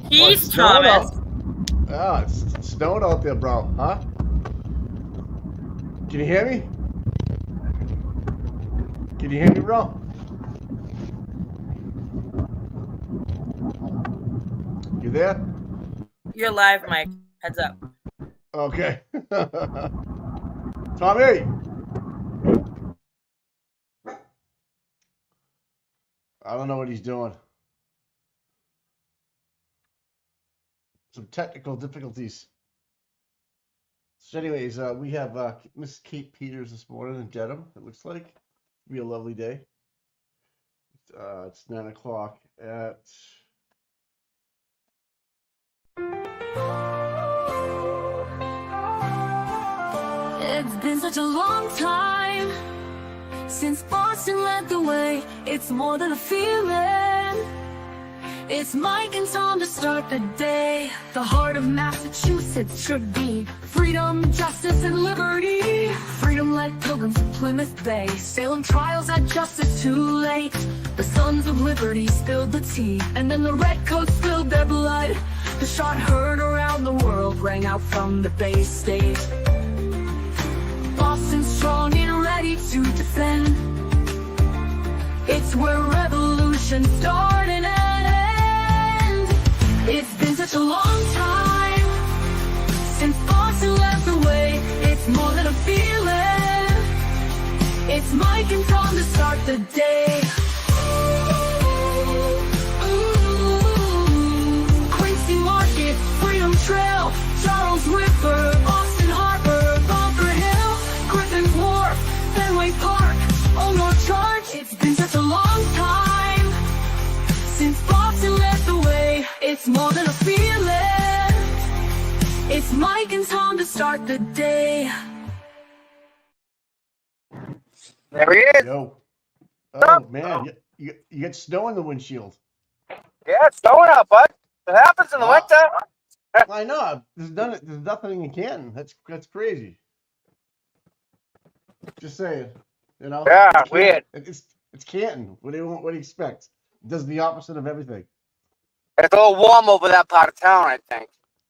He's it's snowing Thomas. out. Yeah, it's snowing out there, bro. Huh? Can you hear me? Can you hear me, bro? You there? You're live, Mike. Heads up. Okay. Tommy! I don't know what he's doing. Some technical difficulties. So anyways, we have Miss Kate Peters this morning in Dedham, it looks like. It'll be a lovely day. It's 9 o'clock at... It's been such a long time since Boston led the way. It's more than a feeling. It's Mike and Tom to start the day. The heart of Massachusetts should be freedom, justice, and liberty. Freedom led pilgrims to Plymouth Bay. Salem trials had justice too late. The sons of liberty spilled the tea, and then the redcoats spilled their blood. The shot heard around the world rang out from the Bay State. Boston strong and ready to defend. It's where revolution started and end. It's been such a long time since Boston led the way. It's more than a feeling. It's Mike and Tom to start the day. Quincy Market, Freedom Trail, Charles River, Austin Harbor, Bunker Hill, Griffin Wharf, Fenway Park, Old North Charge. It's been such a long time since Boston led the way. It's more than a feeling. It's Mike and Tom to start the day. There he is. Yo. Oh, man. You get snow in the windshield. Yeah, it's snowing out, bud. It happens in the winter. I know. There's nothing in Canton. That's crazy. Just saying. You know? Yeah, It's weird. It's Canton. What do you expect? It does the opposite of everything. It's a little warm over that part of town, I think.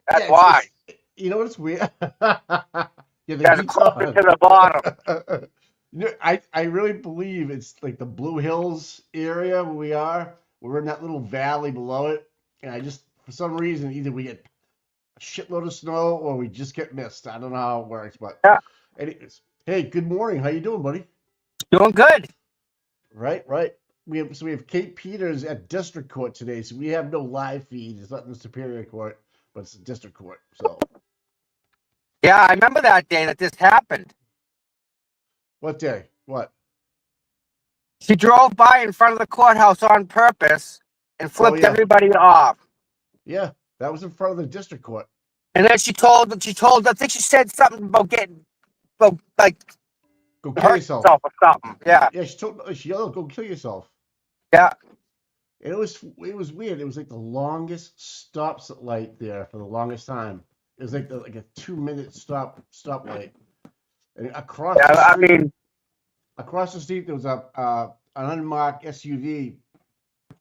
That's why. You know what's weird? Yeah, the That's heat's closer on. to the bottom. You know, I really believe it's like the Blue Hills area where we are. We're in that little valley below it, and I just for some reason either we get a shitload of snow or we just get mist. I don't know how it works, but Yeah. anyways, hey, good morning. How you doing, buddy? Doing good. Right. We have Kate Peters at District Court today, so we have no live feed. It's not in the Superior Court, but it's the District Court. So Yeah, I remember that day that this happened. what day? What? She drove by in front of the courthouse on purpose and flipped yeah. everybody off. Yeah, that was in front of the District Court. And then she told, I think she said something about like Go kill hurt yourself. herself or something. Yeah. Yeah, she yelled, "Go kill yourself." Yeah. And it was weird. It was like the longest stop light there for the longest time. It was like a 2-minute stoplight. And across the street there was an unmarked SUV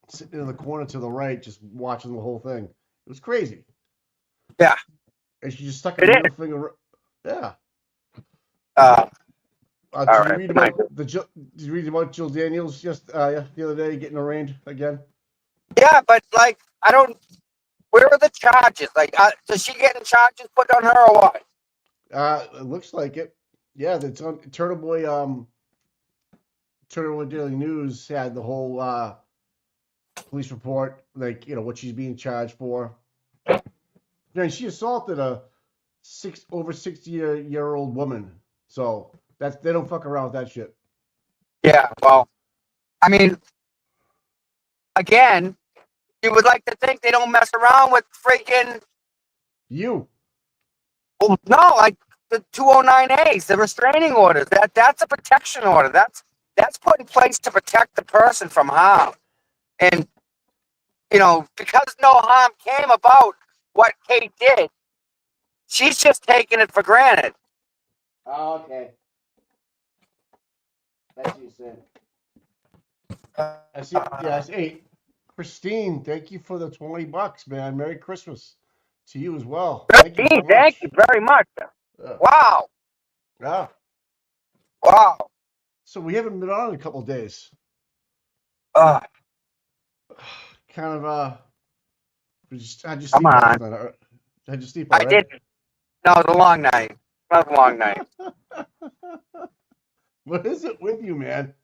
sitting in the corner to the right, just watching the whole thing. It was crazy. Yeah. And she just stuck her middle finger. Yeah. Did you read about Jill Daniels just the other day getting arraigned again? Yeah, but like where are the charges? Like, does she get charges put on her or what? It looks like it. Yeah, it's on Turtle Boy Daily News had the whole police report, like, you know, what she's being charged for. And she assaulted a over 60-year-old woman. So they don't fuck around with that shit. Yeah, well, I mean, again, you would like to think they don't mess around with freaking you. Well, no, like the 209As, the restraining orders. That's a protection order. That's put in place to protect the person from harm. And you know, because no harm came about what Kate did, she's just taking it for granted. Oh, okay. That's what you said. I see. Yeah, I see. Christine, thank you for the $20, man. Merry Christmas to you as well. Thank you so Christine, much. thank you very much. Yeah. Wow. Yeah. Wow. So we haven't been on in a couple of days. Uh, Kind of how'd you Come sleep last on. night? How'd you sleep all I right? did. No, it was a long night. It was a long night. What is it with you, man?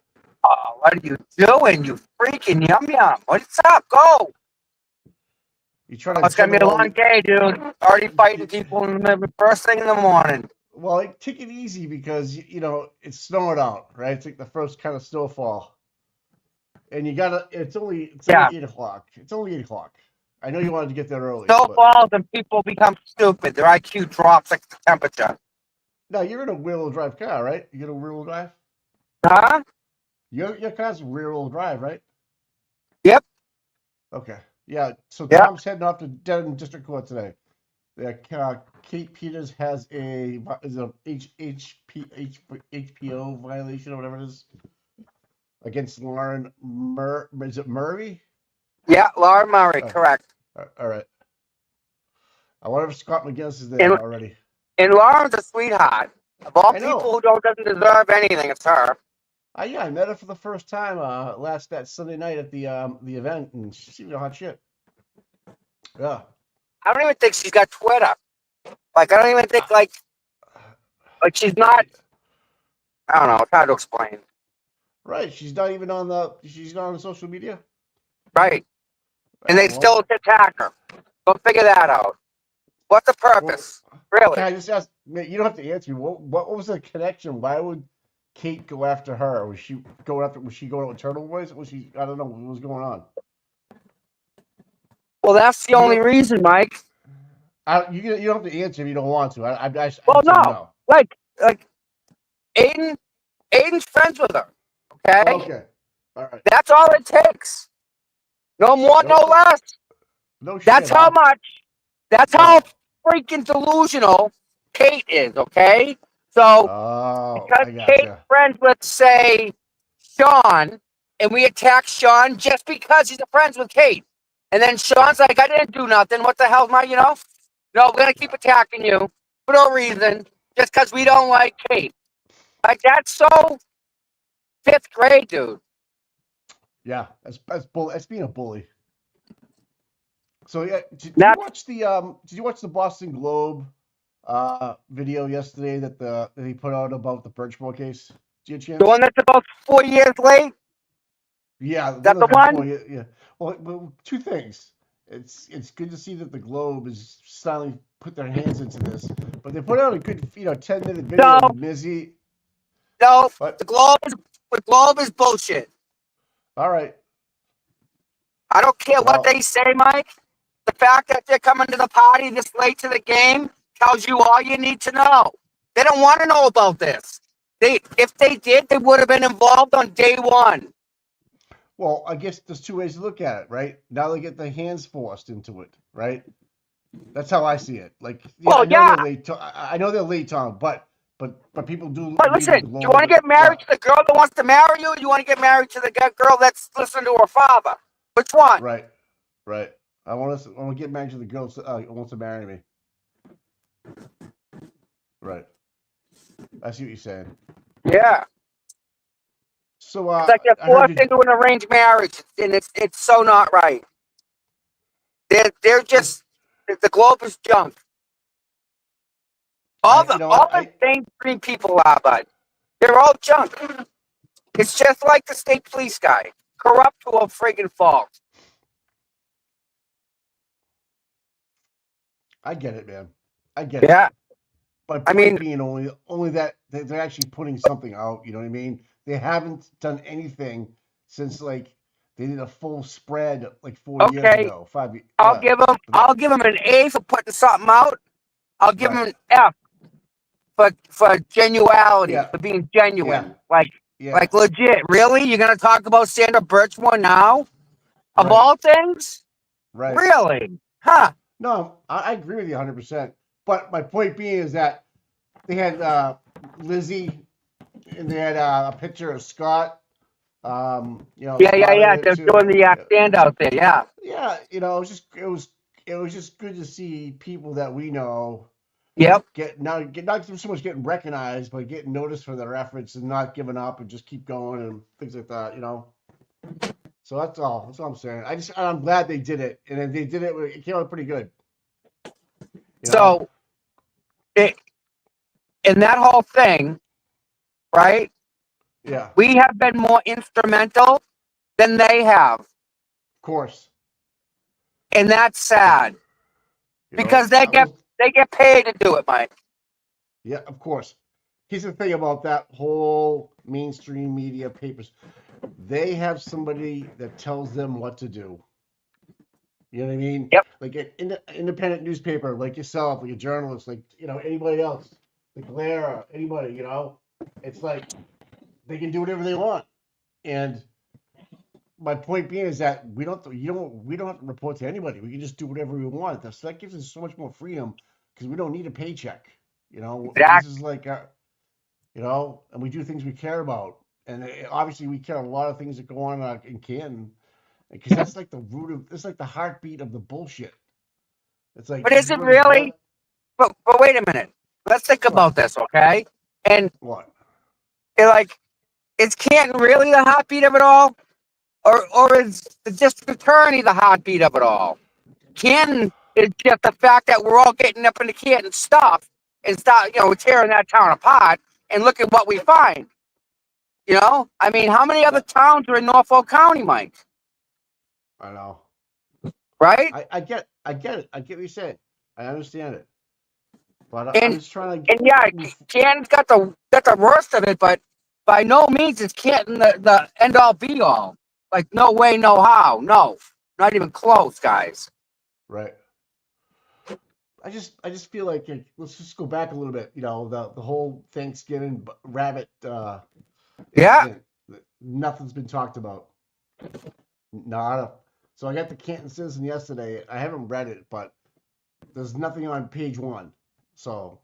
Oh, what are you doing? You freaking yum yum. What's up? Go. You trying to It's gonna be a juggle all long day, dude. Already fighting people in the first thing in the morning. Well, like, take it easy because you know it's snowing out, right? It's like the first kind of snowfall, and you gotta. It's only Yeah. 8 o'clock. It's only 8 o'clock. I know you wanted to get there early. Snow But... falls and people become stupid. Their IQ drops like the temperature. No, you're in a rear-wheel drive car, right? You get a rear-wheel drive. Huh? Your car's rear-wheel drive, right? Yep. Okay. Yeah. So Yep. Tom's heading off to Dedham District Court today. Kate Peters has HPO violation or whatever it is against Lauren is it Murray? Yeah, Laura Murray, Oh. correct. All right. I wonder if Scott McGinnis is there already. And Lauren's a sweetheart. Of all I know. people who doesn't deserve anything, it's her. Yeah, I met her for the first time that Sunday night at the event, and she seemed a hot shit. Yeah. I don't even think she's got Twitter. Like, I don't even think, like she's not, I don't know, it's hard to explain. Right. She's not on social media. Right. And they still attack her. Go figure that out. What's the purpose? Really? Can I just ask, you don't have to answer me. What was the connection? Why would Kate go after her? Was she going with Turtle Boys? I don't know what was going on. Well, that's the only reason, Mike. You don't have to answer if you don't want to. No. Like Aidan's friends with her. Okay? Okay. All right. That's all it takes. No more, no less. No shit. That's how much. That's how freaking delusional Kate is, okay? So, because Kate's friends with, say, Sean, and we attack Sean just because he's friends with Kate. And then Sean's like, I didn't do nothing. What the hell, No, we're going to keep attacking you for no reason, just because we don't like Kate. Like, that's so 5th grade, dude. Yeah, that's being a bully. So yeah, did you watch the Boston Globe video yesterday that he put out about the Birchmore case? Did you get a chance? The one that's about 4 years late? Yeah, that's the one. Yeah. Well, two things. It's good to see that the Globe is finally put their hands into this, but they put out a good 10-minute video of Mizzy. No, the Globe is bullshit. All right. I don't care what they say, Mike. The fact that they're coming to the party this late to the game tells you all you need to know. They don't want to know about this. If they did, they would have been involved on day one. Well, I guess there's two ways to look at it, right? Now they get their hands forced into it, right? That's how I see it. Like, I know they're late, Tom, but people do. But listen, do you want to get married to the girl that wants to marry you, or do you want to get married to the girl that's listening to her father? Which one? Right. I want to get married to the girl who wants to marry me. Right. I see what you're saying. Yeah. So it's like they're forced into an arranged marriage, and it's so not right. They're just the Globe is junk. All the mainstream people are, but they're all junk. It's just like the state police guy, corrupt to a friggin' fault. I get it, man. I get it. Yeah. But being only that they're actually putting something out. You know what I mean? They haven't done anything since they did a full spread 4 years ago. 5 years. I'll give them an A for putting something out. I'll give them an F for genuality, for being genuine. Like legit. Really? You're gonna talk about Sandra Birchmore now? Of all things? Right. Really? Huh. No, I agree with you 100%. But my point being is that they had Lizzie, and they had a picture of Scott Yeah. started it They're doing to, the standout there. Yeah. yeah, it was good to see people that we know Yep. not so much getting recognized, but getting noticed for their efforts and not giving up and just keep going and things like that. So that's all. That's all I'm saying. I'm glad they did it, and then they did it. It came out pretty good. So, in that whole thing, right? Yeah, of We have been more instrumental than they have, course. and that's sad because I will. they get paid to do it, Mike. Yeah, of course. Here's the thing about that whole mainstream media papers. They have somebody that tells them what to do. You know what I mean? Yep. Like an independent newspaper, like yourself, like a journalist, like anybody else, like Lara, anybody. It's like they can do whatever they want. And my point being is that we don't have to report to anybody. We can just do whatever we want. So that gives us so much more freedom because we don't need a paycheck. This is Exactly. like and we do things we care about. And obviously we care a lot of things that go on in Canton because that's like the root of, it's like the heartbeat of the bullshit. It's like But this is is it where the blood. really? But wait a minute. Let's think about What? this, okay? And What? like, is Canton really the heartbeat of it all, or is the district attorney the heartbeat of it all? Canton is just the fact that we're all getting up into Canton stuff and start, tearing that town apart. And look at what we find. I mean, how many other towns are in Norfolk County, Mike? I know. Right? I get it. I get what you're saying. I understand it. But I'm And just trying to and yeah, Canton's got the worst of it, but by no means is Canton the end all be all. Like, no way, no how, no, not even close, guys. right. I just feel like let's just go back a little bit. The whole Thanksgiving rabbit Yeah, incident. Nothing's been talked about. Nada. So I got the Canton Citizen yesterday. I haven't read it, but there's nothing on page one. So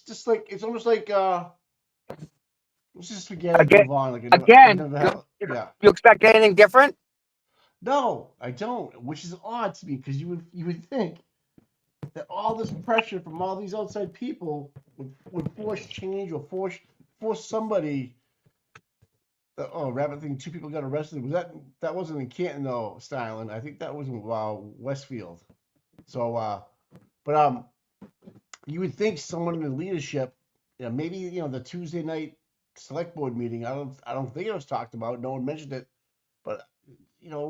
just like it's almost like let's just forget it, again, move on. Like it again, never happened. Yeah. you expect anything different? No, I don't. Which is odd to me because you would think that all this pressure from all these outside people would force change or force somebody. Rabbit thing. 2 people got arrested. That wasn't in Canton though, Styling. I think that was in Westfield. So, but you would think someone in the leadership, maybe the Tuesday night select board meeting. I don't think it was talked about. No one mentioned it, but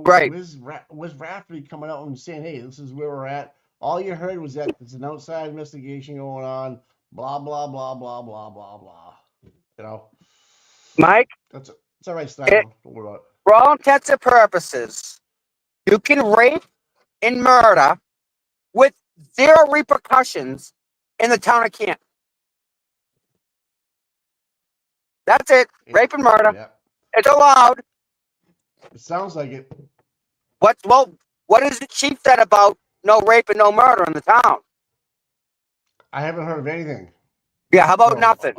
Right. where's Rafferty coming out and saying, hey, this is where we're at. All you heard was that there's an outside investigation going on. Blah blah blah blah blah blah blah. Mike, It's all right, Styling. Don't worry about it. for all intents and purposes, you can rape and murder with zero repercussions in the town of Canton. That's it. Rape and murder. Yeah, It's allowed. it sounds like it. What is the chief said about no rape and no murder in the town? I haven't heard of anything. Yeah, how about So, nothing?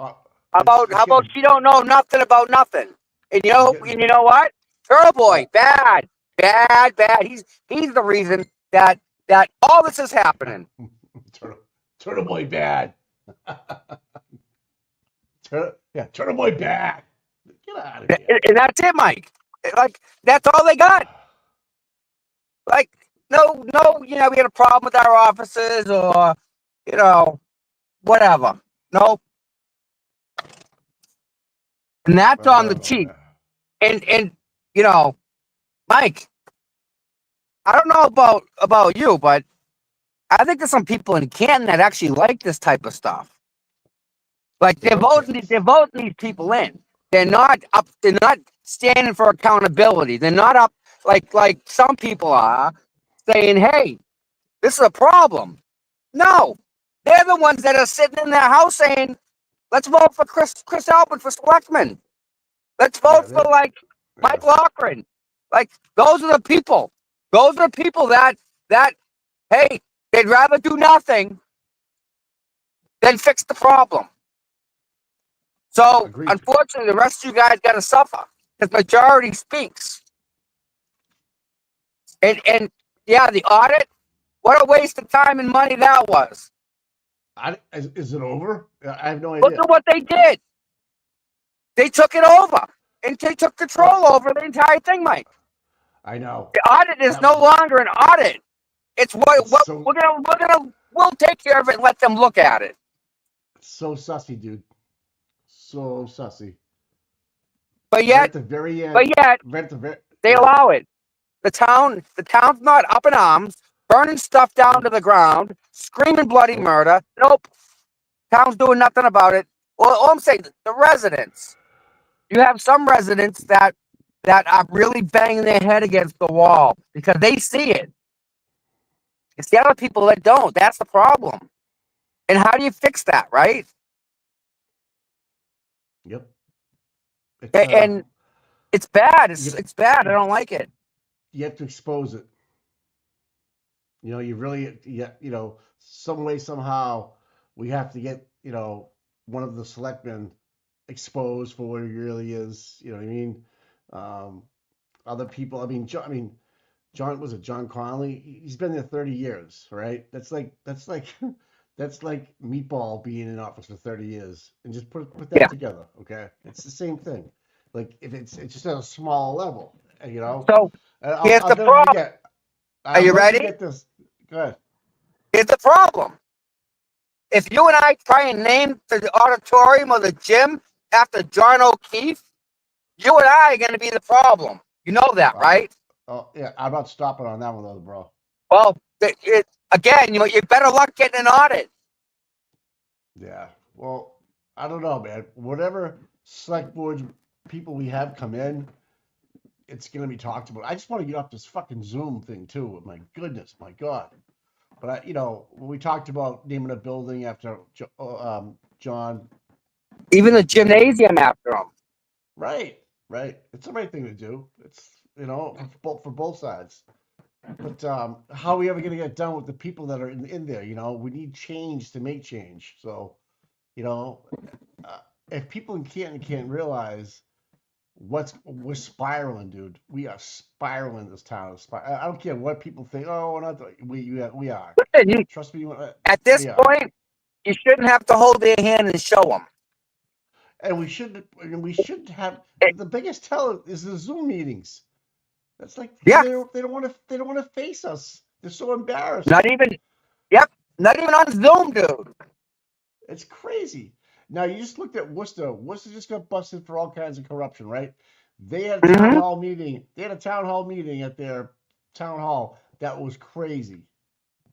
How it's about getting- she don't know nothing about nothing? And you know what? Turtle Boy, bad. He's the reason that all this is happening. Turtle Boy bad. Turtle Boy bad. Get out of here. And that's it, Mike. Like, that's all they got. Like, no, we had a problem with our offices or, whatever. Nope. And that's on the cheap. And Mike, I don't know about you, but I think there's some people in Canton that actually like this type of stuff. Like, they're voting these people in. They're not standing for accountability. They're not up like some people are saying, hey, this is a problem. No. They're the ones that are sitting in their house saying, let's vote for Chris Albert for selectman. Let's vote for Mike Loughran. Like, those are the people. Those are the people that hey, they'd rather do nothing than fix the problem. So Agreed. unfortunately, the rest of you guys got to suffer because majority speaks. And yeah, the audit. What a waste of time and money that was. Is it over? I have no Look idea. at what they did. They took it over, and they took control over the entire thing, Mike. I know. The audit is That no was- longer an audit. It's what so- we'll take care of it and let them look at it. So sussy, dude. So sussy. But Right yet, at the very end. but yet, Right at the very, they yeah. allow it. The town's not up in arms, burning stuff down to the ground, screaming bloody murder. Nope. Town's doing nothing about it. Well, all I'm saying, the residents. You have some residents that are really banging their head against the wall because they see it. It's the other people that don't. That's the problem. And how do you fix that, right? Yep. It's, And it's bad. you- It's bad. I don't like it. you have to expose it. You know, you really, some way, somehow, we have to get, one of the selectmen exposed for what he really is. You know what I mean? Other people, John, was it John Conley? He's been there 30 years, right? That's like that's like Meatball being in office for 30 years, and just put that Yeah. together, okay? It's the same thing. Like if it's just at a small level, So And here's the never problem. forget- Are you I'll never ready? forget this. Go ahead. here's the problem. If you and I try and name the auditorium or the gym after John O'Keefe, you and I are going to be the problem. You know that, right? Oh yeah, I'm not stopping on that one though, bro. Well, again, you better luck getting an audit. Yeah. Well, I don't know, man. Whatever select board people we have come in, it's gonna be talked about. I just want to get off this fucking Zoom thing too. My goodness, my God. But when we talked about naming a building after John, Even the gymnasium after him. right. It's the right thing to do. It's for both sides. But how are we ever gonna get done with the people that are in there? We need change to make change. So, if people in Canton can't realize we're spiraling, dude. We are spiraling this town. I don't care what people think. Oh, we're not. We are. Listen, Trust me. at this Yeah. point, you shouldn't have to hold their hand and show them. And we should have the biggest tell is the Zoom meetings. That's like Yeah. they don't want to face us. They're so embarrassed. Not even on Zoom, dude. It's crazy. Now you just looked at Worcester. Worcester just got busted for all kinds of corruption, right? They had a town hall meeting. They had a town hall meeting at their town hall that was crazy.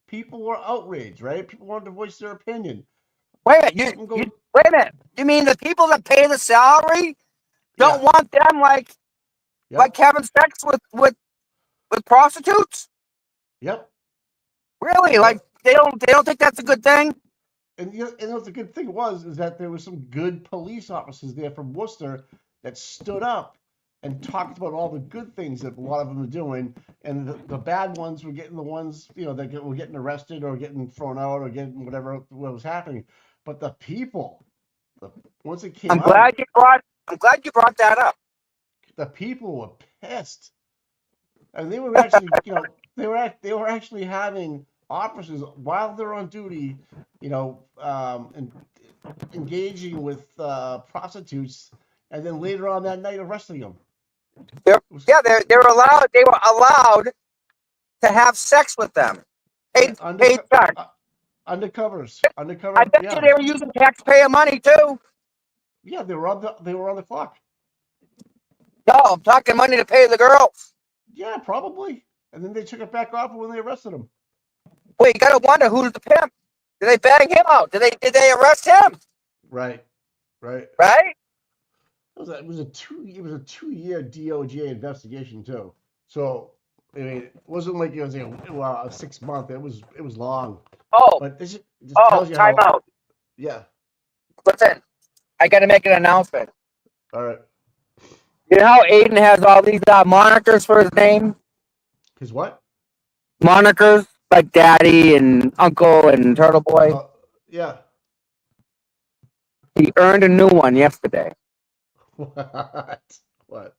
People were outraged, right? People wanted to voice their opinion. Wait a minute. Wait a minute. You mean the people that pay the salary don't want them like having sex with prostitutes? Yep. Really? Like they don't think that's a good thing? And the good thing is that there were some good police officers there from Worcester that stood up and talked about all the good things that a lot of them are doing, and the bad ones were getting the ones that were getting arrested or getting thrown out or getting what was happening. But the people, once it came I'm out, glad you brought that up. the people were pissed, and they were actually they were actually having officers while they're on duty, and engaging with prostitutes, and then later on that night arresting them. They were allowed to have sex with them. Hey, Chuck, Undercovers. I bet you they were using taxpayer money too. Yeah, they were on the clock. No, I'm talking money to pay the girls. Yeah, probably. And then they took it back off when they arrested him. Well, you gotta wonder who's the pimp. Did they bang him out? Did they arrest him? Right. Right? It was a 2-year DOJ investigation too. So it wasn't like it was a 6 month. It was long. Oh, But this just tells you time out. Yeah. Listen, I gotta make an announcement. All right. You know how Aidan has all these monikers for his name? His what? Monikers like Daddy and Uncle and Turtle Boy. Yeah. He earned a new one yesterday. What? What?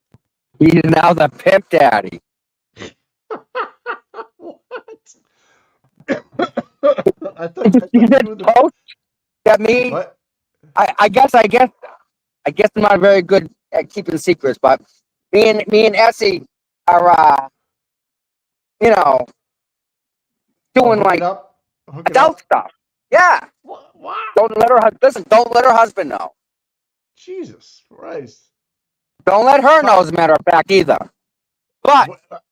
He's now the pimp daddy. What? I thought You you did were the post that me. what? I guess I'm not very good at keeping secrets, but me and Essie are you know, doing Hook it like up. Hook it adult up. stuff. Yeah. What? Don't let her listen, don't let her husband know. Jesus Christ. Don't let her know, as a matter of fact, either. But What?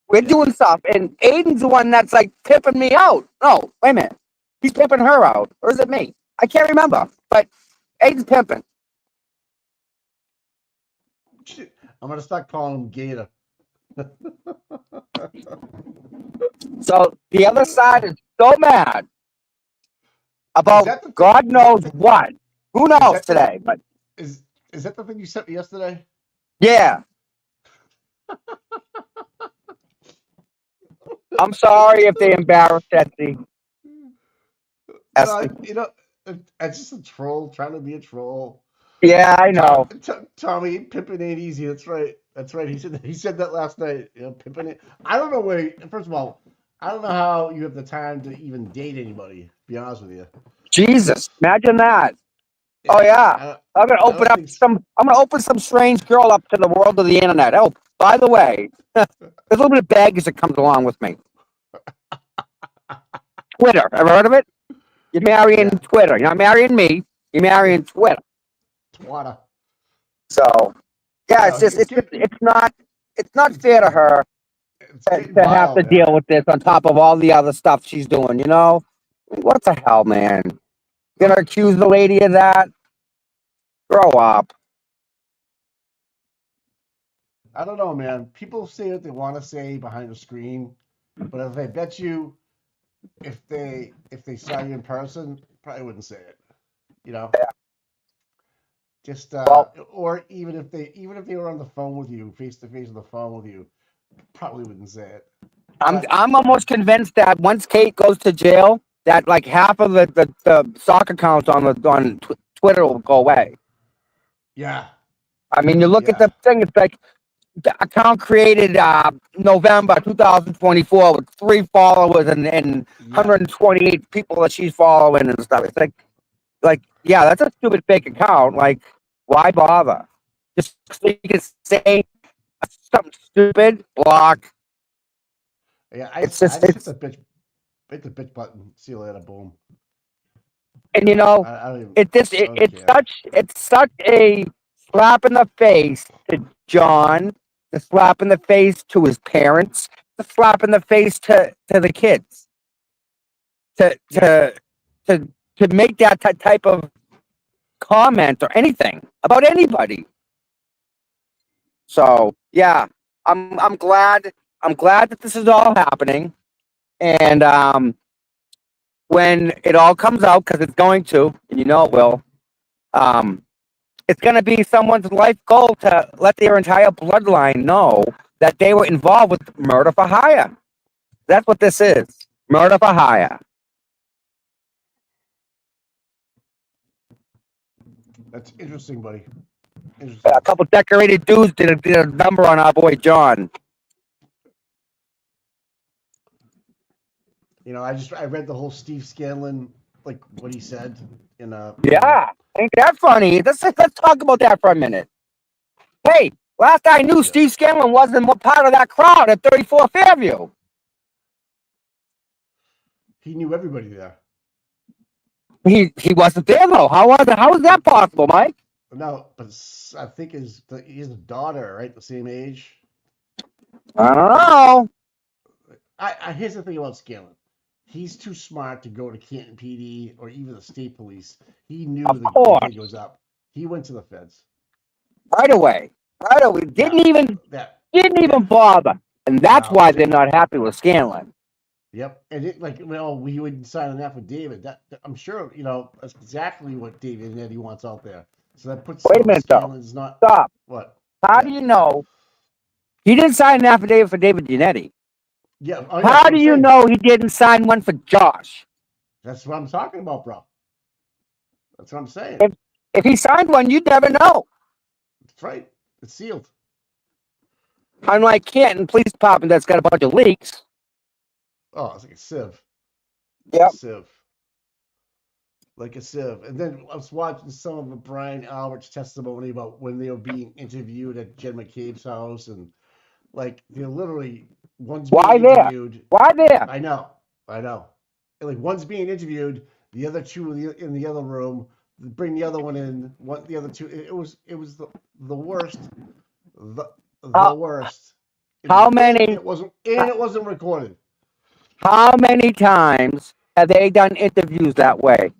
we're Yeah. doing stuff, and Aidan's the one that's like pimping me out. No, wait a minute. He's pimping her out. Or is it me? I can't remember. But Aidan's pimping. Shit. I'm gonna start calling him Gator. So the other side is so mad about that the thing? God knows what. Who knows that today? But Is that the thing you sent me yesterday? yeah. I'm sorry if they embarrassed Essie. Essie. It's just a troll trying to be a troll. Yeah, I know. Tommy, pimping ain't easy. That's right. That's right. He said that last night. Pimping it. I don't know where. First of all, I don't know how you have the time to even date anybody. To be honest with you. Jesus, imagine that. Oh yeah. I'm gonna I don't think. I'm gonna open some strange girl up to the world of the internet. Oh, by the way, there's a little bit of baggage that comes along with me. Twitter. Ever heard of it? You're marrying Twitter. You're not marrying me. You're marrying Twitter. Twitter. So yeah, No, it's not fair to her to have to deal with this on top of all the other stuff she's doing, you know? What the hell, man? You're gonna accuse the lady of that? Grow up. I don't know, man. People say what they want to say behind the screen, but if I bet you, if they saw you in person, probably wouldn't say it. You know, just or even if they were on the phone with you, face to face on the phone with you, probably wouldn't say it. I'm almost convinced that once Kate goes to jail, that like half of the soccer accounts on Twitter will go away. Yeah. I mean, you look at the thing; it's like the account created November 2024 with 3 followers and 128 people that she's following and stuff. It's like yeah, that's a stupid fake account. Like, why bother? Just so you can say something stupid, block. Yeah, It's just hit the bitch button. See you later, boom. And you know, it's such a slap in the face to John, the slap in the face to his parents, the slap in the face to the kids. To make that type of comment or anything about anybody. So yeah, I'm glad that this is all happening, and when it all comes out, because it's going to, and you know it will, it's going to be someone's life goal to let their entire bloodline know that they were involved with murder for hire. That's what this is. Murder for hire. That's interesting, buddy. Interesting. A couple decorated dudes did a number on our boy John. You know, I read the whole Steve Scanlon, like what he said in Yeah, ain't that funny? Let's talk about that for a minute. Hey, last I knew, Steve Scanlon wasn't part of that crowd at 34 Fairview. He knew everybody there. He wasn't there though. How is that possible, Mike? No, but I think his daughter, right, the same age. I don't know. Here's the thing about Scanlon. He's too smart to go to Canton PD or even the state police. He knew the gig was up. He went to the feds right away. Didn't even bother, and that's why they're not happy with Scanlon. Yep, and we wouldn't sign an affidavit. That I'm sure that's exactly what David Eddie wants out there. So that puts Wait a minute, Scanlon's not. Stop. What? How do you know he didn't sign an affidavit for David Giannetti? Yeah. How do you know he didn't sign one for Josh? That's what I'm talking about, bro. That's what I'm saying. If he signed one, you'd never know. That's right. It's sealed. Unlike Canton Police Department that's got a bunch of leaks. Oh, it's like a sieve. Yep. Sieve. Like a sieve. And then I was watching some of Brian Albert's testimony about when they were being interviewed at Jen McCabe's house, and like they're literally one's being Why there? interviewed. Why there? I know. And like one's being interviewed, the other two in the other room. Bring the other one in. The other two. It was the worst. The worst. How many? It wasn't recorded. How many times have they done interviews that way?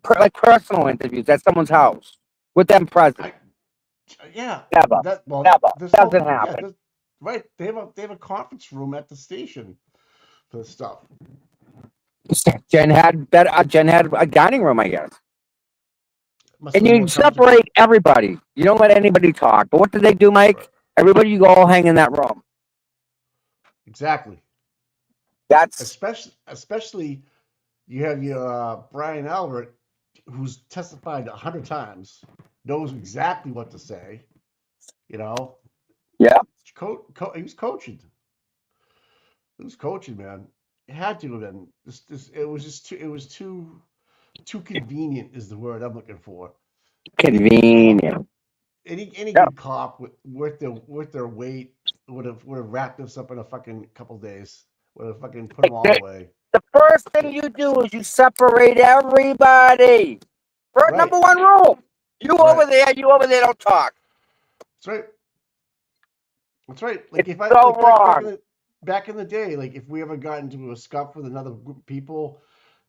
Like personal interviews at someone's house with them present? Yeah. Never. Never. Doesn't happen. Yeah, right. They have a conference room at the station for this stuff. Jen had a dining room, I guess. Must And have been you more separate everybody. You don't let anybody talk. But what do they do, Mike? Right. Everybody, you go all hang in that room. Exactly. That's especially you have your Brian Albert, who's testified 100 times, knows exactly what to say. You know. Yeah. He was coaching. He was coaching, man. It had to have been. It was too convenient is the word I'm looking for. convenient. Any Yeah. good cop worth their weight would have wrapped this up in a fucking couple days. Would have fucking put them all away. The first thing you do is you separate everybody. Right. Number one rule. You over there, don't talk. That's right. That's right. Like It's if I so like wrong. back in the day, like if we ever got into a scuff with another group of people,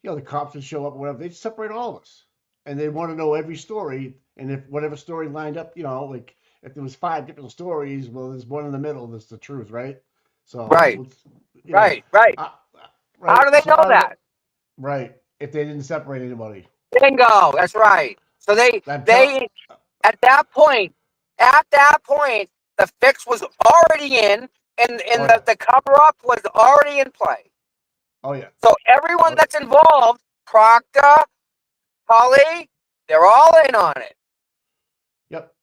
the cops would show up or whatever, they'd separate all of us. And they want to know every story. And if whatever story lined up, like if there was 5 different stories, well, there's one in the middle that's the truth, right? So Right. Right. right. How do they know that? Right. If they didn't separate anybody. Bingo. That's right. So they at that point, the fix was already in, and the cover up was already in play. Oh yeah. So everyone that's involved, Proctor, Holly, they're all in on it. Yep.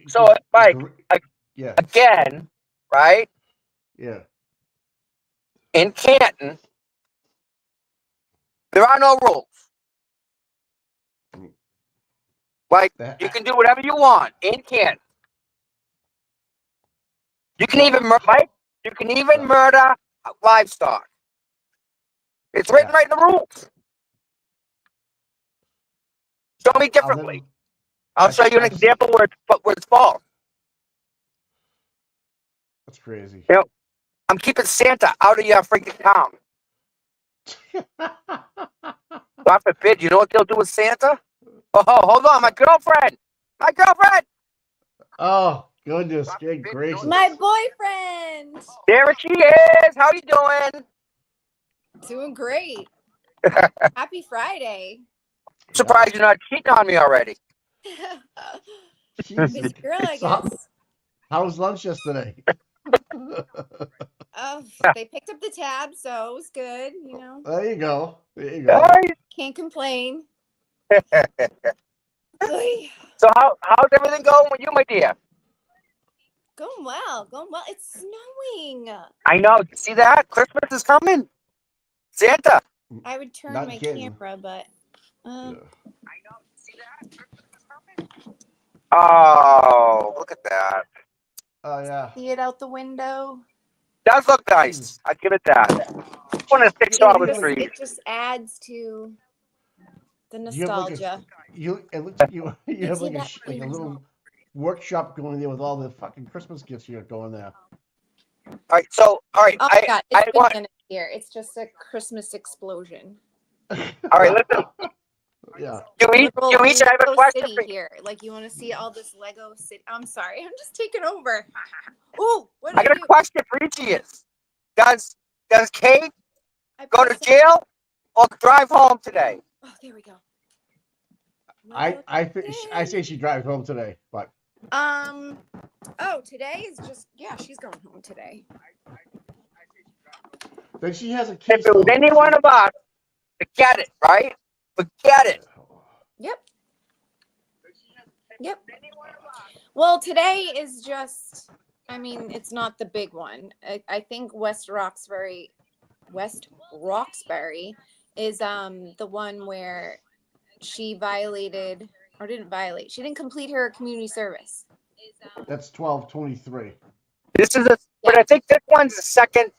So Mike, yeah. Again, right? Yeah. In Canton, there are no rules. Like, you can do whatever you want in Canton. You can even murder livestock. It's written right in the rules. Show me differently. I'll show you an example where it's false. That's crazy. I'm keeping Santa out of your freaking town. God forbid, you know what they'll do with Santa? Oh, hold on, my girlfriend. Oh, goodness, good gracious. My boyfriend. There she is. How you doing? Doing great. Happy Friday. Surprised you're not cheating on me already. Busy girl, I guess. How was lunch yesterday? Oh, they picked up the tab, so it was good, There you go. Can't complain. So how's everything going with you, my dear? Going well. It's snowing. I know. See that? Christmas is coming. Santa. I would turn my camera, but Yeah. I know. See that? Christmas is coming. Oh, look at that. Oh yeah. see it out the window. Does look nice. I give it that. One of the $6 trees. It just adds to the You have nostalgia. it looks like you have See like that? a little workshop going there with all the fucking Christmas gifts you got going there. All right. Oh my God, it's bananas here. It's just a Christmas explosion. All right, listen. Yeah. You each have a question city here. Like, you want to see all this Lego city? I'm sorry, I'm just taking over. Ooh, what did I got a question for each of you. Does Kate go to jail or drive home today? Oh, there we go. I say she drives home today, but oh, today is just she's going home today. then she has a case. If it was any one of us to get it, right? Forget it. Yep. Yep. Well, today is just, I mean, it's not the big one. I think West Roxbury is the one where she violated, or didn't violate. She didn't complete her community service. That's 12/23. This is but I think this one's the second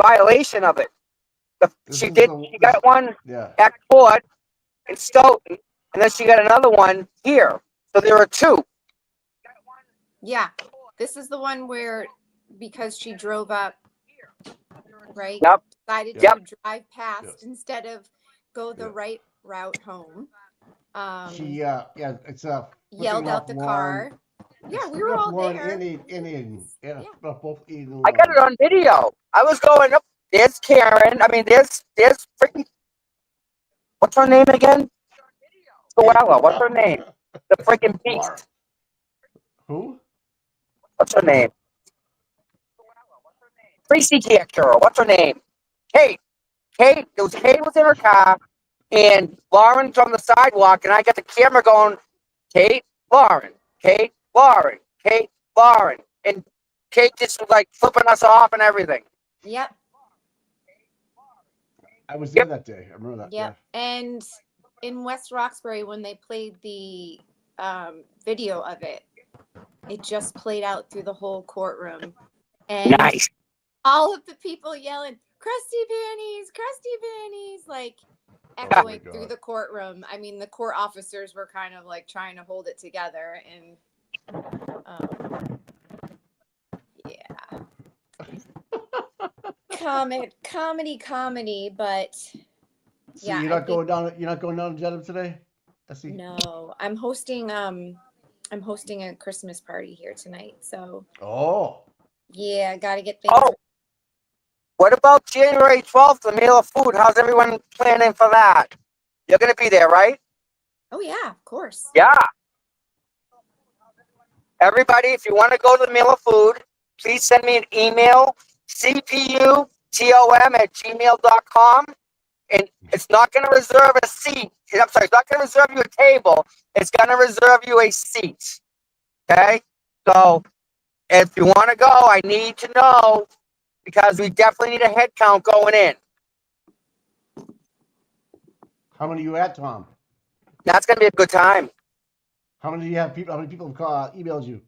violation of it. She got one Yeah. at court in Stoughton, and then she got another one here. So there are two. Yeah. This is the one where, because she drove up, right? Yep. Decided Yep. to drive past Yep. instead of go the Yep. right route home. She it's Yelled out the car. Yeah, we were all there. Both Aidan and I got it on video. I was going up. There's Karen. I mean, there's freaking. What's her name again? Joella. What's her name? The freaking beast. Who? What's her name? Tracy character. What's her name? Kate. Kate was in her car, and Lauren's on the sidewalk, and I got the camera going. Kate, Lauren. Kate, Lauren. Kate, Lauren. And Kate just was like flipping us off and everything. Yep. I was there that day. I remember that. Yep. Yeah. And in West Roxbury, when they played the video of it, it just played out through the whole courtroom. And nice. All of the people yelling, "Crusty panties, crusty panties," like echoing through the courtroom. I mean, the court officers were kind of like trying to hold it together, and yeah. comedy, but so yeah. You're not going down to Dedham today? No, I'm hosting a Christmas party here tonight, so. Oh. Yeah, gotta get things. Oh. What about January 12th, the meal of food? How's everyone planning for that? You're gonna be there, right? Oh yeah, of course. Yeah. Everybody, if you want to go to the meal of food, please send me an email, cputom@gmail.com. And it's not going to reserve a seat. I'm sorry, it's not going to reserve you a table. It's going to reserve you a seat. Okay? So if you want to go, I need to know, because we definitely need a head count going in. How many you at, Tom? That's going to be a good time. How many do you have? How many people have emailed you?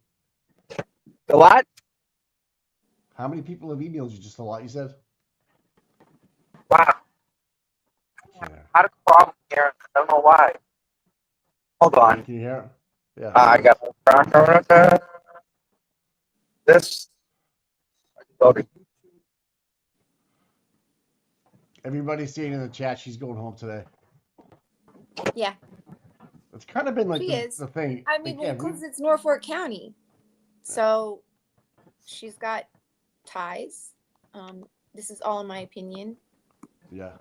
The what? How many people have emailed you? Just a lot, you said? Wow. Yeah. I had a problem here. I don't know why. Hold on. Can you hear it? Yeah. I got this. Everybody's saying in the chat she's going home today. Yeah. It's kind of been like the thing. I mean, because it's Norfolk County, so she's got ties. This is all in my opinion. Yeah.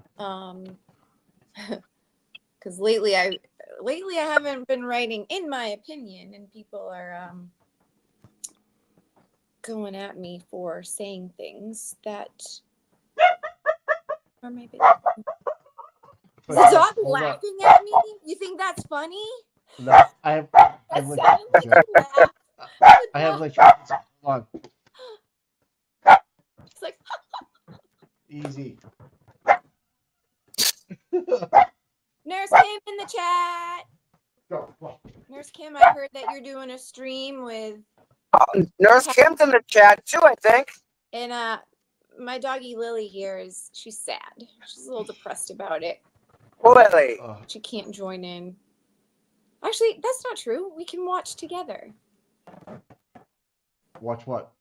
Because lately I haven't been writing in my opinion, and people are going at me for saying things that are my business. Is the dog laughing at me? You think that's funny? No, I have like hold on. It's like Easy. Nurse Kim in the chat. Go. Nurse Kim, I heard that you're doing a stream with Nurse Kim's in the chat too, I think. And my doggy Lily here she's sad. She's a little depressed about it. Lily. She can't join in. Actually, that's not true. We can watch together. Watch what?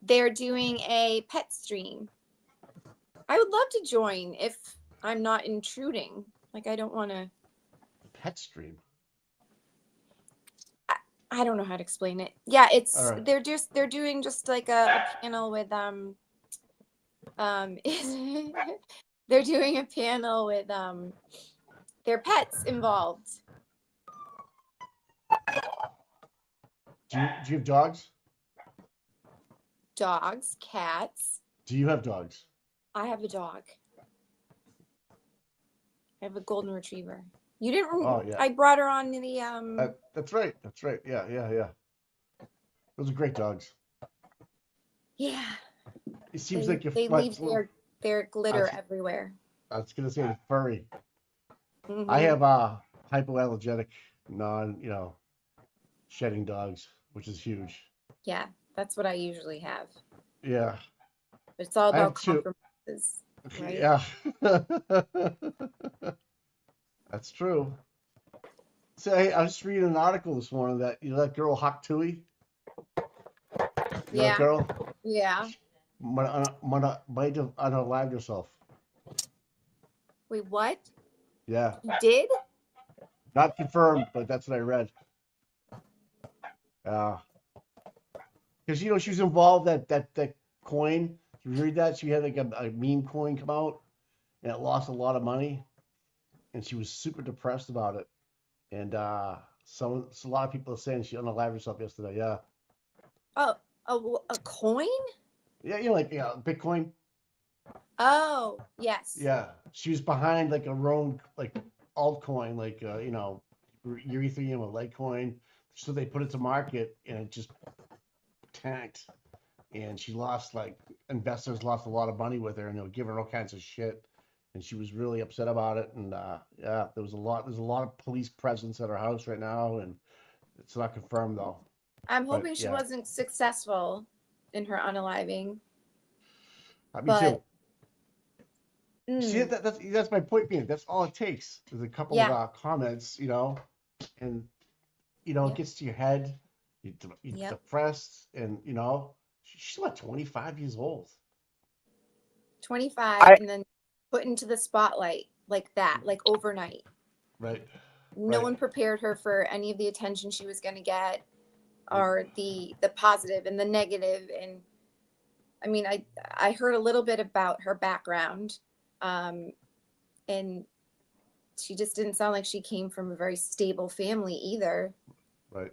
They're doing a pet stream. I would love to join if I'm not intruding. Like, I don't want to. Pet stream? I don't know how to explain it. Yeah, it's right. They're doing just like a panel with they're doing a panel with their pets involved. Do you have dogs? Dogs, cats. Do you have dogs? I have a dog. I have a golden retriever. You didn't. Oh, yeah. I brought her on the That's right. That's right. Yeah. Those are great dogs. Yeah. It seems like you're they what, leave their glitter everywhere. I was gonna say furry. Mhm. I have hypoallergenic, shedding dogs, which is huge. Yeah, that's what I usually have. Yeah. But it's all I have about two. compromises, right? Yeah. That's true. So hey, I was just reading an article this morning that that girl Hawk Tui, that Yeah. girl Yeah. might have unalived herself. Wait, what? Yeah. You did? Not confirmed, but that's what I read. Because she was involved that coin. Did you read that? She had like a meme coin come out, and it lost a lot of money, and she was super depressed about it. And so a lot of people are saying she unalived herself yesterday. Yeah. Oh, a coin? Yeah, Bitcoin. Oh, yes. Yeah, she was behind like a Rome like altcoin, like Ethereum or Litecoin. So they put it to market, and it just tanked. And she lost investors lost a lot of money with her, and they were giving her all kinds of shit. And she was really upset about it. And there's a lot of police presence at her house right now, and it's not confirmed though. I'm hoping she wasn't successful in her unaliving. Me too. Mm. See, that's my point being. That's all it takes. There's a couple of comments, and it gets to your head. You're depressed, and she's like 25 years old. 25, and then put into the spotlight like that, like overnight. Right. No one prepared her for any of the attention she was going to get, or the positive and the negative. And I mean, I heard a little bit about her background, and she just didn't sound like she came from a very stable family either. Right.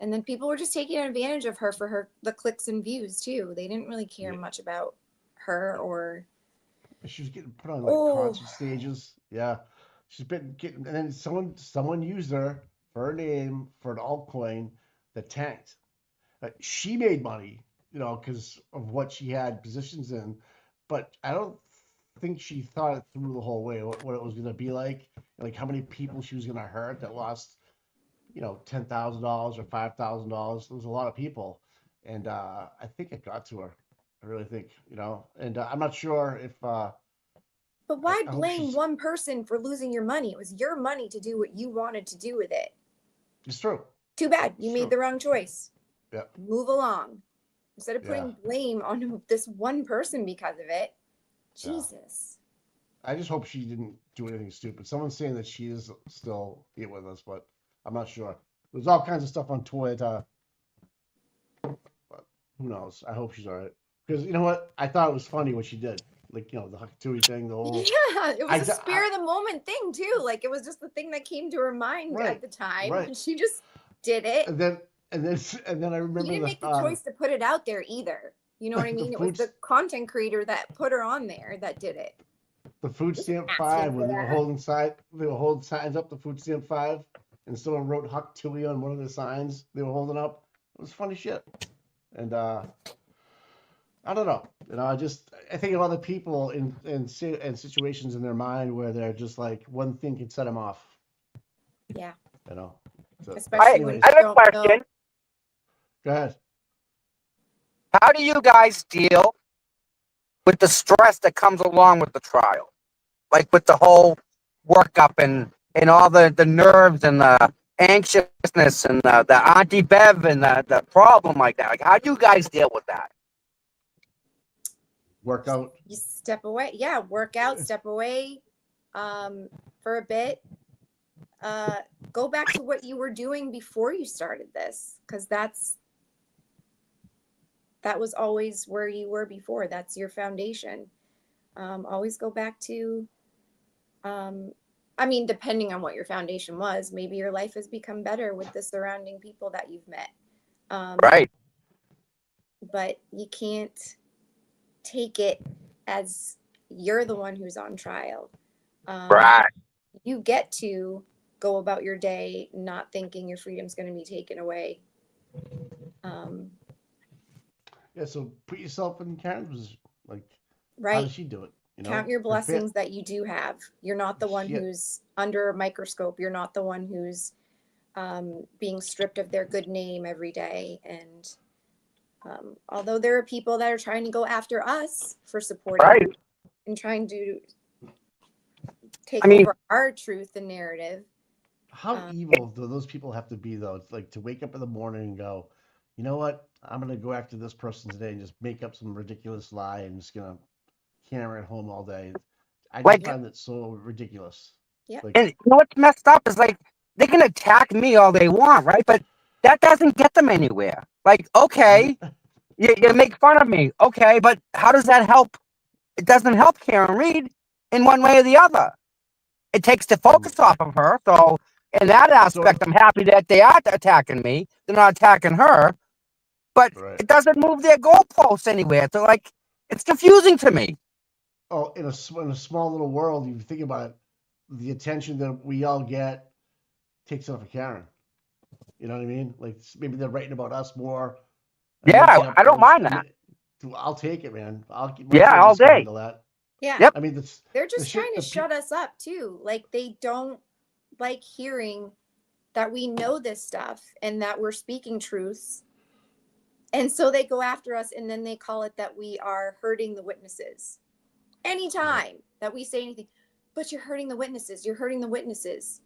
And then people were just taking advantage of her for the clicks and views too. They didn't really care much about her or. She was getting put on concert stages. Yeah. She's been getting, and then someone used her for her name for an altcoin that tanked. She made money, because of what she had positions in, but I don't think she thought it through the whole way, what it was going to be like how many people she was going to hurt that lost, $10,000 or $5,000. There was a lot of people, and I think it got to her. I really think, and I'm not sure if. But why blame one person for losing your money? It was your money to do what you wanted to do with it. It's true. Too bad. You made the wrong choice. Yeah. Move along. Instead of putting blame on this one person because of it. Jesus. I just hope she didn't do anything stupid. Someone's saying that she is still here with us, but I'm not sure. There's all kinds of stuff on Twitter. But who knows? I hope she's all right. Because you know what? I thought it was funny what she did. The Hakatui thing, the whole. Yeah, it was a spare of the moment thing too. It was just the thing that came to her mind at the time. Right. And she just did it. And then I remember. She didn't make the choice to put it out there either. You know what I mean? It was the content creator that put her on there that did it. The Food Stamp 5, when they were holding signs up, the Food Stamp 5, and someone wrote Huck Tui on one of the signs they were holding up. It was funny shit. And I don't know. I think of other people in situations in their mind where they're just one thing can set them off. Yeah. So, especially I have a question. Go ahead. How do you guys deal with the stress that comes along with the trial? With the whole workup and all the nerves and the anxiousness and the Auntie Bev and the problem like that. How do you guys deal with that? Work out. You step away. Yeah, work out, step away for a bit. Go back to what you were doing before you started this, because that was always where you were before. That's your foundation. Always go back to, depending on what your foundation was, maybe your life has become better with the surrounding people that you've met. Right. But you can't take it as you're the one who's on trial. Right. you get to go about your day not thinking your freedom's going to be taken away. Yeah, so put yourself in Karen's position. Like, how Right. does she do it? You know, Count your Her fa- blessings that you do have. You're not the one Yeah. who's under a microscope. You're not the one who's being stripped of their good name every day. And although there are people that are trying to go after us for supporting Right. and trying to take I mean- over our truth and narrative. How evil do those people have to be, though? It's like to wake up in the morning and go, you know what? I'm gonna go after this person today and just make up some ridiculous lie and just gonna hammer it home all day. I just Like- find it so ridiculous. Yeah. Like, And you know what's messed up is like they can attack me all they want, right? But that doesn't get them anywhere. Like, okay, you make fun of me, okay, but how does that help? It doesn't help Karen Reed in one way or the other. It takes the focus off of her. So in that aspect, I'm happy that they are attacking me. They're not attacking her, but Right. it doesn't move their goalposts anywhere. So like, it's confusing to me. oh, in a small little world, you think about it, the attention that we all get takes off of Karen. You know what I mean? Like maybe they're writing about us more. and Yeah, making up I don't those- mind that. I'll take it, man. I'll keep Yeah, all focus can day. handle that. Yeah. Yep. I mean, They're just shit- trying to the pe- shut us up too. Like they don't like hearing that we know this stuff and that we're speaking truths. And so they go after us and then they call it that we are hurting the witnesses. Anytime that we say anything, but you're hurting the witnesses. You're hurting the witnesses.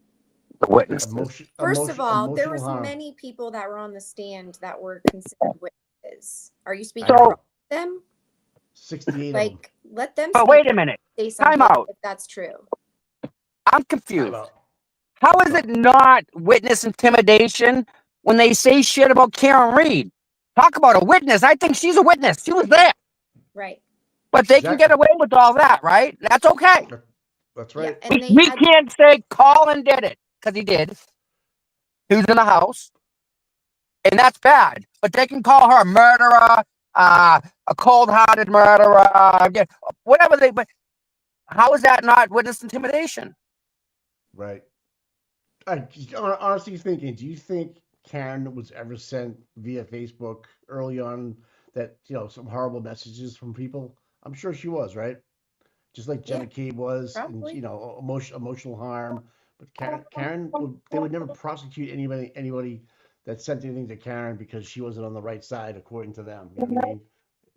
The witnesses. First of all, there was harm. many people that were on the stand that were considered witnesses. Are you speaking So- for them? 68 of them. Like, let them But speak wait a up, minute. say Time something out. if that's true. I'm confused. About- How is it not witness intimidation when they say shit about Karen Reed? Talk about a witness. I think she's a witness. She was there. Right. But they can get away with all that, right? That's okay. That's Yeah. right. And they We had can't say Colin did it, because he did. He was in the house. And that's bad. But they can call her a murderer, a cold-hearted murderer, whatever they... But how is that not witness intimidation? Right. Honestly thinking, do you think Karen was ever sent via Facebook early on that, some horrible messages from people? I'm sure she was, right? Just like Jenna Kay was, probably. and, emotional harm. But Karen they would never prosecute anybody that sent anything to Karen because she wasn't on the right side, according to them. You know what I mean?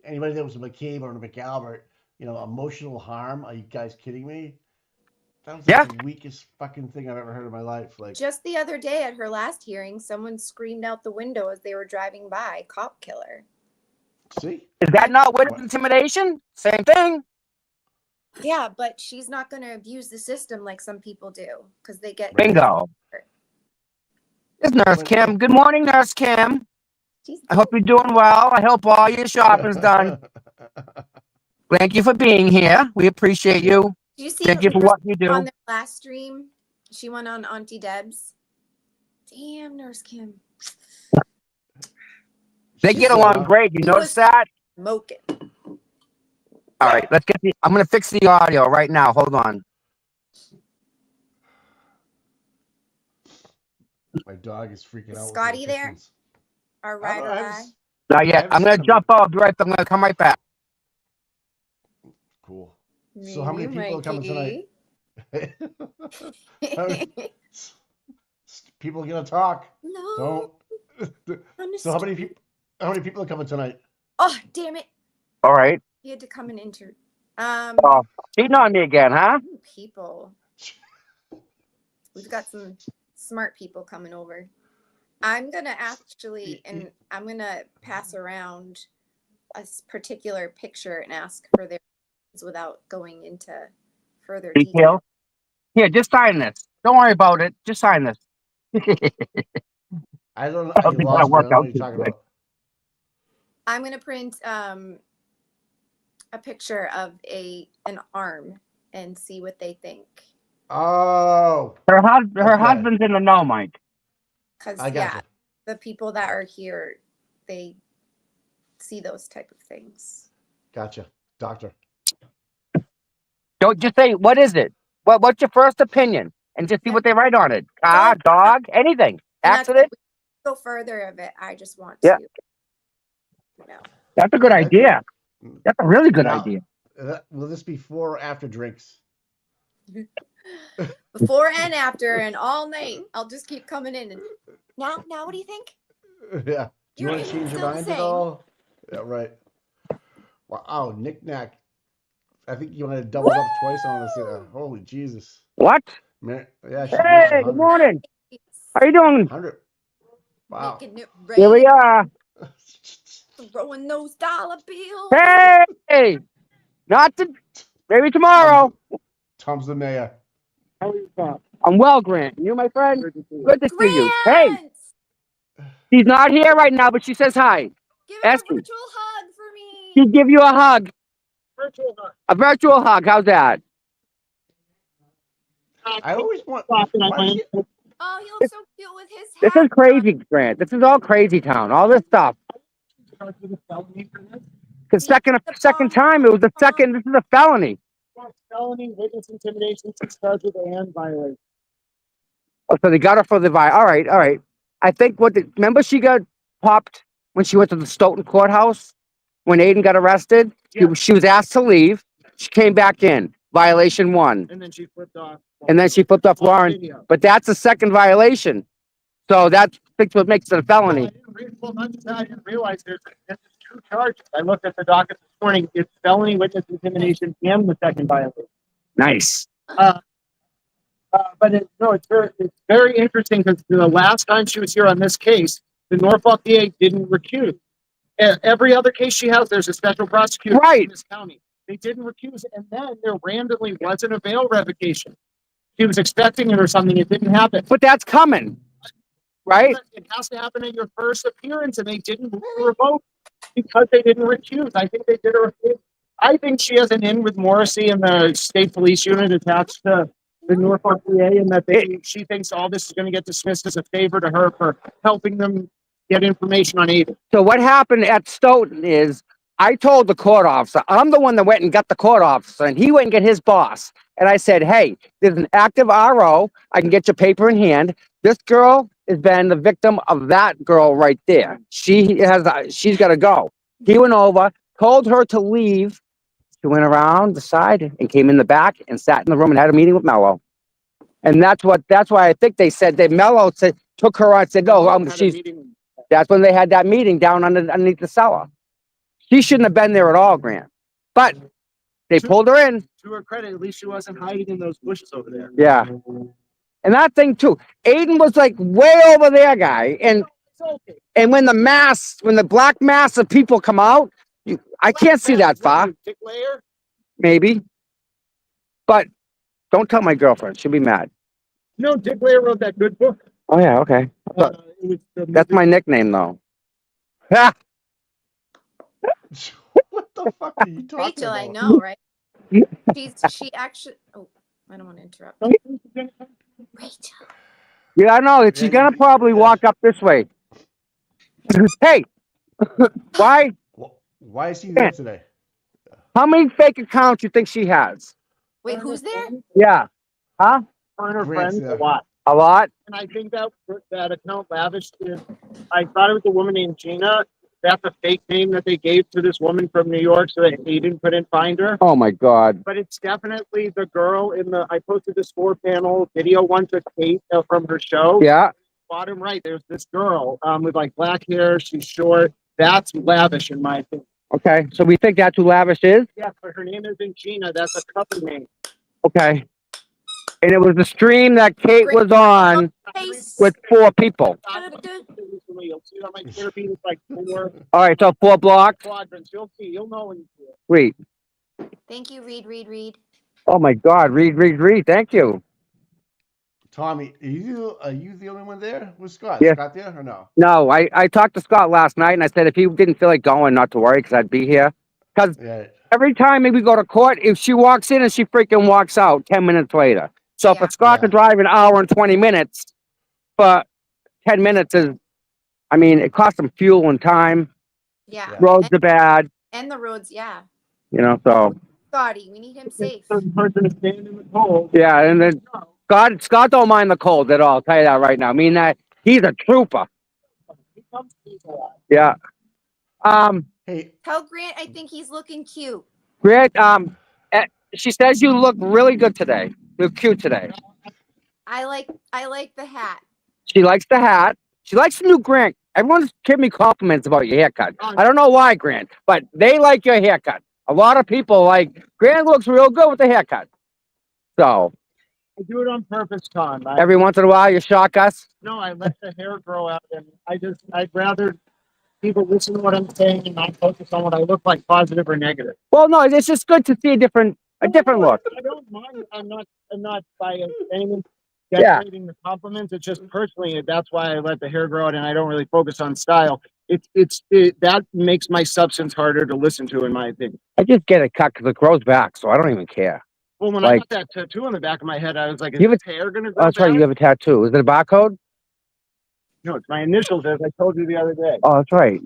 Anybody that was a McCabe or a McAlbert, emotional harm. Are you guys kidding me? That was like the weakest fucking thing I've ever heard in my life. Like, just the other day at her last hearing, someone screamed out the window as they were driving by, "Cop killer." see? Is that not witness intimidation? Same thing. Yeah, but she's not going to abuse the system like some people do because they get Bingo. It's Nurse Kim. Good morning, Nurse Kim. I hope you're doing well. I hope all your shopping's done. Thank you for being here. We appreciate you. Did you see Thank you for what you do. on their last stream? She went on Auntie Deb's. Damn, Nurse Kim. They get along great. You notice that? Smoking. All right, let's get I'm going to fix the audio right now. Hold on. My dog is freaking out. Scotty with the there? pistons. Our I don't ride know, or die. Not yet. I'm going to jump off. Be right. I'm going to come right back. Cool. So how many people are coming tonight? People are gonna talk. No. Don't. So how many people are coming tonight? Oh, damn it. All right. You had to come and enter. Cheating on me again, huh? People. We've got some smart people coming over. I'm going to actually, and I'm going to pass around a particular picture and ask for their without going into further detail. Here, just sign this. Don't worry about it. Just sign this. I don't know. I don't think that'll work out too good. I'm going to print a picture of an arm and see what they think. Oh. Her husband's in the know, Mike. Because, I gotcha. the people that are here, they see those type of things. Gotcha. Doctor. Don't just say, what is it? What's your first opinion? and just see Yeah. what they write on it. Car, dog, anything. And that's Accident. go further of it. I just want Yeah. to, you know. That's a good Yeah, that's idea. good. That's a really good Now, idea. Will this be before or after drinks? Before and after and all night. I'll just keep coming in. And now what do you think? Yeah. Do you Your want to change opinion's your still the mind at same. all? Yeah, right. Wow, knick-knack. I think you want to double up twice on this. Holy Jesus. What? Yeah, she gave us Hey, 100. good morning. It's How you doing? 100. Wow. making it Here we rain, are. throwing those dollar bills. Hey, not to, maybe tomorrow. Tom's the mayor. I'm well, Grant. You, my friend? Good to see you. Hey, Grant! she's not here right now, but she says hi. Give her a Esky. virtual hug for me. She'll give you a hug. A virtual hug. How's that? I always want. Why does she, Oh, he looks so cute with his hat. This is crazy, Grant. This is all crazy town. All this stuff. The second time, it was the second. This is a felony. Felony, witness intimidation, 6 charges and violation. Oh, so they got her for the all right, all right. I think remember she got popped when she went to the Stoughton courthouse when Aidan got arrested. Yeah. She was asked to leave. She came back in. Violation 1. And then she flipped off. And then she flipped off Lauren. Video. But that's a second violation. So that's what makes it a felony. I didn't realize there's 2 charges. I looked at the docket this morning. It's felony, witness intimidation, and the second violation. Nice. But it's very interesting because the last time she was here on this case, the Norfolk DA didn't recuse. Every other case she has, there's a special prosecutor Right. in this county. They didn't recuse, and then there randomly wasn't a bail revocation. She was expecting it or something. It didn't happen. But that's coming. Right? It has to happen at your first appearance, and they didn't move to revoke because they didn't recuse. I think they did her a favor. I think she has an in with Morrissey and the state police unit attached to the Norfolk DA, and that she thinks all this is going to get dismissed as a favor to her for helping them get information on Aidan. So what happened at Stoughton is I told the court officer, I'm the one that went and got the court officer, and he went and get his boss. And I said, hey, there's an active RO. I can get your paper in hand. This girl has been the victim of that girl right there. She's got to go. He went over, told her to leave. She went around the side and came in the back and sat in the room and had a meeting with Mello. And that's why I think they said that Mello took her on, said, no, that's when they had that meeting down underneath the cellar. She shouldn't have been there at all, Grant. But they pulled her in. To her credit, at least she wasn't hiding in those bushes over there. Yeah. And that thing too. Aidan was like way over there, guy. And when the black mass of people come out, I can't see that far. Dick Layer? Maybe. But don't tell my girlfriend. She'll be mad. No, Dick Layer wrote that good book. Oh, yeah. Okay. That's my nickname, though. Ha! What the fuck are you talking Rachel, about? I know, right? She actually. Oh, I don't want to interrupt. Rachel. Yeah, I know. She's going to probably walk up this way. Hey, why? Why is he there today? How many fake accounts you think she has? Wait, who's there? Yeah. Huh? Her and her Grant's, friends yeah. a lot. A lot? And I think that account lavished is, I thought it was a woman named Gina. That's a fake name that they gave to this woman from New York so that Aidan couldn't find her. Oh, my God. But it's definitely the girl I posted this 4-panel video once with Kate from her show. Yeah. Bottom right, there's this girl with like black hair. She's short. That's lavish in my opinion. Okay. So we think that's who Lavish is? Yeah, but her name isn't Gina. That's a couple name. Okay. And it was the stream that Kate was on Face. with 4 people. You'll see it on my Twitter feed. It's like 4 All right. So 4 blocks. quadrants. You'll see. You'll know when you see it. Sweet. Thank you, Reed. Oh, my God. Reed. Thank you. Tommy, are you the only one there with Scott? Yeah. Scott there or no? No, I talked to Scott last night, and I said if he didn't feel like going, not to worry, because I'd be here. Because Yeah. every time we go to court, if she walks in and she freaking walks out 10 minutes later. So for Scott to drive an hour and 20 minutes for 10 minutes is, I mean, it costs him fuel and time. Yeah. Roads are bad, And the roads, yeah. you know, so. Scotty, we need him safe. Certain person is standing in the cold. Yeah, and then Scott don't mind the cold at all. I'll tell you that right now. I mean that he's a trooper. Yeah. Hey, Tell Grant I think he's looking cute. Grant. She says you look really good today. You look cute today. I like the hat. She likes the hat. She likes the new Grant. Everyone's giving me compliments about your haircut. I don't know why, Grant, but they like your haircut. A lot of people like Grant looks real good with the haircut. So I do it on purpose, Tom. every once in a while you shock us. No, I let the hair grow out, and I'd rather people listen to what I'm saying and not focus on what I look like, positive or negative. Well, no, it's just good to see a different look. I don't mind. I'm not by any means Yeah. decorating the compliments. It's just personally, that's why I let the hair grow out, and I don't really focus on style. That makes my substance harder to listen to, in my opinion. I just get it cut because it grows back, so I don't even care. Well, when I Like- got that tattoo on the back of my head, I was like, is You have this hair gonna Oh, grow that's right. back? You have a tattoo. Is it a barcode? No, it's my initials, as I told you the other day. Oh, that's right.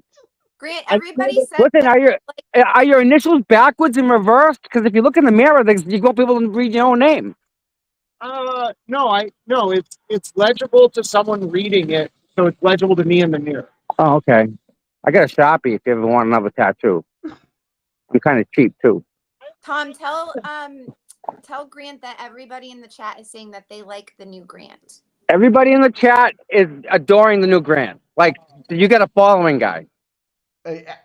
Grant, I everybody told said Listen, that, are your initials backwards and reversed? Because if you look in the mirror, you won't be able to read your own name. No, it's legible to someone reading it, so it's legible to me in the mirror. Oh, okay. I got a Sharpie if you ever want another tattoo. I'm kind of cheap too. Tom, tell Grant that everybody in the chat is saying that they like the new Grant. Everybody in the chat is adoring the new Grant. Like, you got a following guy.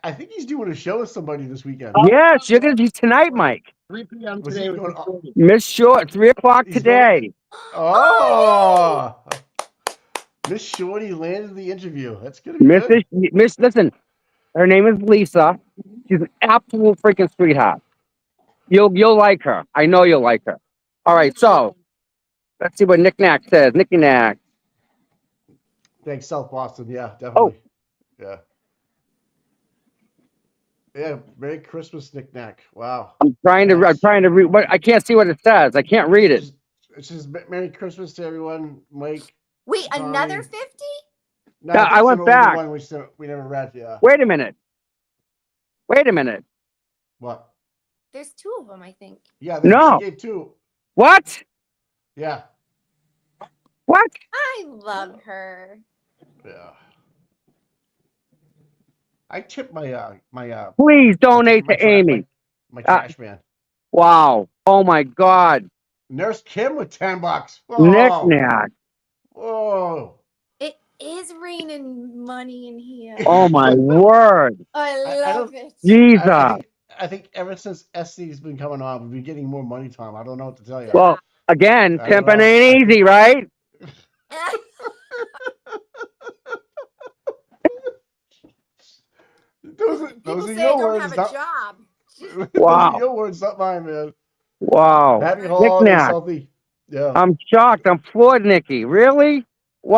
I think he's doing a show with somebody this weekend. Yes, you're gonna be tonight, Mike. 3 p.m. Was today he was going- recorded. Miss Short, 3:00 He's today. Oh, Miss Shorty landed the interview. That's gonna be good. Listen, her name is Lisa. She's an absolute freaking sweetheart. You'll like her. I know you'll like her. All right, so let's see what Nick Knack says. Nicky Knack. Thanks, South Boston. Yeah, Oh. definitely. Yeah. Yeah. Merry Christmas, Nick Knack. Wow. I'm trying to read. What I can't see what it says. I can't read it. It's just Merry Christmas to everyone, Mike. Wait, Tommy. another 50? No, Yeah, think I it's went an older back. One we never read. Yeah. Wait a minute. Wait a minute. What? There's 2 of them, I think. Yeah. No. She gave 2. What? Yeah. What? I love her. Yeah. I tipped my Please donate my to Amy. my trash man. Wow. Oh my God. Nurse Kim with $10. Nick Whoa. Knack. Whoa. It is raining money in here. Oh my word. I I love don't- it. Jesus. I think ever since SC's been coming on, we've been getting more money, Tom. I don't know what to tell you. Well, again, I don't pimping know. ain't easy, right? those People are say I your don't words, have a not, job. those Wow. are your words, not mine, man. Wow. Happy holidays, Knack. healthy. Yeah. I'm shocked. I'm floored, Nikki. Really? Oh my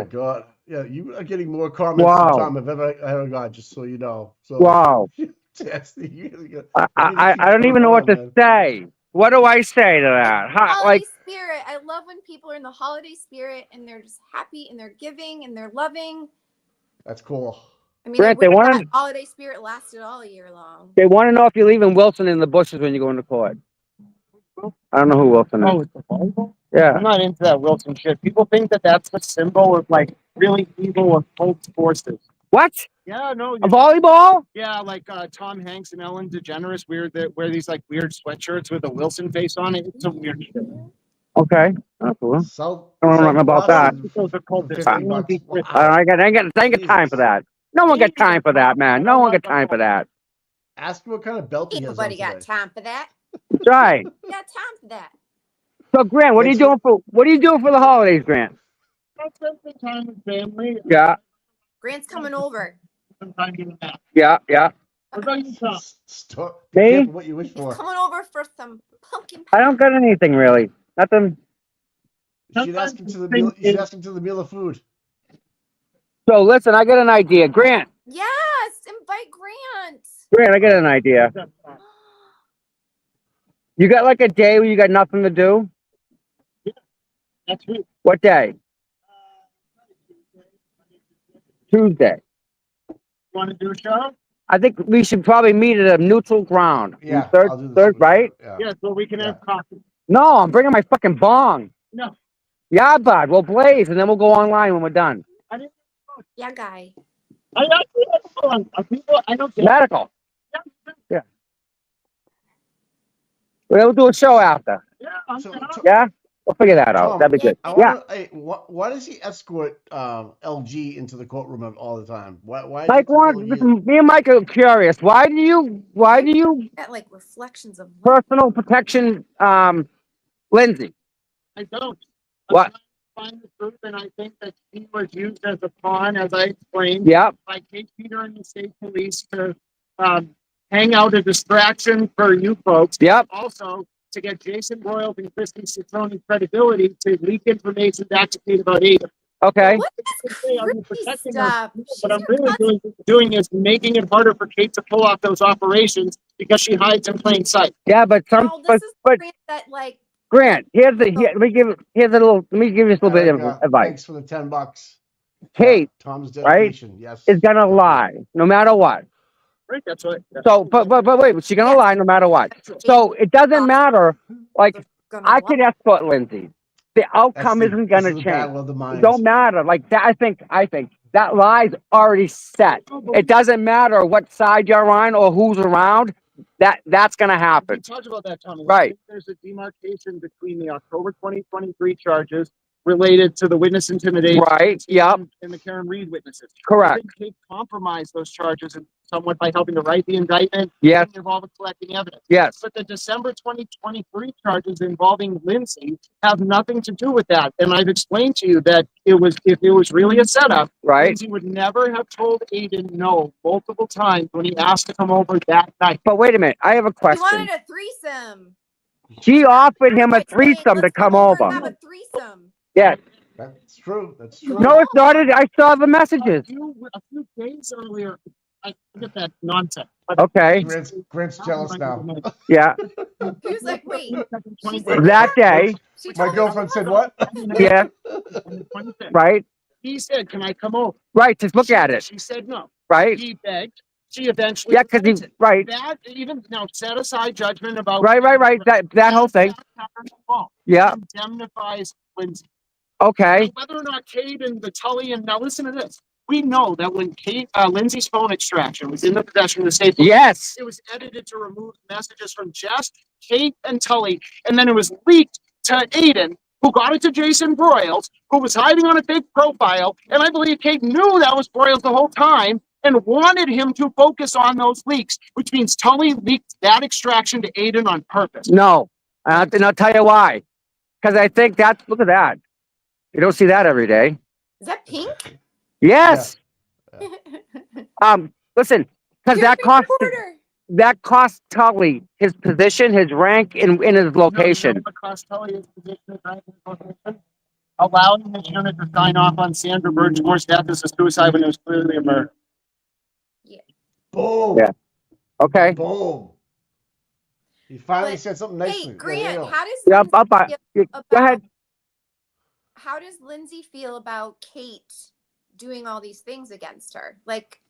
Wow. God. Yeah, you are getting more comments Wow. than Tom I've ever got, just so you know. So Wow. SC, you really got, I don't even know what to say. What do I say to that? Holiday spirit. I love when people are in the holiday spirit and they're just happy and they're giving and they're loving. That's cool. I mean, Grant, I wish they wanna- that holiday spirit lasted all year long. They want to know if you're leaving Wilson in the bushes when you go into court. I don't know who Wilson is. Oh, it's the volleyball? Yeah. I'm not into that Wilson shit. People think that that's the symbol of like really evil or cult forces. What? Yeah, no. A volleyball? Yeah, like Tom Hanks and Ellen DeGeneres wear these like weird sweatshirts with a Wilson face on it. It's some weird shit. Okay. That's cool. South, I don't know South about Boston, Those are called $50. Wow. I ain't got time for that. No one got time for that, man. No one got time for that. Ask him what kind of belt he Ain't has on nobody got today. time for that. That's right. Got time for that. So Grant, what are you doing for the holidays, Grant? I spend some time with family. Yeah, Grant's coming over. Some time doing that. yeah. What about you, Tom? Stop. Be Me? careful what you wish He's for. coming over for some pumpkin I pie. don't got anything really. Nothing. You should ask him to the meal. You should ask him to the meal of food. So listen, I got an idea. Grant, Yes, invite Grant. I got an idea. You got like a day where you got nothing to do? Next week. What day? Tuesday. Want to do a show? I think we should probably meet at a neutral ground. Yeah, Third, I'll do the third, food. right? Yeah. Yeah, so we can have coffee. No, I'm bringing my fucking bong. No, Yeah, bud. We'll blaze, and then we'll go online when we're done. I didn't. Yeah, guy. I actually don't know. People, I don't get. Medical. Yeah, We'll do a show after. I'm So, down. Yeah, we'll figure that out. Tom, That'd be good. I Yeah, want to. Why does he escort LG into the courtroom all the time? Why? Mike, does he feel listen, me and Mike are curious. Why do you At like reflections of personal protection, Lindsay? I don't. What? I'm trying to find the truth, and I think that he was used as a pawn, as I explained, Yep. by Kate Peter and the state police to hang out a distraction for you folks. Yep. Also, to get Jason Royals and Christy Citroni's credibility to leak information back to Kate about Ada. Okay. what is creepy stuff? What I'm really doing is making it harder for Kate to pull off those operations because she hides in plain sight. Yeah, but This is but that like Grant, let me give you this little bit of advice. Thanks for the $10. Kate, Tom's right, dedication. Yes. is gonna lie no matter what. Right, that's right. So, but wait, she's gonna Yes. lie no matter what. So it doesn't matter. Like, I could escort Lindsay. The outcome isn't gonna change. Battle of the minds. It don't matter. Like that, I think that lie's already set. It doesn't matter what side you're on or who's around. That's gonna We happen. talked about that, Tommy. Right. There's a demarcation between the October 2023 charges related to the witness intimidation, Right. Yep. and the Karen Reed witnesses. Correct. I think Kate compromised those charges somewhat by helping to write the indictment. Yes. And involved in collecting evidence. Yes. But the December 2023 charges involving Lindsay have nothing to do with that. And I've explained to you that if it was really a setup, Right. Lindsay would never have told Aidan no multiple times when he asked to come over that night. But wait a minute. I have a he question. wanted a threesome. She offered him a By saying, threesome to "Let's come and over. Have a threesome. Yes. That's true. That's true. No, it's not. I saw the messages. A few days earlier, I get that nonsense. Okay. Grant's jealous now. Yeah. He was like, wait. That day. She My told me girlfriend said what? Yeah. Right. He said, "Can I come over?" Right. Just look at it. She said no. Right. He begged. She eventually. Yeah, because he's right. That even now set aside judgment about. Right. That whole thing. Yeah. Indemnifies Lindsay. Okay. Whether or not Kate and the Tully and now listen to this. We know that when Lindsay's phone extraction was in the possession of the state police, Yes. it was edited to remove messages from Jess, Kate, and Tully, and then it was leaked to Aidan, who got it to Jason Broyles, who was hiding on a fake profile, and I believe Kate knew that was Broyles the whole time and wanted him to focus on those leaks, which means Tully leaked that extraction to Aidan on purpose. No. And I'll tell you why. Because I think look at that. You don't see that every day. Is that pink? Yes. Listen, because that cost Tully his position, his rank, in his location. Allowing his unit to sign off on Sandra Birchmore's death as a suicide when it was clearly a murder. Yeah. Boom. Yeah. Okay. Boom. He finally said something nice. Hey, Grant, how does Yeah, Lindsay go ahead. How does Lindsay feel about Kate doing all these things against her? Like,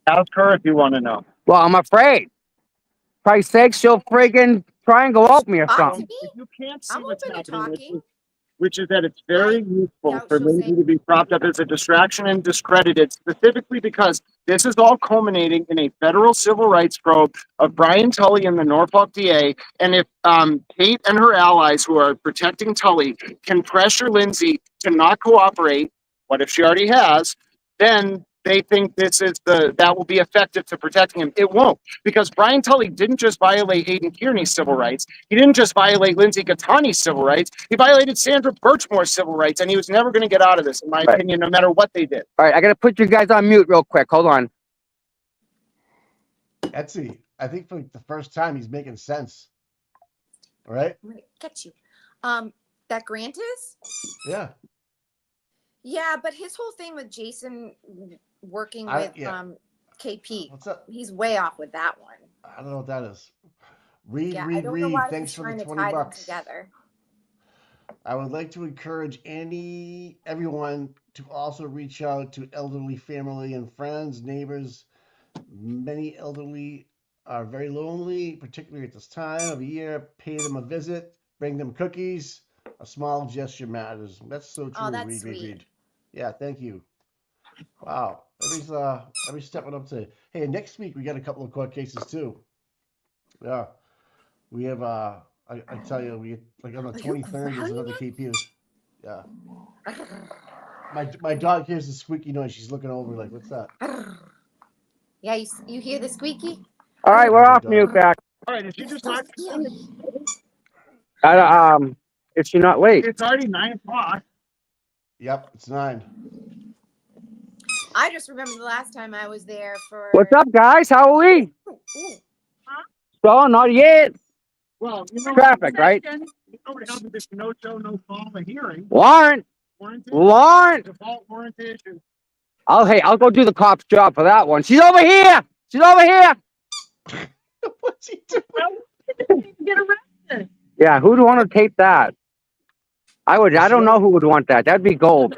Ask her if you want to know. Well, I'm afraid. Christ's sake, she'll friggin' try and go out me or talk to something. me? If you can't see I'm what's open to happening, talking. which is that it's very useful doubt for she'll Lindsay say- to be propped up as a distraction and discredited, specifically because this is all culminating in a federal civil rights probe of Brian Tully and the Norfolk DA. And if Kate and her allies who are protecting Tully can pressure Lindsay to not cooperate, what if she already has, then they think that will be effective to protecting him. It won't, because Brian Tully didn't just violate Aidan Kearney's civil rights. He didn't just violate Lindsay Gattani's civil rights. He violated Sandra Birchmore's civil rights, and he was never going to get out of this, in my opinion, no matter what they did. All right, I got to put you guys on mute real quick. Hold on. Etsy, I think for the first time he's making sense. All right? I'm gonna get you. That Grant is? Yeah. Yeah, but his whole thing with Jason working with KP, What's up? he's way off with that one. I don't know what that is. Read. I don't know why Thanks he's for trying the to tie them $20. together. I would like to encourage everyone to also reach out to elderly family and friends, neighbors. Many elderly are very lonely, particularly at this time of year. Pay them a visit, bring them cookies, A small gesture matters. That's so true. Oh, that's Read. sweet. Yeah, thank you. Wow. Everybody's stepping up today. Hey, next week we got a couple of court cases too. Yeah. We have I tell you, we like on the Are you 23rd there's another growling KP. Yeah. My dog hears the squeaky noise. She's looking over like, what's that? Yeah, you hear the squeaky? All right, we're That's my off mute dog. back. All right, if you just not, Is she not late? it's already 9 o'clock. Yep, it's 9. I just remember the last time I was there for. What's up, guys? How are we? Ooh, ooh. So, not yet. Well, you know, Traffic, right? You know what happened? There's no show, no call, a hearing. Warrant. Warrant. Default warrant issue. I'll go do the cop's job for that one. She's over here. She's over here. What's he doing? Get arrested. Yeah, who'd want to tape that? I don't know who would want that. That'd be gold.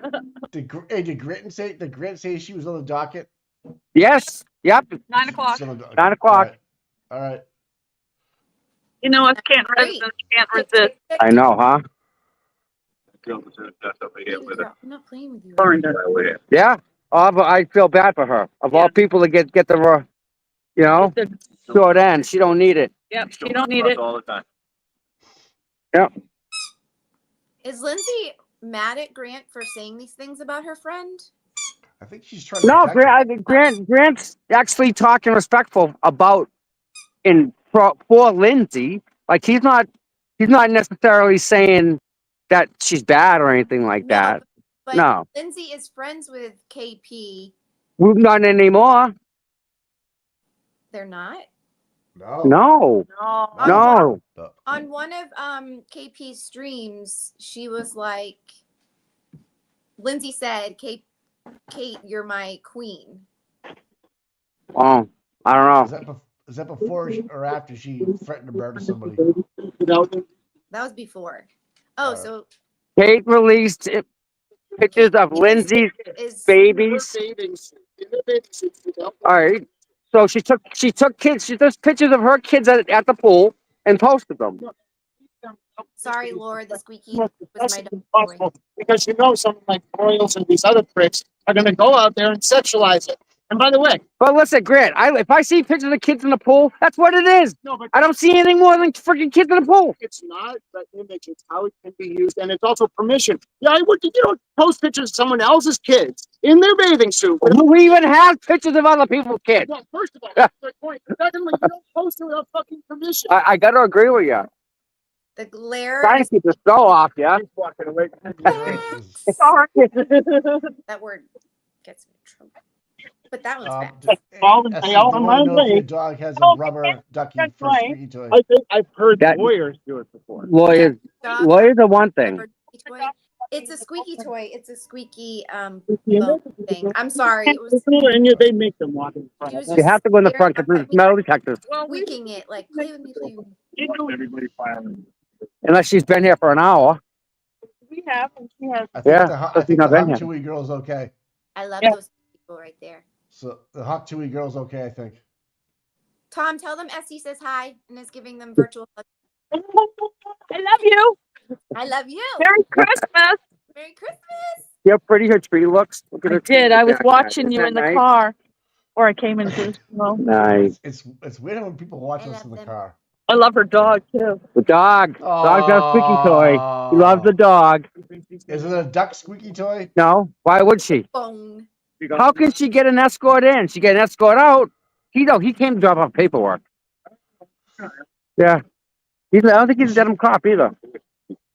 Did Gritton say she was on the docket? Yes. Yep. 9 o'clock. She's on the docket. 9 o'clock. All right. You know, us can't Great. can't resist. I know, huh? I'm not playing with you. Yeah. Oh, but I feel bad for her. Of all people to get the, short end, she don't need it. Yep, you don't need it. all the time. Yep. Is Lindsay mad at Grant for saying these things about her friend? I think she's trying to No, protect her. Grant's actually talking respectful about for Lindsay. Like he's not necessarily saying that she's bad or anything like that. But No. Lindsay is friends with KP. We're not anymore. They're not? No. No. No. On one of KP's streams, she was like, Lindsay said, Kate, you're my queen. Oh, I don't know. Is that before or after she threatened to murder somebody? That was before. Oh, so Kate released pictures of Lindsay's babies. All right. So she took pictures of her kids at the pool and posted them. sorry, Laura, the squeaky was That's my dog. impossible because some of my Royals and these other pricks are going to go out there and sexualize it. And by the way, But listen, Grant, if I see pictures of kids in the pool, that's what it is. no, but I don't see anything more than freaking kids in the pool. it's not the image, it's how it can be used, and it's also permission. Yeah, I would, post pictures of someone else's kids in their bathing suit. Who even has pictures of other people's kids? Well, first of all, that's the point. Secondly, you don't post it without fucking permission. I got to agree with you. The glare, Trying to keep the show off, yeah. He's walking away. Sorry. that word gets me in trouble. But that one's bad. Your dog has a rubber ducky for a squeaky toy. I think I've heard That- lawyers do it before. Lawyers are one thing. Toy. It's a squeaky toy. It's a squeaky bone thing. I'm sorry. It was And they make them walk in front. He was You have to go in the front because there's metal detectors. squeaking it like play with me, play with me. Everybody filing. Unless she's been here for an hour. We have, and she has. I think Yeah, the but she's not Hawk been here. Chewy girl's okay. I love Yeah. those people right there. So the Hawk Chewy girl's okay, I think. Tom, tell them Essie says hi and is giving them virtual hugs. I love you. I love you. Merry Christmas. Merry Christmas. See how pretty her tree looks? Look at I her did. tree I was back. watching Isn't you that in the nice? car, or I came into the snow. Nice. It's weird when people watch I us love in the them. car. I love her dog too. The dog. Dog got a squeaky toy. He loves the dog. Is it a duck squeaky toy? No. Why would she? Bone. How can she get an escort in? She get an escort out. He came to drop off paperwork. Yeah. I don't think he's a Dedham cop either.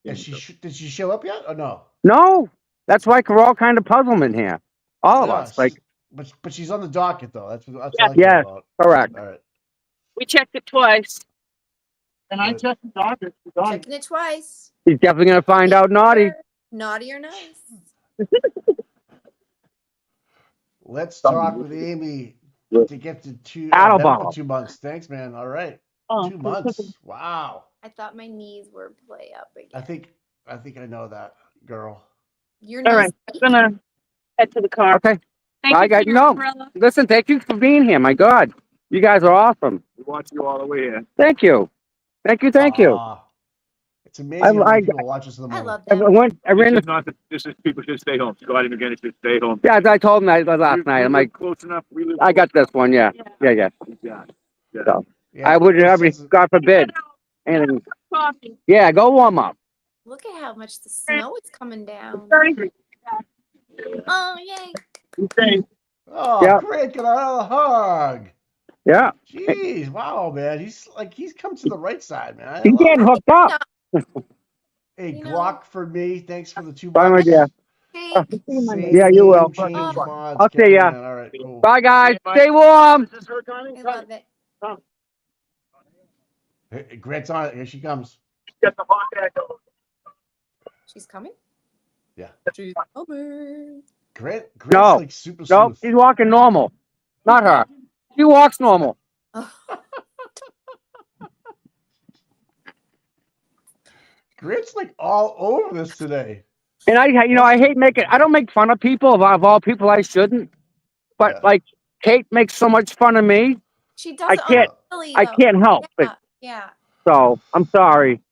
Yeah, did she show up yet or no? No. That's why we're all kind of puzzlement here. All of us. Like, but she's on the docket though. That's what Yeah. I care Yes. about. correct. All right. We checked it twice. And I checked the docket. Checking it twice. He's definitely going to find out naughty. Naughty or nice. Let's talk with Amy to get to Attleboro. 2 months. Thanks, man. All right. Oh. 2 months. Wow. I thought my knees were play up again. I think I know that girl. Your All knees. right, I'm gonna head to the car. Okay. Thank I you got for your no. umbrella. Listen, thank you for being here. My God. You guys are awesome. We watch you all the way here. Thank you. Thank you. Thank you. Aw. It's amazing how I- many people watch us in the I morning. love I them. ran This the. is not that this is people should stay home. Scott again should stay home. Yeah, I told him that last night. I'm like, close enough. We live I got this one. Yeah. Yeah. So Yeah, I would Chris never, says- God forbid. And Coffee. yeah, go warm up. Look at how much the snow is coming down. Oh, yay. Okay. Oh, Yeah. great! Get out of the hug. Yeah. Jeez, wow, man. He's come to the right side, man. I He's love getting it. hooked up. Hey, You know- Glock for me. Thanks for the $2. Bye, my dear. Hey, Same Yeah, you name, will. change mods. I'll see carry ya. on. All right, cool. Bye, guys. Bye. Stay warm. Is this her, Connie? I love it. Hey, Grant's on it. Here she comes. Get the hot bag over. She's coming? Yeah. She's coming. Grant's No. like super No, smooth. she's walking normal. Not her. She walks normal. Oh, Grant's like all over this today. And I hate making. I don't make fun of people. Of all people, I shouldn't. But Yeah. like Kate makes so much fun of me. she does I it can't- on Billy, I though. can't help it. Yeah. So I'm sorry.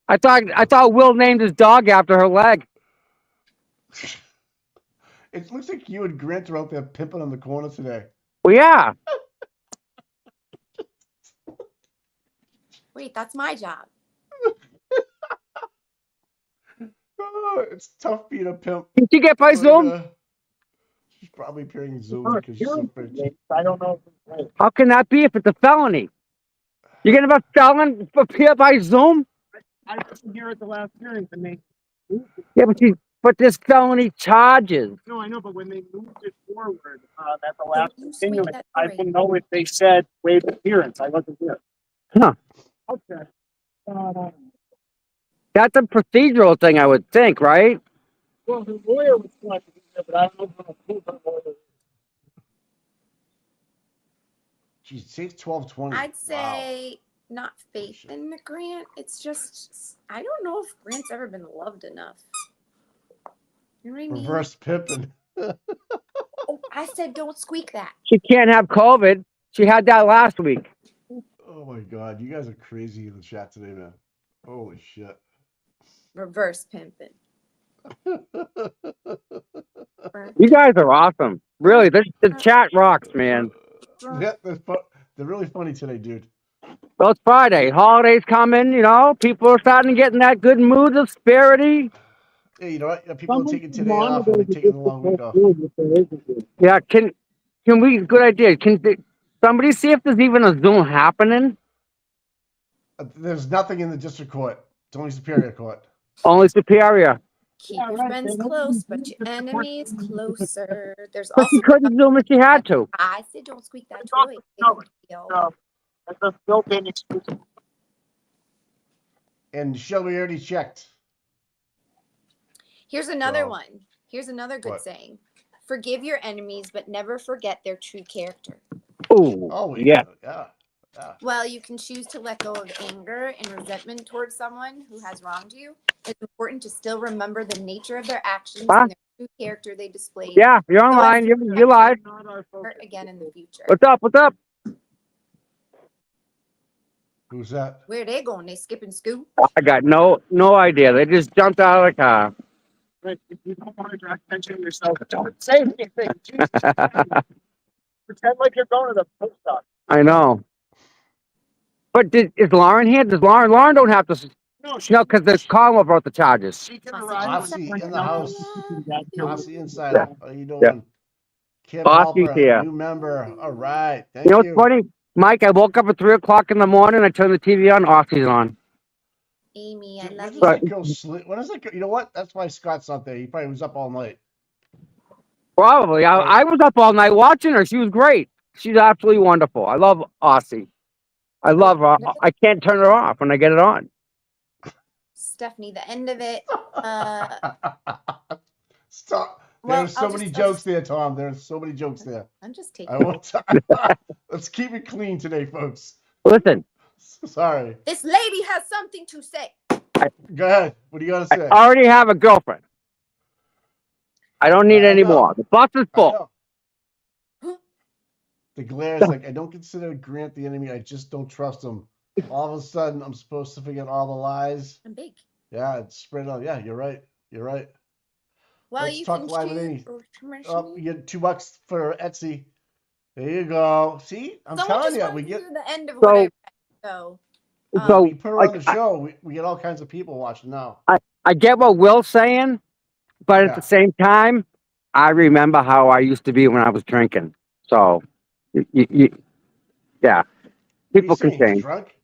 I thought Will named his dog after her leg. It looks like you and Grant are out there pimping on the corner today. Well, yeah. Wait, that's my job. Oh, it's tough being a pimp. Did she get by Like, Zoom? she's probably appearing in Zoom because she's so bitch. I don't know. How can that be if it's a felony? You're gonna have a felon appear by Zoom? I wasn't here at the last hearing and they Yeah, but there's felony charges. no, I know, but when they moved it forward at the last you sweep continuance, that I three. didn't know if they said waive appearance. I wasn't here. Huh. Okay. That's a procedural thing, I would think, right? Well, the lawyer was selected, but I don't know who the lawyer is. Geez, say 12:20. I'd say not faith in Grant. It's just, I don't know if Grant's ever been loved enough. You know what I mean? Reverse pimping. Oh, I said don't squeak that. She can't have COVID. She had that last week. Oh my God, you guys are crazy in the chat today, man. Holy shit. Reverse pimping. You guys are awesome. Really, the chat rocks, man. Yeah, they're really funny today, dude. Well, it's Friday. Holidays coming, people are starting to get in that good mood, the spirity. Hey, you know what? People are taking today off and they're taking the long week off. Yeah, can we, good idea. Somebody see if there's even a Zoom happening? There's nothing in the district court. It's only Superior Court. Only Superior. Keep your friends close, but your enemies closer. There's But also she couldn't Zoom if she had to. I said don't squeak that No, toy. no, no. That's a built-in excuse. And Shelby already checked. Here's another So- one. Here's another good What? saying. Forgive your enemies, but never forget their true character. Ooh, Oh, yeah. Yeah. While you can choose to let go of anger and resentment towards someone who has wronged you, it's important to still remember the nature of their actions Huh? and their true character they displayed. Yeah, you're online. You're live. Not our focus. Hurt again in the future. What's up? What's up? Who's that? Where they going? They skip and scoop? I got no idea. They just jumped out of the car. But if you don't want to draw attention to yourself, don't say anything. Jesus. Pretend like you're going to the post office. I know. But is Lauren here? Does Lauren don't have to. No, No, because the Carlo brought the charges. she can Aussie arrive. Aussie in the house. Aussie Insider. How you doing? Yeah. Kim Aussie's Halper, here. new member. All right. Thank You know you. what's funny? Mike, I woke up at 3 o'clock in the morning. I turned the TV on. Aussie's on. Amy, I Dude, love when you. does that girl sleep? When does that go? You know what? That's why Scott's not there. He probably was up all night. Probably. I was up all night watching her. She was great. She's absolutely wonderful. I love Aussie. I love her. I can't turn her off when I get it on. Stephanie, the end of it. Stop. Well, There's so many jokes there, Tom. There's so many jokes there. I'm just I taking. won't. Let's keep it clean today, folks. Listen, Sorry. This lady has something to say. Go ahead. What do you got to say? I already have a girlfriend. I don't need I any know. more. The bus is I full. know. The glare is like, I don't consider Grant the enemy. I just don't trust him. All of a sudden, I'm supposed to forget all the lies. I'm big. Yeah, it's spread out. Yeah, you're right. You're right. Well, Let's you talk can live with share Amy. or Oh, commercial. you get $2 for Etsy. There you go. See, I'm Someone telling just you, wanted we to get hear the end of what I So, read. So, we so put her on like the show. We get all kinds of people watching now. I get what Will's saying, but at Yeah. the same time, I remember how I used to be when I was drinking. So, yeah, What are you people can saying? He's change. drunk?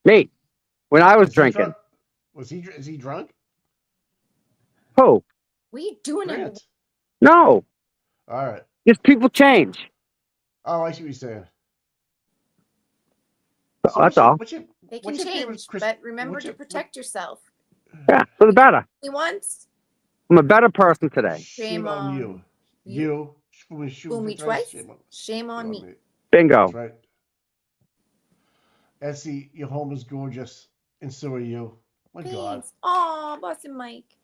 Me, when I was Is he drunk? drinking. Is he drunk? Who? what are you doing in the Grant. No, All right. just people change. Oh, I see what you're saying. So That's all. They can what's your favorite change, but remember to protect yourself. Yeah, for the better. Only once. I'm a better person today. Shame on you. you. Fool Fool me twice. Shame on me. That's Bingo. right. Essie, your home is gorgeous, and so are you. My God. Thanks. Aw, Boston Mike.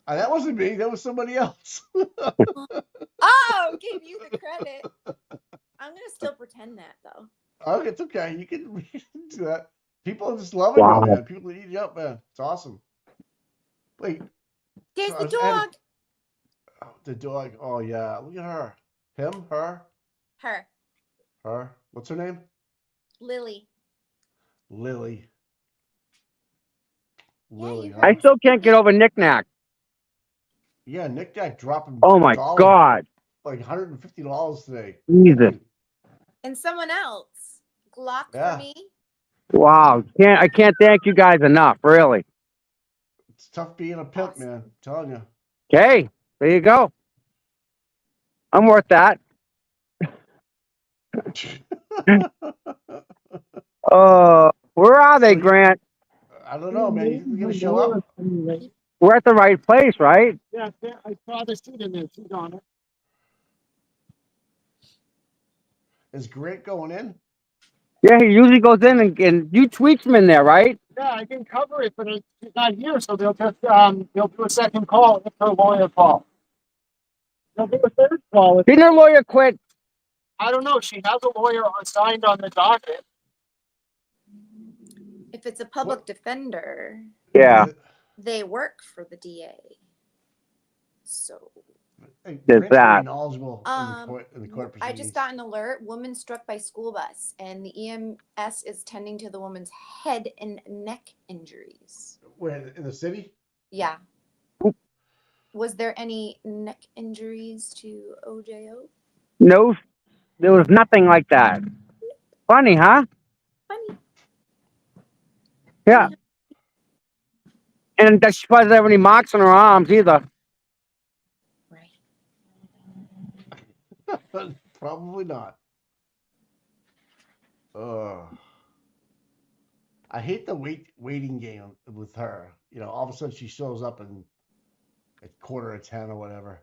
That wasn't me. That was somebody else. Oh, gave you the credit. I'm gonna still pretend that though. Oh, it's okay. You can do that. People are just loving Wow. you, man. People eat you up, man. It's awesome. Wait. There's So I the was adding- dog. Oh, the dog. Oh, yeah. Look at her. Him? Her? Her. Her? What's her name? Lily. Lily. Yeah, Lily, you huh? I still can't get over knick-knack. Yeah, Nick Jack dropping Oh my God. like $150 today. Jesus. And someone else. Glock Yeah. for me. Wow. I can't thank you guys enough, really. It's tough being a pimp, Awesome. man. I'm telling you. Okay. There you go. I'm worth that. Where are they, So Grant? I don't know, man. You think they're gonna show up? We're at the right place, right? Yeah, I saw the seat in there. She's on it. Is Grant going in? Yeah, he usually goes in and you tweets him in there, right? Yeah, I can cover it, but she's not here, so they'll just they'll do a second call. It's her lawyer call. They'll do a third call. Didn't her lawyer quit? I don't know. She has a lawyer assigned on the docket. If it's a public defender, Yeah. they work for the DA. So Hey, There's Grant's very that. knowledgeable in the court I proceedings. just got an alert. Woman struck by school bus, and the EMS is tending to the woman's head and neck injuries. Where, in the city? Yeah. Was there any neck injuries to OJO? No, there was nothing like that. Funny, huh? Funny. Yeah. And she doesn't have any marks on her arms either. Right. Probably not. I hate the waiting game with her. You know, all of a sudden she shows up and at 9:45 or whatever.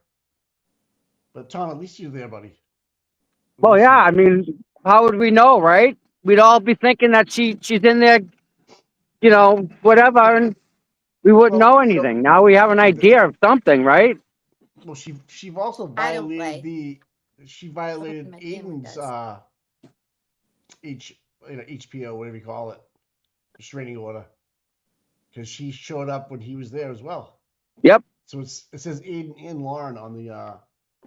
But Tom, at least you're there, buddy. Well, yeah. I mean, how would we know, right? We'd all be thinking that she's in there, whatever, and we wouldn't know anything. Now we have an idea of something, right? Well, she also violated Aidan's HPO, whatever you call it, restraining order, because she showed up when he was there as well. Yep. So it says Aidan and Lauren on the.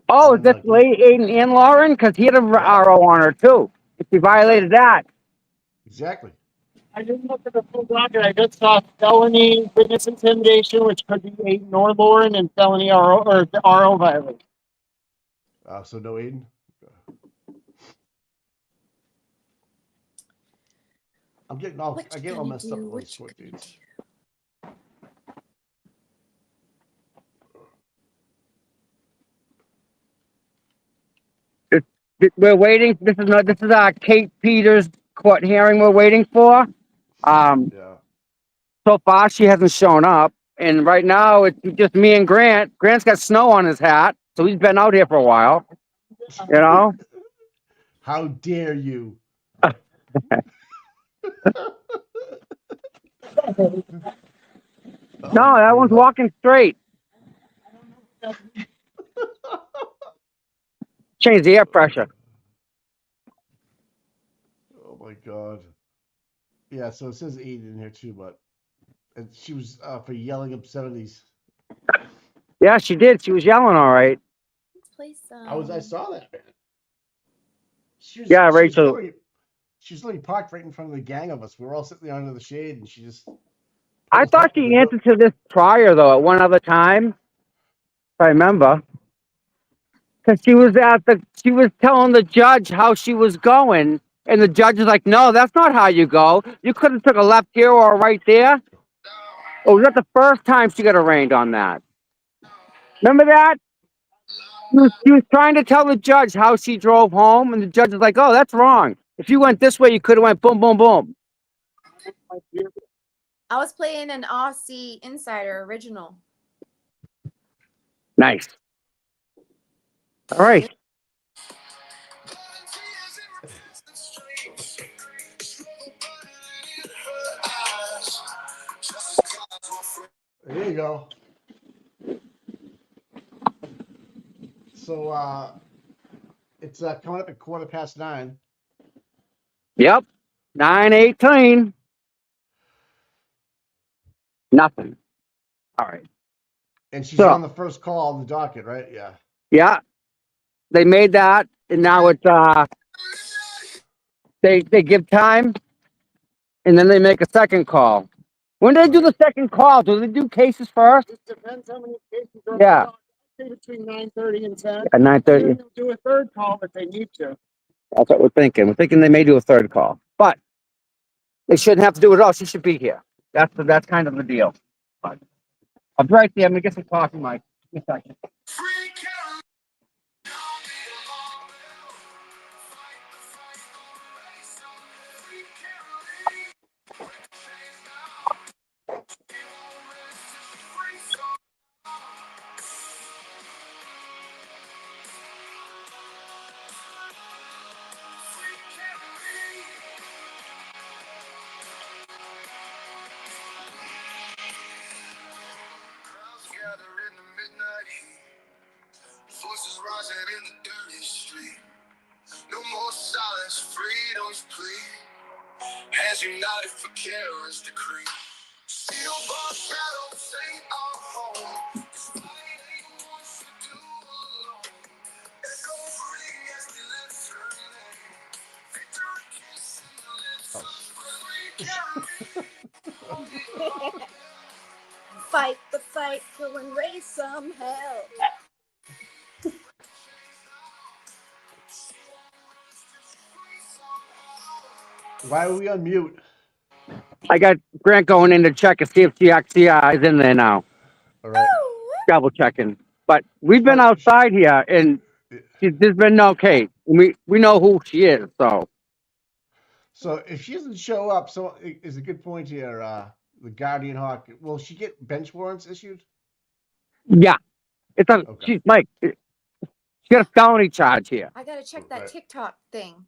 Oh, is this Aidan and Lauren? Because he had a RO on her too. If he violated that. Exactly. I didn't look at the full docket. I just saw felony witness intimidation, which could be Aidan or Lauren, and felony RO or the RO violation. So no Aidan. I'm getting all messed up with all these court dates. We're waiting. This is our Kate Peters court hearing we're waiting for. Yeah. So far she hasn't shown up, and right now it's just me and Grant. Grant's got snow on his hat, so he's been out here for a while. How dare you? No, that one's walking straight. Change the air pressure. Oh my God. Yeah, so it says aidan in here too, but she was for yelling obscenities. Yeah, she did. She was yelling all right. Let's play some. I saw that, man. She was, Yeah, she was Rachel. literally, she was literally parked right in front of the gang of us. We were all sitting there under the shade, and she just. I pulled thought up with she the answered to this prior though at one other time. If I remember. Because she was telling the judge how she was going, and the judge is like, "No, that's not how you go. You could have took a left here or a right there." Or was that the first time she got arraigned on that? Remember that? She was trying to tell the judge how she drove home, and the judge is like, "Oh, that's wrong. If you went this way, you could have went boom, boom, boom." I was playing an Aussie Insider original. Nice. All right. There you go. So it's coming up at 9:15. Yep. 9:18. Nothing. All right. And she's So on the first call on the docket, right? Yeah. yeah, they made that, and now it's they give time, and then they make a second call. When do they do the second call? Do they do cases first? It depends how many cases are. Yeah. Between 9:30 and 10. At 9:30. Then they'll do a third call if they need to. That's what we're thinking. We're thinking they may do a third call, but they shouldn't have to do it all. She should be here. That's kind of the deal. But I'll be right there. I'm gonna get some coffee, Mike. In a second. Voices rising in the dirty street. No more silence, freedom's plea. Hands united for careless decree. Steel bar shadows ain't our home. This fight ain't ones to do alone. Echo free as we lift her name. Victory kiss in the lips of free. Fight the fight, go and raise some hell. Why are we on mute? I got Grant going in to check and see if she actually is in there now. All right. Double checking. But we've been But- outside here, and there's been no case. We know who she is, so. So if she doesn't show up, so is a good point here. The Guardian Hawk, will she get bench warrants issued? Yeah, it's a. Okay. She's Mike. She got a felony charge here. I gotta check that Right. TikTok thing.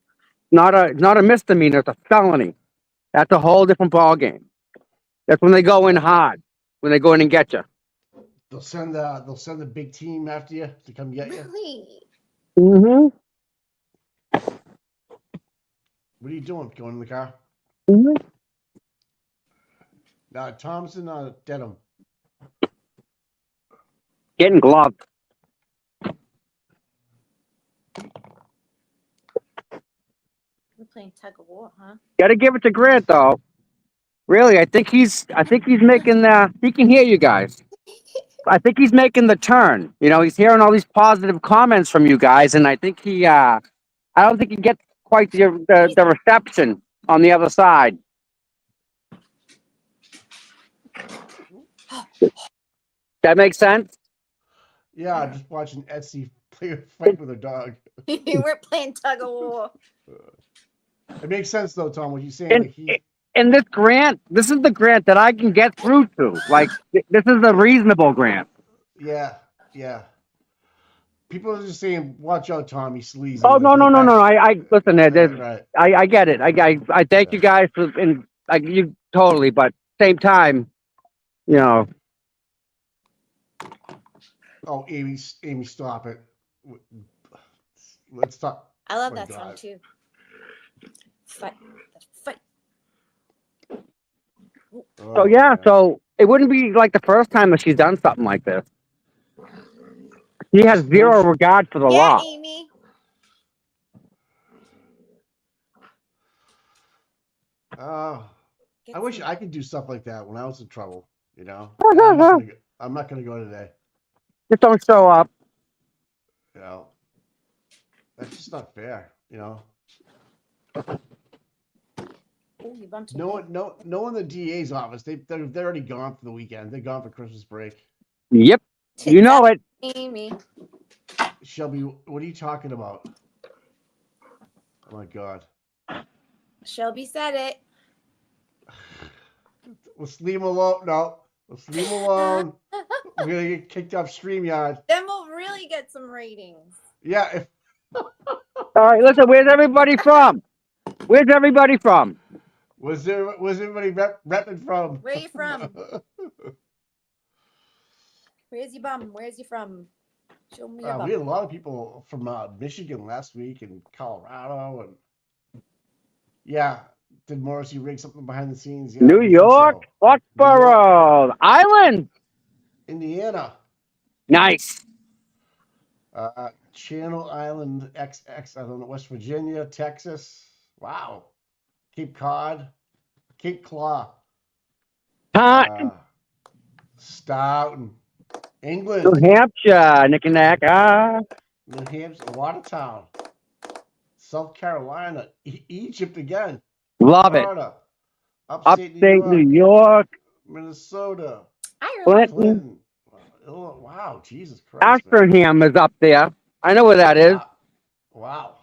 Not a misdemeanor. It's a felony. That's a whole different ball game. That's when they go in hard. When they go in and get you. They'll send the big team after you to come get you. Really? Mm-hmm. What are you doing? Going in the car? Mm-hmm. Thompson, Dedham. Getting gloved. We're playing tug of war, huh? Got to give it to Grant though. Really, I think he's making he can hear you guys. I think he's making the turn. You know, he's hearing all these positive comments from you guys, and I think I don't think he gets quite the reception on the other side. That makes sense? Yeah, I'm just watching Etsy play a fight with her dog. We're playing tug of war. It makes sense though, Tom. What you're saying, And this grant, this is the grant that I can get through to. Like, this is a reasonable grant. Yeah. People are just saying, "Watch out, Tom. He's sleazy." Oh, no. I listen, Right. I get it. I thank you guys for, and you totally, but same time, you know. Oh, Amy, stop it. Let's talk. I love my that God. song too. Fight. So Oh, yeah, man. so it wouldn't be like the first time that she's done something like this. She has Just no zero sh- regard for the Yeah, law. Amy. I wish I could do stuff like that when I was in trouble. You know, I'm not gonna go today. Just don't show up. You know, that's just not fair. You know, Oh, you bumped no your one, no one in the DA's office. They're already gone for the weekend. They're gone for Christmas break. Yep. head. You know it. Amy. Shelby, what are you talking about? Oh my God. Shelby said it. Let's leave him alone. No, let's leave him alone. We're gonna get kicked off StreamYard. Then we'll really get some ratings. Yeah, if All right, listen, where's everybody from? Where's everybody from? was everybody repping from? Where you from? Where's your bum? Where's you from? Show me your bum. We had a lot of people from Michigan last week and Colorado and yeah. Did Morrissey rig something behind the scenes? Yeah, New we think York, so. Foxborough, Island. Indiana, Nice. Channel Island, XX. I don't know, West Virginia, Texas. Wow, Cape Cod, Cape Claw, Canton, Stoughton, New England, Hampshire, Knickknack. New Hampshire, Watertown, South Carolina, Egypt again, Love it. Florida, Upstate New York, Minnesota, Ireland. Clinton, Clinton. Wow, Jesus Christ. Man. Amsterdam is up there. I know where that is. Wow.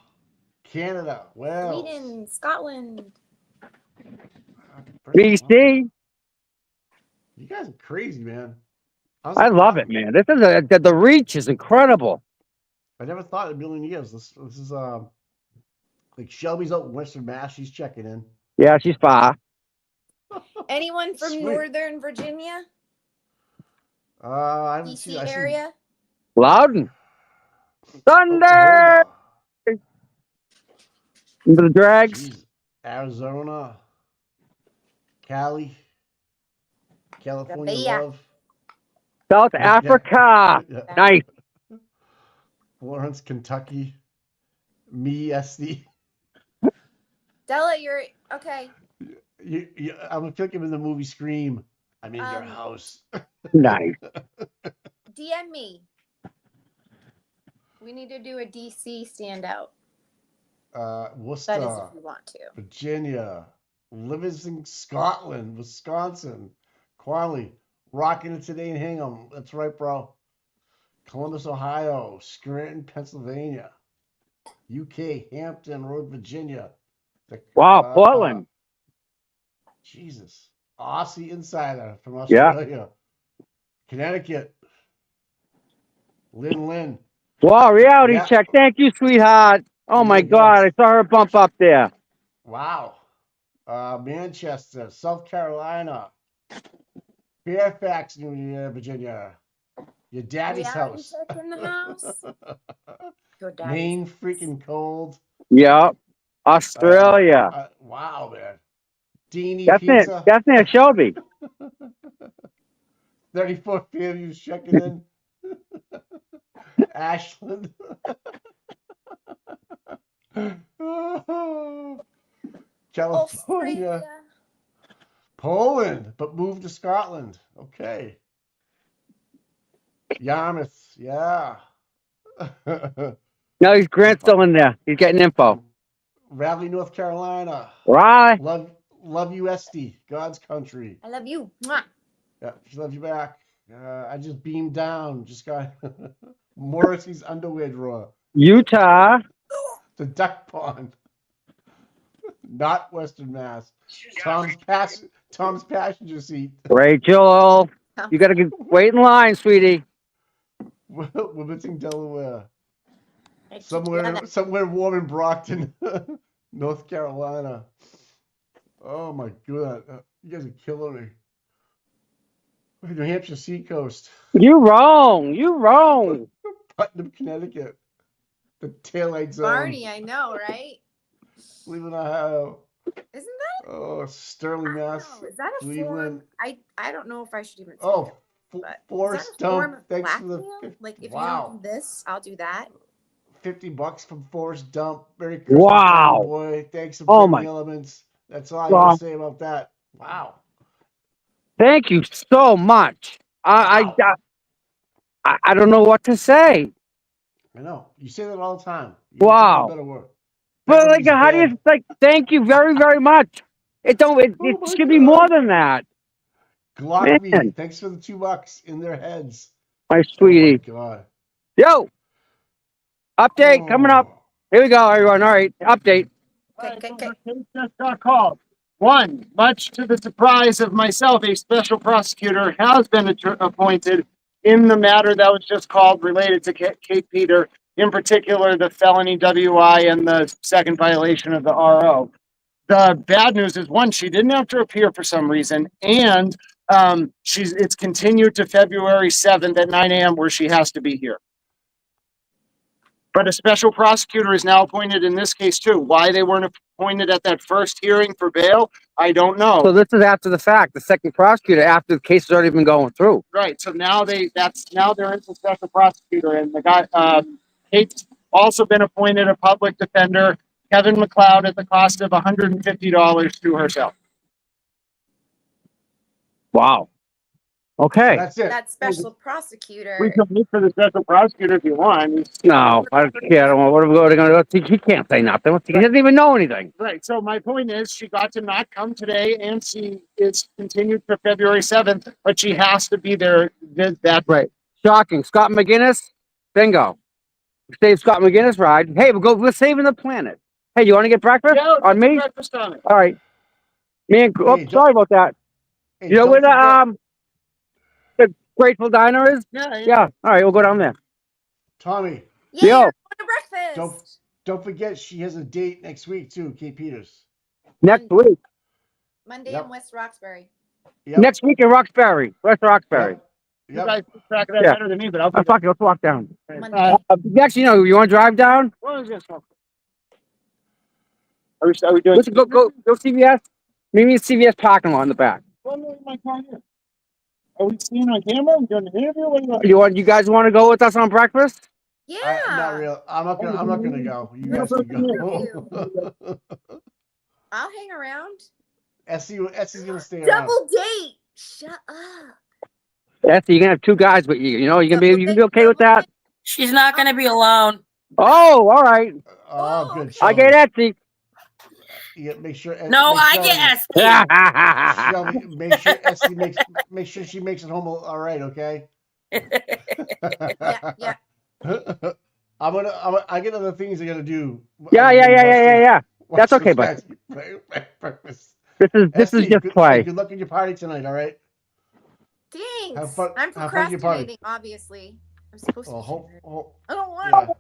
Canada, Wales. Sweden. Scotland. BC. You guys are crazy, man. I love it, man. This is the reach is incredible. I never thought in a million years. This is like Shelby's out in Western Mass. She's checking in. Yeah, she's far. Anyone from Sweet. Northern Virginia? I haven't DC seen. area? Loudon. Thunder. Into the drags. Jeez. Arizona, Cali, California Bahia. love. South Africa. Yeah. Nice. Florence, Kentucky. Me, SD. Della, you're okay. I'm thinking in the movie Scream. I'm in your house. Nice. DM me. We need to do a DC standout. Worcester, That is if you want to. Virginia, Livingston, Scotland, Wisconsin, Quali, rocking it today in Hingham. That's right, bro. Columbus, Ohio, Scranton, Pennsylvania, UK, Hampton Road, Virginia. Wow, Portland. Jesus. Aussie Insider from Australia. Connecticut. Lynn. Wow, reality Yeah. check. Thank you, sweetheart. Oh my God, I saw her bump up there. Wow. Manchester, South Carolina, Fairfax, Virginia. Your daddy's Reality house. check in the house. Your daddy's Maine, house. freaking cold. Yep. Australia. Wow, man. Deanie That's Pizza. it. That's near Shelby. 34 Fairview's checking in. Ashland. California. Australia. Poland, but moved to Scotland. Okay. Yarmouth, yeah. No, Grant's still in there. He's getting info. Raleigh, North Carolina. Right. Love you, SD. God's country. I love you. Mwah. Yeah, she loves you back. I just beamed down. Just got Morrissey's underwear drawer. Utah. The duck pond. Not Western Mass. Tom's passenger seat. Rachel. You got to wait in line, sweetie. Wilmington, Delaware. Get Somewhere warm in Brockton, North Carolina. Oh my God. You guys are killing me. New Hampshire Seacoast. You wrong. Putnam, Connecticut. The taillight zone. Barney, I know, right? Cleveland, Ohio. Isn't that? Oh, Sterling, I don't Mass. know. Is that a Cleveland. form? I don't know if I should even say Oh, that. But is that Forrest a form Dump. of Thanks for the blackmail? Like, if you wow. don't do this, I'll do that. $50 from Forrest Dump. Merry Christmas, Wow. Tommy boy. Thanks for Oh bringing my the elements. That's all I God. gotta say about that. Wow. Thank you so much. Wow. I don't know what to say. I know. You say that all the time. You have to Wow. do better work. But like, Beverly's how do you dead. like? Thank you very, very much. It don't. It Oh my should be more God. than that, Glock me. man. Thanks for the $2 in their heads. My Oh my sweetie. God. Yo, update coming up. Oh. Here we go, everyone. All right, update. All right, so Okay. her case just got called. One, much to the surprise of myself, a special prosecutor has been appointed in the matter that was just called related to Kate Peter, in particular the felony WI and the second violation of the RO. The bad news is, one, she didn't have to appear for some reason, and it's continued to February 7th at 9 a.m. where she has to be here. But a special prosecutor is now appointed in this case too. Why they weren't appointed at that first hearing for bail, I don't know. So this is after the fact. The second prosecutor after the case has already been going through. Right. So now there is a special prosecutor, and the guy Kate's also been appointed a public defender, Kevin McLeod, at the cost of $150 to herself. Wow. So Okay. that's it. That special prosecutor. We can meet for the special prosecutor if you want. No, I don't care. I don't know. What are they going to do? He can't say nothing. He doesn't even know anything. Right. So my point is, she got to not come today, and she is continued for February 7th, but she has to be there. That Right. Shocking. Scott McGinnis. Bingo. Save Scott McGinnis ride. Hey, we're saving the planet. Hey, you want to get breakfast on me? Breakfast on it. All right. Man, Hey, sorry about that. Hey, You know don't where forget, the Grateful Diner is? Yeah. All right, we'll go down there. Tommy, Yeah, Yo. you're going to breakfast. don't forget she has a date next week too, Kate Peters. Next week. Monday Yep. in West Roxbury. Yep. Next week in Roxbury. West Roxbury. Yep. You Yep. guys keep track of that Yeah. better than me, but I'll Oh, fuck it. Let's walk down. Monday. Actually, you want to drive down? What is this? Are we doing? Let's go CVS. Meet me at CVS parking lot in the back. My car here. Are we seeing on camera? Are we doing an interview? What are you You guys want to go with us on breakfast? Yeah. Not real. I'm not gonna go. You guys can go. I'll hang around. Essie's gonna stay around. Double date. Shut up. Essie, you're gonna have two guys with you. You know, you can be okay with that? She's not going to be alone. Oh, all right. Oh, good. okay. I get Etsy. Yeah, make sure. No, make I Shelby- get SP. Shelby, make sure Essie make sure she makes it home all right. Okay. Yeah. I get other things I gotta do. Yeah. That's okay, but bud. breakfast. This is Essie, just good, play. Good luck at your party tonight. All right. Thanks. Have fun- I'm have fun at your party. procrastinating, obviously. I'm supposed to. I don't want Yeah.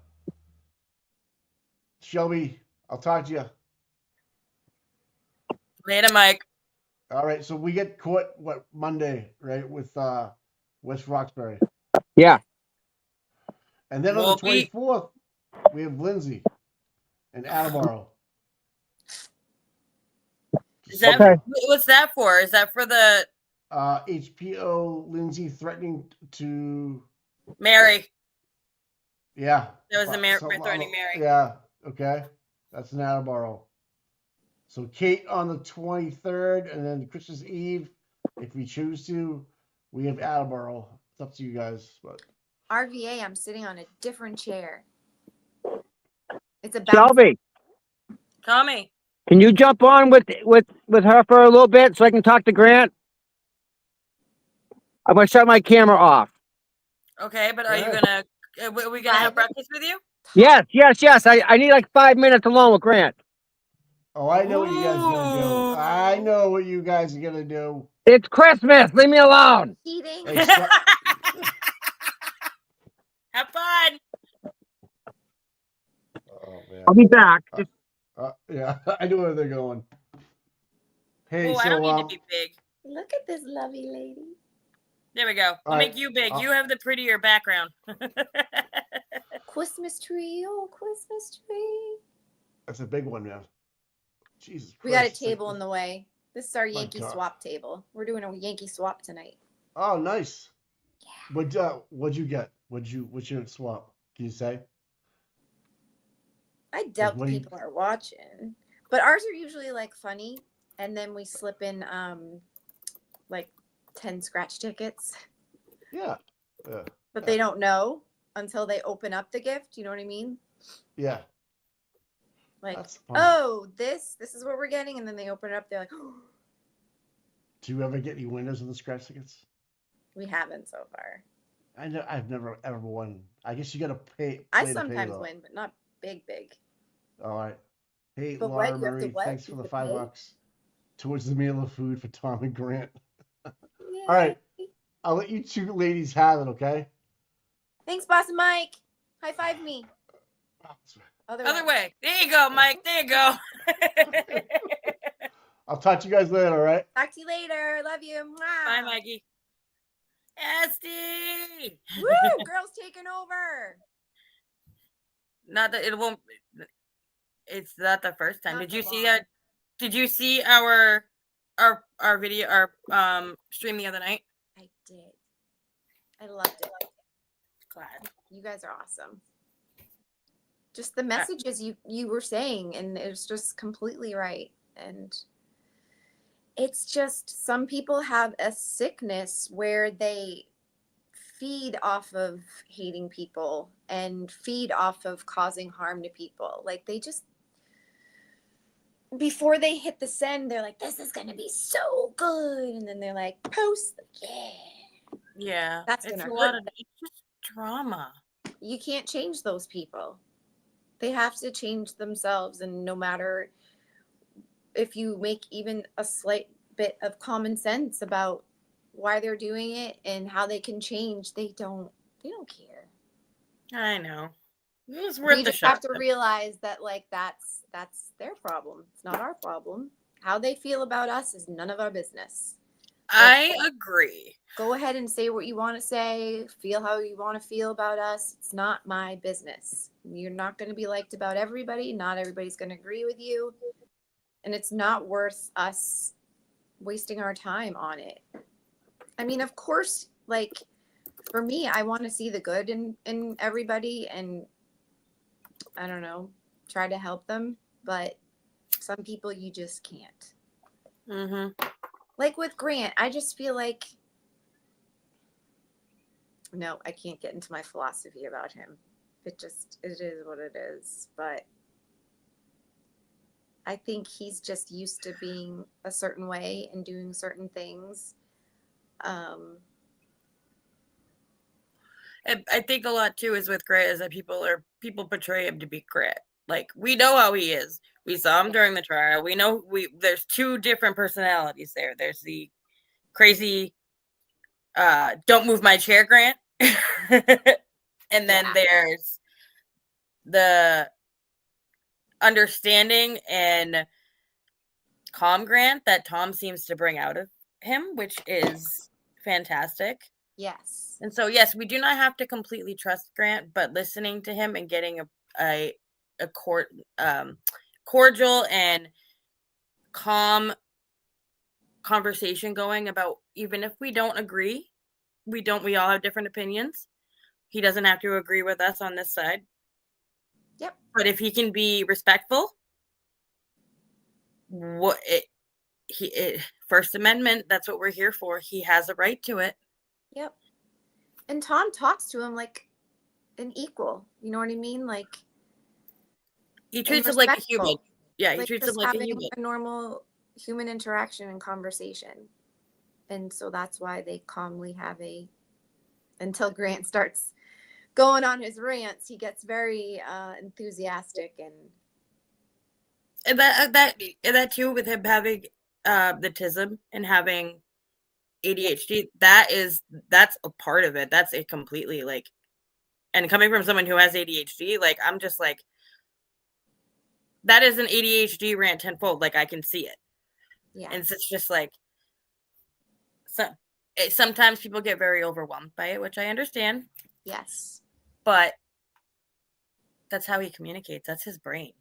Shelby, I'll talk to you. Later, Mike. All right. So we get caught Monday, right, with West Roxbury. Yeah. And then on We'll the be- 24th, we have Lindsay and Attleboro. Is that, Okay. What's that for? Is that for the HPO Lindsay threatening to Mary? Yeah. That was the mayor Something threatening Mary. Yeah. Okay. That's an Attleboro. So Kate on the 23rd, and then Christmas Eve, if we choose to, we have Attleboro. It's up to you guys, but RVA, I'm sitting on a different chair. It's a Shelby, Tommy. can you jump on with her for a little bit so I can talk to Grant? I'm gonna shut my camera off. Okay, but are you Good. gonna? Are we gonna have breakfast with you? Yes. I need like 5 minutes alone with Grant. Oh, I know what you guys are gonna do. I know what you guys are gonna do. It's Christmas. Leave me alone. Eating. Hey, so- Have fun. oh man. I'll be back. Yeah, I know where they're going. Hey, Oh, I so don't need to be big. Look at this lovely lady. There we go. I'll All make right. you big. You have the prettier background. Christmas tree. Oh, Christmas tree. That's a big one, man. Jesus Christ. We got a it's like- table in the way. This is our My Yankee God. swap table. We're doing a Yankee swap tonight. Oh, nice. Yeah. What'd you get? What's your swap? Can you say? I doubt what do you- people are watching, but ours are usually like funny, and then we slip in like 10 scratch tickets, Yeah. Yeah. but they don't know until they open up the gift. You know what I mean? Yeah. Like, That's funny. oh, this is what we're getting, and then they open it up. They're like, oh, Do you ever get any winners in the scratch tickets? we haven't so far. I know I've never ever won. I guess you gotta pay. I play to pay, sometimes though. win, but not big. All right. Hey, But Laura what? You have to Marie, what? thanks for You the have to pay? $5 towards the meal of food for Tom and Grant. Yay. All right. I'll let you two ladies have it, okay? Thanks, Boss Mike. High five me. Other way. There you go, Mike. There you go. I'll talk to you guys later, all right? Talk to you later. Love you. Mwah. Bye, Mikey. Esty. Woo! Girls taking over. Not that it won't. It's not the first time. Not Did for you see long. that? Did you see our video, our stream the other night? I did. I loved it. Glad. You guys are awesome. Just the messages you were saying, and it was just completely right. And it's just some people have a sickness where they feed off of hating people and feed off of causing harm to people. Like they just, before they hit the send, they're like, this is going to be so good. And then they're like, post, yeah. Yeah, That's it's gonna a lot hurt. of it's just drama. You can't change those people. They have to change themselves. And no matter if you make even a slight bit of common sense about why they're doing it and how they can change, they don't care. I know. It was worth We the just have shot. to realize that like that's their problem. It's not our problem. How they feel about us is none of our business. I agree. Go ahead and say what you want to say, feel how you want to feel about us. It's not my business. You're not going to be liked about everybody. Not everybody's going to agree with you. And it's not worth us wasting our time on it. I mean, of course, like for me, I want to see the good in everybody and I don't know, try to help them. But some people you just can't. Mm-hmm. Like with Grant, I just feel like, no, I can't get into my philosophy about him. It is what it is. But I think he's just used to being a certain way and doing certain things. I think a lot too is with Grant is that people portray him to be Grant. Like we know how he is. We saw him during the trial. We know there's two different personalities there. There's the crazy don't move my chair Grant. And then there's the understanding and calm Grant that Tom seems to bring out of him, which is fantastic. Yes. And so, yes, we do not have to completely trust Grant, but listening to him and getting a cordial and calm conversation going about, even if we don't agree, we all have different opinions. He doesn't have to agree with us on this side. Yep. But if he can be respectful, First Amendment, that's what we're here for. He has a right to it. Yep. And Tom talks to him like an equal. You know what I mean? Like he treats him like a human. respectful. Yeah, he Like treats just him like a having human. a normal human interaction and conversation. And so that's why they calmly have until Grant starts going on his rants, he gets very enthusiastic And that too, with him having the TISM and having ADHD, that's a part of it. That's it completely, like, and coming from someone who has ADHD, like, I'm just like, that is an ADHD rant tenfold. Like, I can see it. yeah. And it's just like, sometimes people get very overwhelmed by it, which I understand. Yes. But that's how he communicates. That's his brain.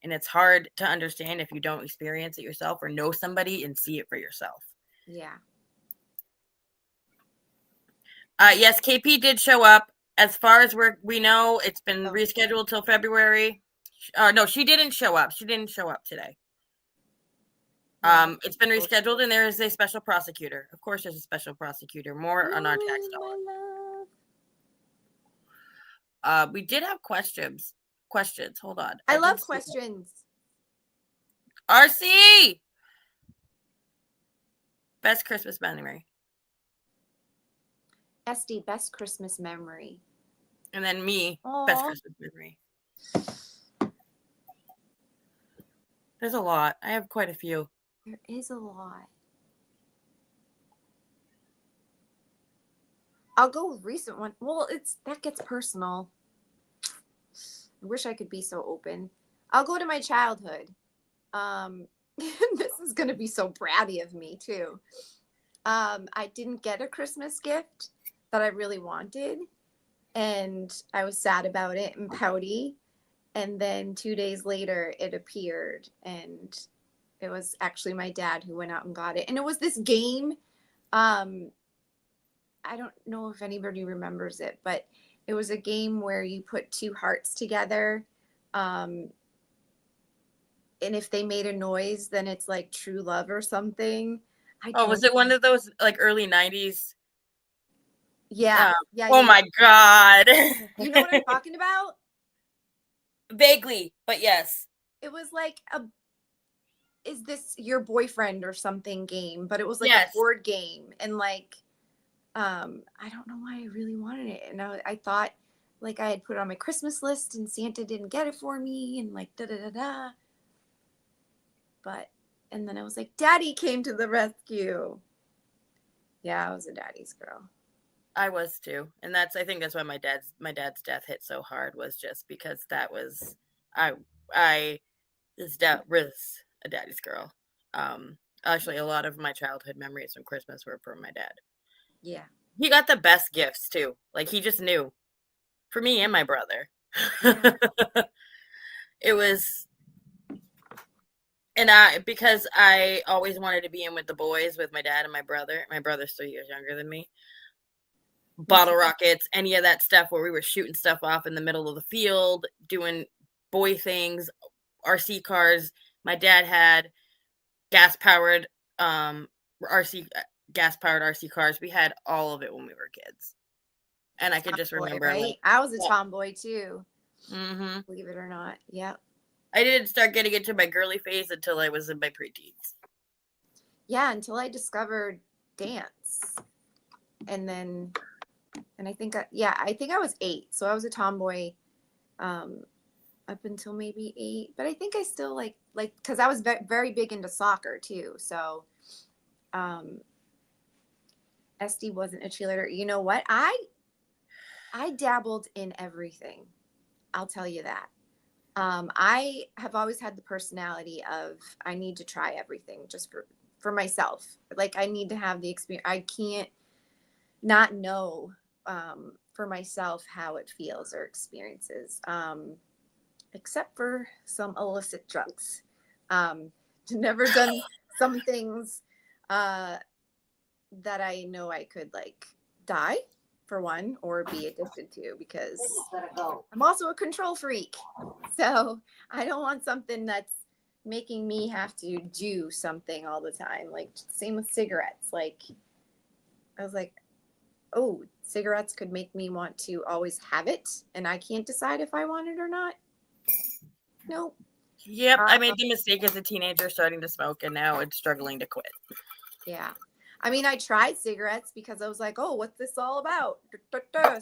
And it's hard to understand if you don't experience it yourself or know somebody and see it for yourself. Yeah. Yes, KP did show up. As far as we know, it's been Oh. rescheduled till February. No, she didn't show up. She didn't show up today. It's been rescheduled, and there is a special prosecutor. Of course, there's a special prosecutor. More on our tax dollar. We did have questions. Hold on. I love questions. RC! Best Christmas memory. SD, best Christmas memory. And then me, Aww. best Christmas memory. There's a lot. I have quite a few. There is a lot. I'll go with recent one. Well, that gets personal. I wish I could be so open. I'll go to my childhood. This is gonna be so bratty of me too. I didn't get a Christmas gift that I really wanted, and I was sad about it and pouty. And then 2 days later, it appeared, and it was actually my dad who went out and got it. And it was this game. I don't know if anybody remembers it, but it was a game where you put two hearts together. And if they made a noise, then it's like true love or something. Was it one of those like early 90s? Yeah. Yeah. Oh my God. You know what I'm talking about? Vaguely, but yes. It was like is this your boyfriend or something game, but it was like Yes. a board game. And like, I don't know why I really wanted it. And I thought like I had put it on my Christmas list and Santa didn't get it for me and like da-da-da-da. And then I was like, Daddy came to the rescue. Yeah, I was a daddy's girl. I was too. And I think that's why my dad's death hit so hard, was just because that was, this death was a daddy's girl. Actually, a lot of my childhood memories from Christmas were from my dad. Yeah. He got the best gifts too. Like, he just knew, for me and my brother. It was, and because I always wanted to be in with the boys, with my dad and my brother. My brother's 3 years younger than me. Bottle rockets, any of that stuff where we were shooting stuff off in the middle of the field, doing boy things, RC cars. My dad had gas-powered RC cars. We had all of it when we were kids. And I could just remember, right? like, I was a tomboy too. Mm-hmm. Believe it or not. Yep. I didn't start getting into my girly phase until I was in my preteens. Yeah, until I discovered dance. And I think, I think I was 8. So I was a tomboy up until maybe 8. But I think I still like, because I was very big into soccer too. So SD wasn't a cheerleader. You know what? I dabbled in everything. I'll tell you that. I have always had the personality of I need to try everything just for myself. Like, I need to have the experience. I can't not know for myself how it feels or experiences, except for some illicit drugs. Never done some things that I know I could like die for one, or be addicted to, because I'm also a control freak. So I don't want something that's making me have to do something all the time. Like, same with cigarettes. Like, I was like, oh, cigarettes could make me want to always have it, and I can't decide if I want it or not. Nope. Yep, I made the mistake as a teenager starting to smoke, and now it's struggling to quit. Yeah. I mean, I tried cigarettes because I was like, oh, what's this all about?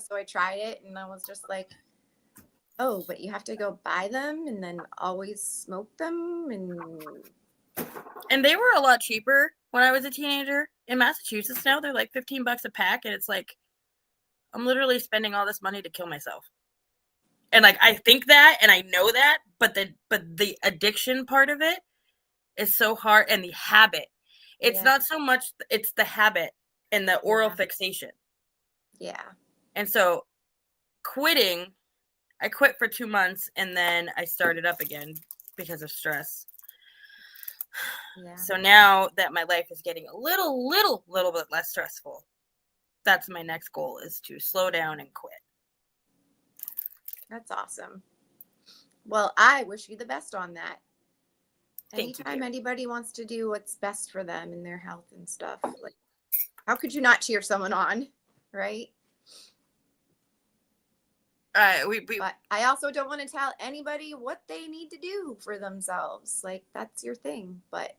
So I tried it, and I was just like, oh, but you have to go buy them and then always smoke them. And they were a lot cheaper when I was a teenager. In Massachusetts now, they're like $15 a pack, and it's like, I'm literally spending all this money to kill myself. And like, I think that, and I know that, but the addiction part of it is so hard, and the habit. It's not so much, it's the habit and the oral fixation. Yeah. And so quitting, I quit for 2 months, and then I started up again because of stress. Yeah. So now that my life is getting a little bit less stressful, that's my next goal, is to slow down and quit. That's awesome. Well, I wish you the best on that. Thank you, Anytime dear. anybody wants to do what's best for them and their health and stuff, like, how could you not cheer someone on, right? But I also don't want to tell anybody what they need to do for themselves. Like, that's your thing. But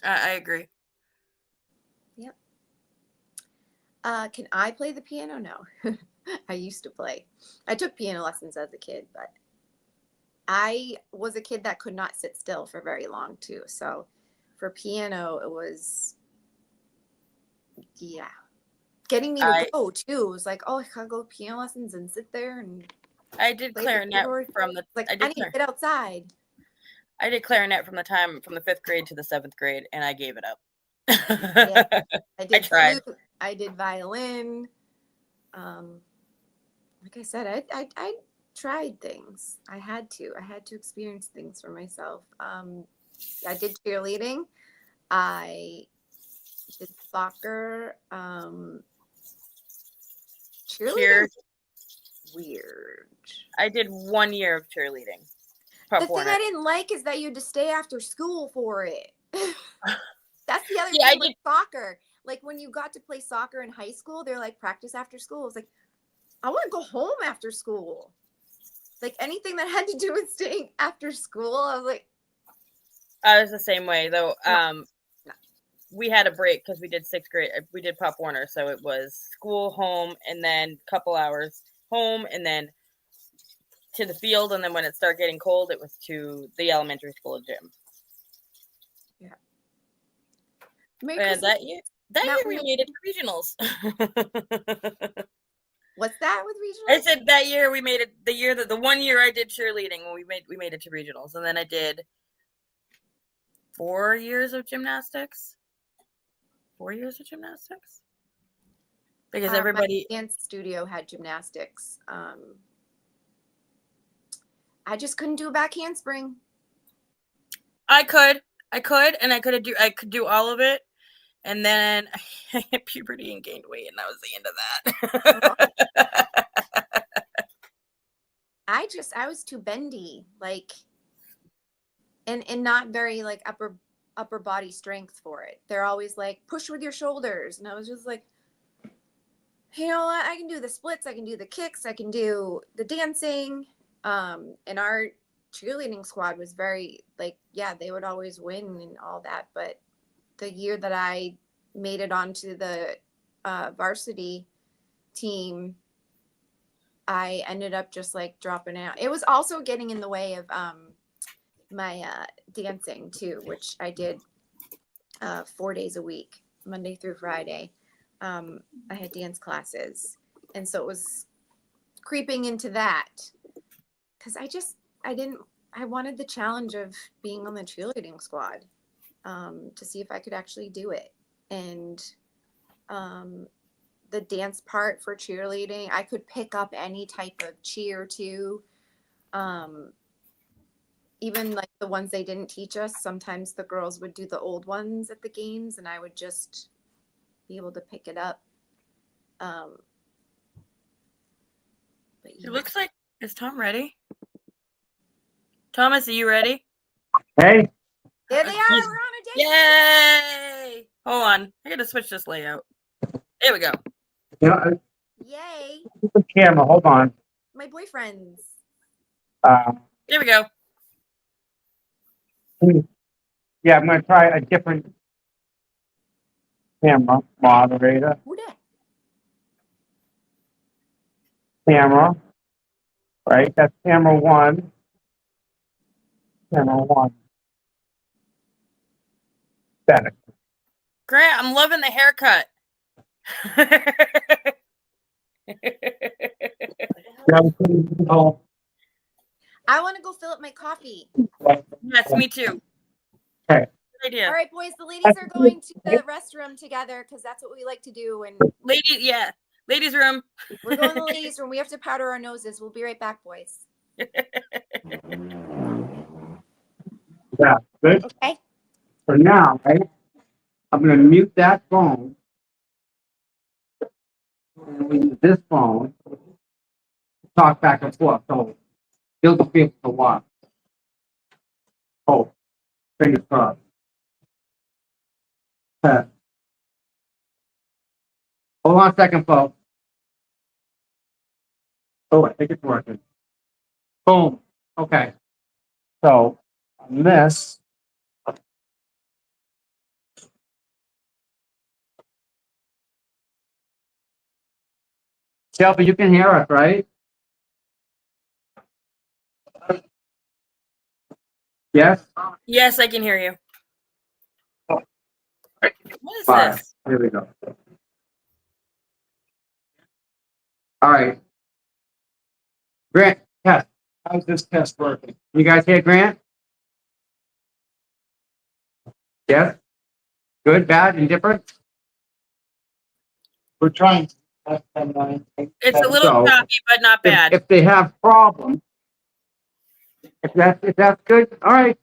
I agree. yep. Can I play the piano? No. I used to play. I took piano lessons as a kid, but I was a kid that could not sit still for very long too. So for piano, it was, yeah, getting me to go too. It was like, oh, I gotta go piano lessons and sit there and I did play clarinet keyboard. from the Like, I I need to get outside. I did clarinet from the 5th grade to the 7th grade, and I gave it up. Yeah, I did tried. flute, I did violin. Like I said, I tried things. I had to experience things for myself. I did cheerleading. I did soccer. Cheerleading. Weird. I did 1 year of cheerleading. The thing I didn't like is that you had to stay after school for it. That's the other thing with soccer. Like, when you got to play soccer in high school, they're like, practice after school. It's like, I want to go home after school. Like, anything that had to do with staying after school, I was like, I was the same way, though. No. We had a break because we did 6th grade. We did Pop Warner, so it was school, home, and then a couple hours home, and then to the field. And then when it started getting cold, it was to the elementary school gym. Yeah. And that year we made it to regionals. What's that with regionals? I said that year we made it. The 1 year I did cheerleading, we made it to regionals, and then I did 4 years of gymnastics. 4 years of gymnastics, because everybody my dance studio had gymnastics. I just couldn't do a back handspring. I could, and I could do all of it. And then I hit puberty and gained weight, and that was the end of that. I was too bendy, like, and not very like upper body strength for it. They're always like, push with your shoulders, and I was just like, you know what? I can do the splits, I can do the kicks, I can do the dancing. And our cheerleading squad was very like, yeah, they would always win and all that, but the year that I made it onto the varsity team, I ended up just like dropping out. It was also getting in the way of my dancing too, which I did 4 days a week, Monday through Friday. I had dance classes, and so it was creeping into that because I wanted the challenge of being on the cheerleading squad. To see if I could actually do it. And the dance part for cheerleading, I could pick up any type of cheer too. Even like the ones they didn't teach us, sometimes the girls would do the old ones at the games, and I would just be able to pick it up. But yeah. It looks like, is Tom ready? Thomas, are you ready? Hey, There they are. We're on a date. Yay! Hold on, I gotta switch this layout. There we go. Yay. the camera. Hold on. My boyfriends. There we go. Yeah, I'm gonna try a different camera moderator. Who that? Camera. Right, that's camera one. Camera one. Better. Grant, I'm loving the haircut. I want to go fill up my coffee. Yes, me too. Okay. Good idea. All right, boys, the ladies are going to the restroom together because that's what we like to do. And ladies room. we're going to the ladies' room. We have to powder our noses. We'll be right back, boys. Yeah, good. Okay. For now, right? I'm gonna mute that phone. And we use this phone to talk back and forth, so you'll just be able to watch. Oh, fingers crossed. Hold on a second, folks. Oh, I think it's working. Boom. Okay. So on this. Shelby, you can hear us, right? Yes? Yes, I can hear you. Oh. What is Fire. this? Here we go. All right. Grant, test. How's this test working? You guys hear Grant? Yes? Good, bad, indifferent? We're trying to test them. It's a little So, choppy, but not bad. If they have problems, if that's good, all right.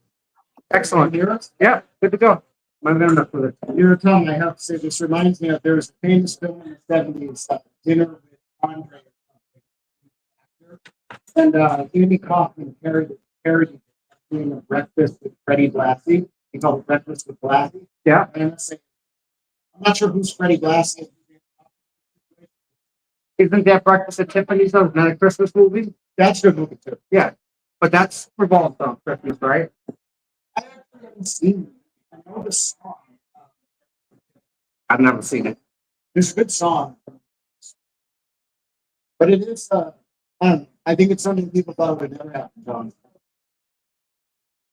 Excellent. Hear us? Yeah, good to go. I'm gonna mess with it. You were telling me, I have to say, this reminds me of there was a famous film in the 70s, Dinner with Andre. And Andy Kaufman parodied doing a breakfast with Freddie Blassie. He called it Breakfast with Blassie. Yeah. And I'm not sure who's Freddie Blassie. Isn't that Breakfast at Tiffany's, though? Not a Christmas movie? That's the movie too. Yeah. But that's revolved on Christmas, right? I actually haven't seen it. I know the song. I've never seen it. It's a good song. But it is, I think it's something people thought would never happen, John.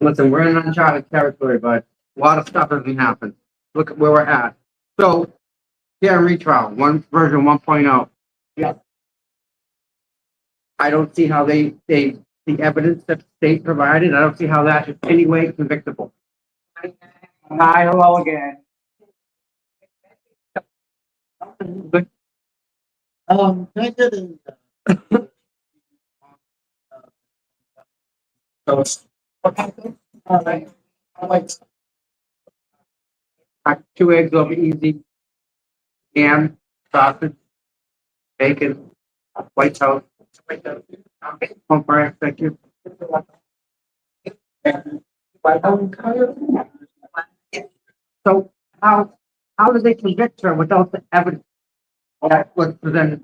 Listen, we're in uncharted territory, but a lot of stuff hasn't happened. Look at where we're at. So, yeah, retrial, version 1.0. Yeah. I don't see how the evidence that the state provided, I don't see how that is any way convictable. Hi, hello again. Good. Can I get a toast? Okay. All right. I like 2 eggs over easy, ham, sausage, bacon, white toast. Home fry, thank you. So how did they convict her without the evidence that was presented?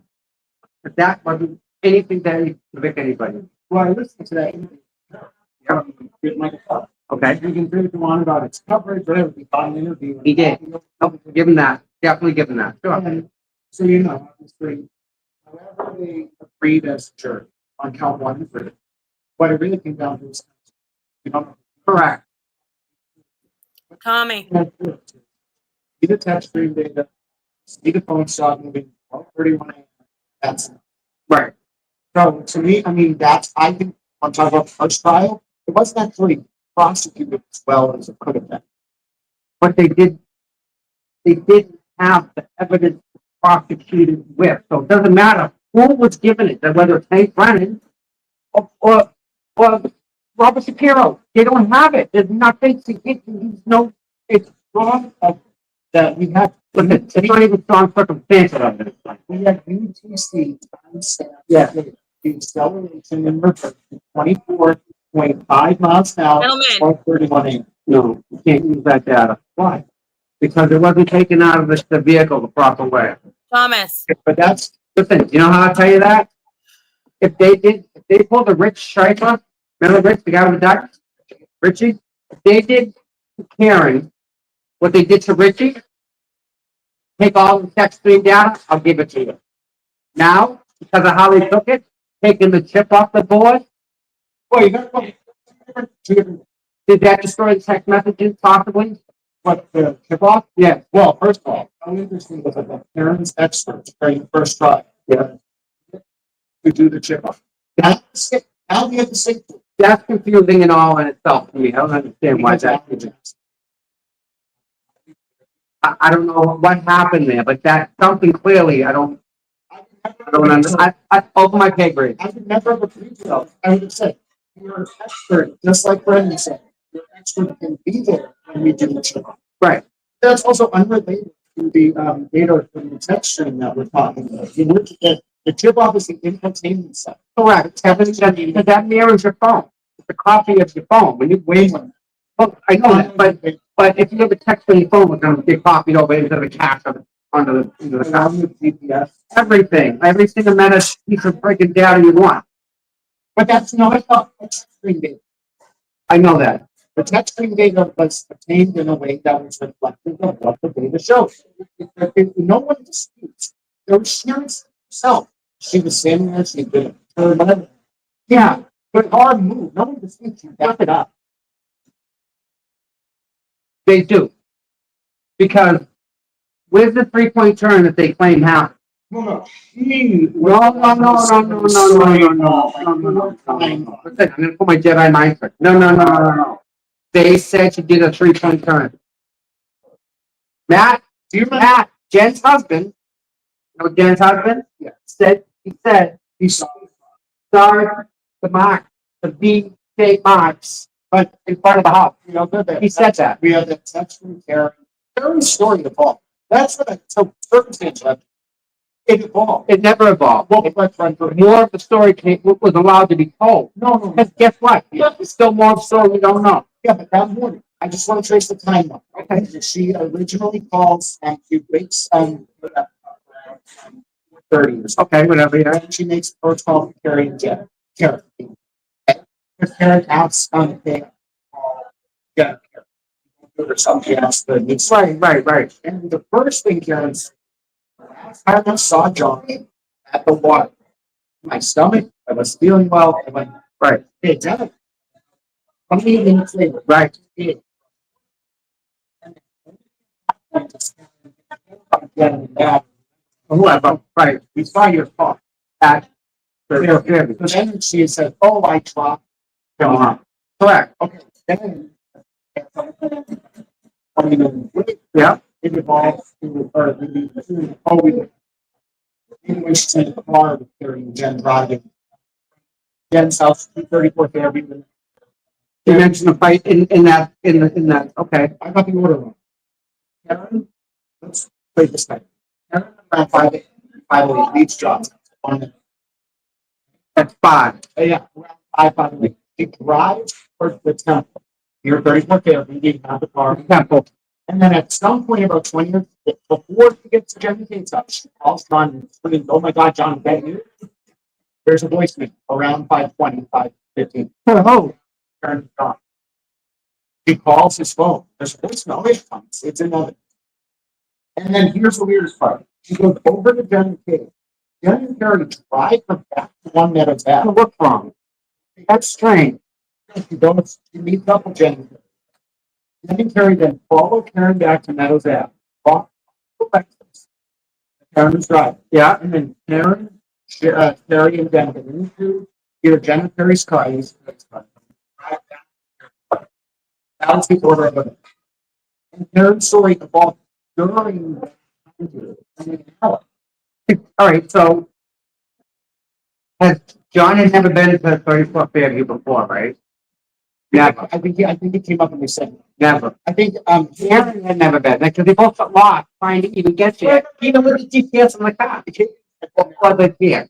If that wasn't anything that would convict anybody. Well, I listened to that. Okay, You can do what you want about its coverage, whatever. We got an interview. he did. Nope, give him that. Definitely give him that. Sure. And so, you know, obviously, however they agreed as a jury on count 1 and 3, what it really came down to is, you know, Correct. Tommy. see the touch screen data, see the phone stop moving, 12:31 a.m. That's it. Right. So to me, I mean, that's, I think, on top of first trial, it wasn't actually prosecuted as well as it could have been. But they didn't have the evidence prosecuted with. So it doesn't matter who was given it, whether it's Hank Brennan or Robert Shapiro. They don't have it. There's nothing to get. It's wrong That we had, it's not even strong circumstantial evidence. we had UTC timestamp. Yeah. The acceleration in reverse, 24.5 miles an hour, Gentlemen. 12:31 a.m. No, you can't use that data. Why? Because it wasn't taken out of the vehicle the proper way. Thomas. But that's, Listen, you know how I tell you that? If they pulled a Rich Schreiber, remember Rich, the guy with the duck? Richie? If they did to Karen what they did to Richie, take all the text stream data, I'll give it to you. Now, because of how they took it, taking the chip off the board, well, you got to did that destroy the text messages possibly? what the tip off? Yeah. Well, first of all, how interesting was it that Karen's experts during the first trial, to do the chip off? That's it. How do you have to say That's confusing in all in itself to me. I don't understand why that. I don't know what happened there, but that's something clearly I don't. I over my pay grade. I would never have agreed to that. I would have said, you're an expert, just like Brendan said. You're an expert can be there when we do the job. Right. That's also unrelated to the data from the text stream that we're talking about. You look at the tip off is the infotainment side. Correct. Because that mirrors your phone. It's a copy of your phone. When you wait, well, I know that, but if you have a text on your phone, it's going to get copied over into the cache into the GPS. every single minute piece of freaking data you want. But that's not a text stream data. I know that. The text stream data was obtained in a way that was reflective of what the data shows. No one disputes. There was Sharon's herself. She was standing there, she did it, or whatever. Yeah, but hard move. No one disputes. You back it up. They do. Because where's the 3-point turn that they claim happened? No. I'm gonna put my Jedi mind trick. No. They said she did a 3-point turn. Matt, do you remember Matt, Jen's husband? You know Jen's husband? Yeah. He said he started the mark, the B-shaped marks, but in front of the house. You know, He said that. we have the text from Karen. Karen's story evolved. That's what so circumstance left. It evolved. It never evolved. Well, More of the story was allowed to be told. No. Because guess what? There's still more of the story we don't know. Yeah, but that morning, I just want to trace the timeline. Okay. She originally calls and she wakes 30 or something. Okay, whatever. Yeah. And she makes the first call to Carrie and Jen. Karen. Because Karen asks on the yeah, or something else. Right. And the first thing Karen's last time I saw Johnny at the water, my stomach, I was feeling well. I went, right. Hey, Dad. 20 minutes later, Right. Whoever. Right. We saw your car. At So then she said, "Oh, I dropped." Come on. Correct. Okay. Then, 20 minutes later, Yeah. it evolves to, we went to the car with Carrie and Jen driving. Jen's house, 234 Fairview. You mentioned the fight in that. Okay. I got the order wrong. Karen, let's play this night. Karen around 5:08 leads jobs. That's 5. Yeah, around 5:08. She drives towards the temple. You're 34 Fairview, you have the car. Temple. And then at some point, about 20 minutes before she gets to Jenny Kate's house, she calls John and screams, "Oh my God, John, is that you?" There's a voicemail around 5:20, 5:15. Oh. Turns on. He calls his phone. There's a voicemail. It comes. It's another. And then here's the weirdest part. She goes over to Jenny Kate. Jenny and Carrie drive her back to One Meadows Ave. What's wrong? That's strange. She goes, she meets up with Jenny. Jenny and Carrie then follow Karen back to Meadows Ave. Walk back to Karen's drive. Yeah. And then Karen, Carrie, and Jen get into either Jen and Carrie's car. That's the order of it. And Karen's story evolved during All right. So, has John had never been to 34 Fairview before, right? Never. I think it came up and they said Never. I think Aaron had never been because they both got lost trying to even get there. Even with the GPS in the car. Was it here?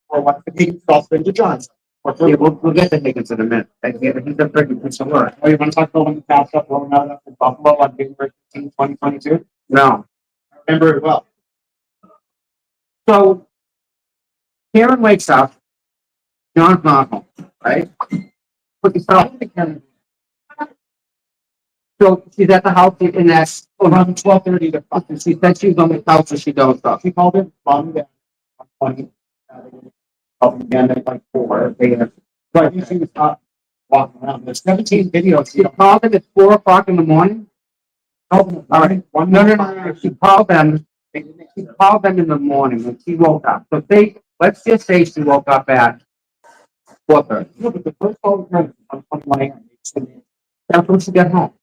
or what the crossed into John's. Yeah, we'll get to Higgins in a minute. He's a freaking piece of work. Oh, you want to talk about when the cow stuff rolling out in Buffalo on January 15, 2022? No. I remember it well. So, Karen wakes up. John's not home, right? Put yourself. So she's at the house in that Around 12:30 to 5. she said she was on the couch so she don't stop. She called it mom and dad. 20. Again at like 4 a.m. But I think she was walking around. There's 17 videos. She called him at 4 o'clock in the morning. All right. No. She called them. She called them in the morning when she woke up. So let's just say she woke up at 4:30. No, but the first call was on my end. That's when she got home.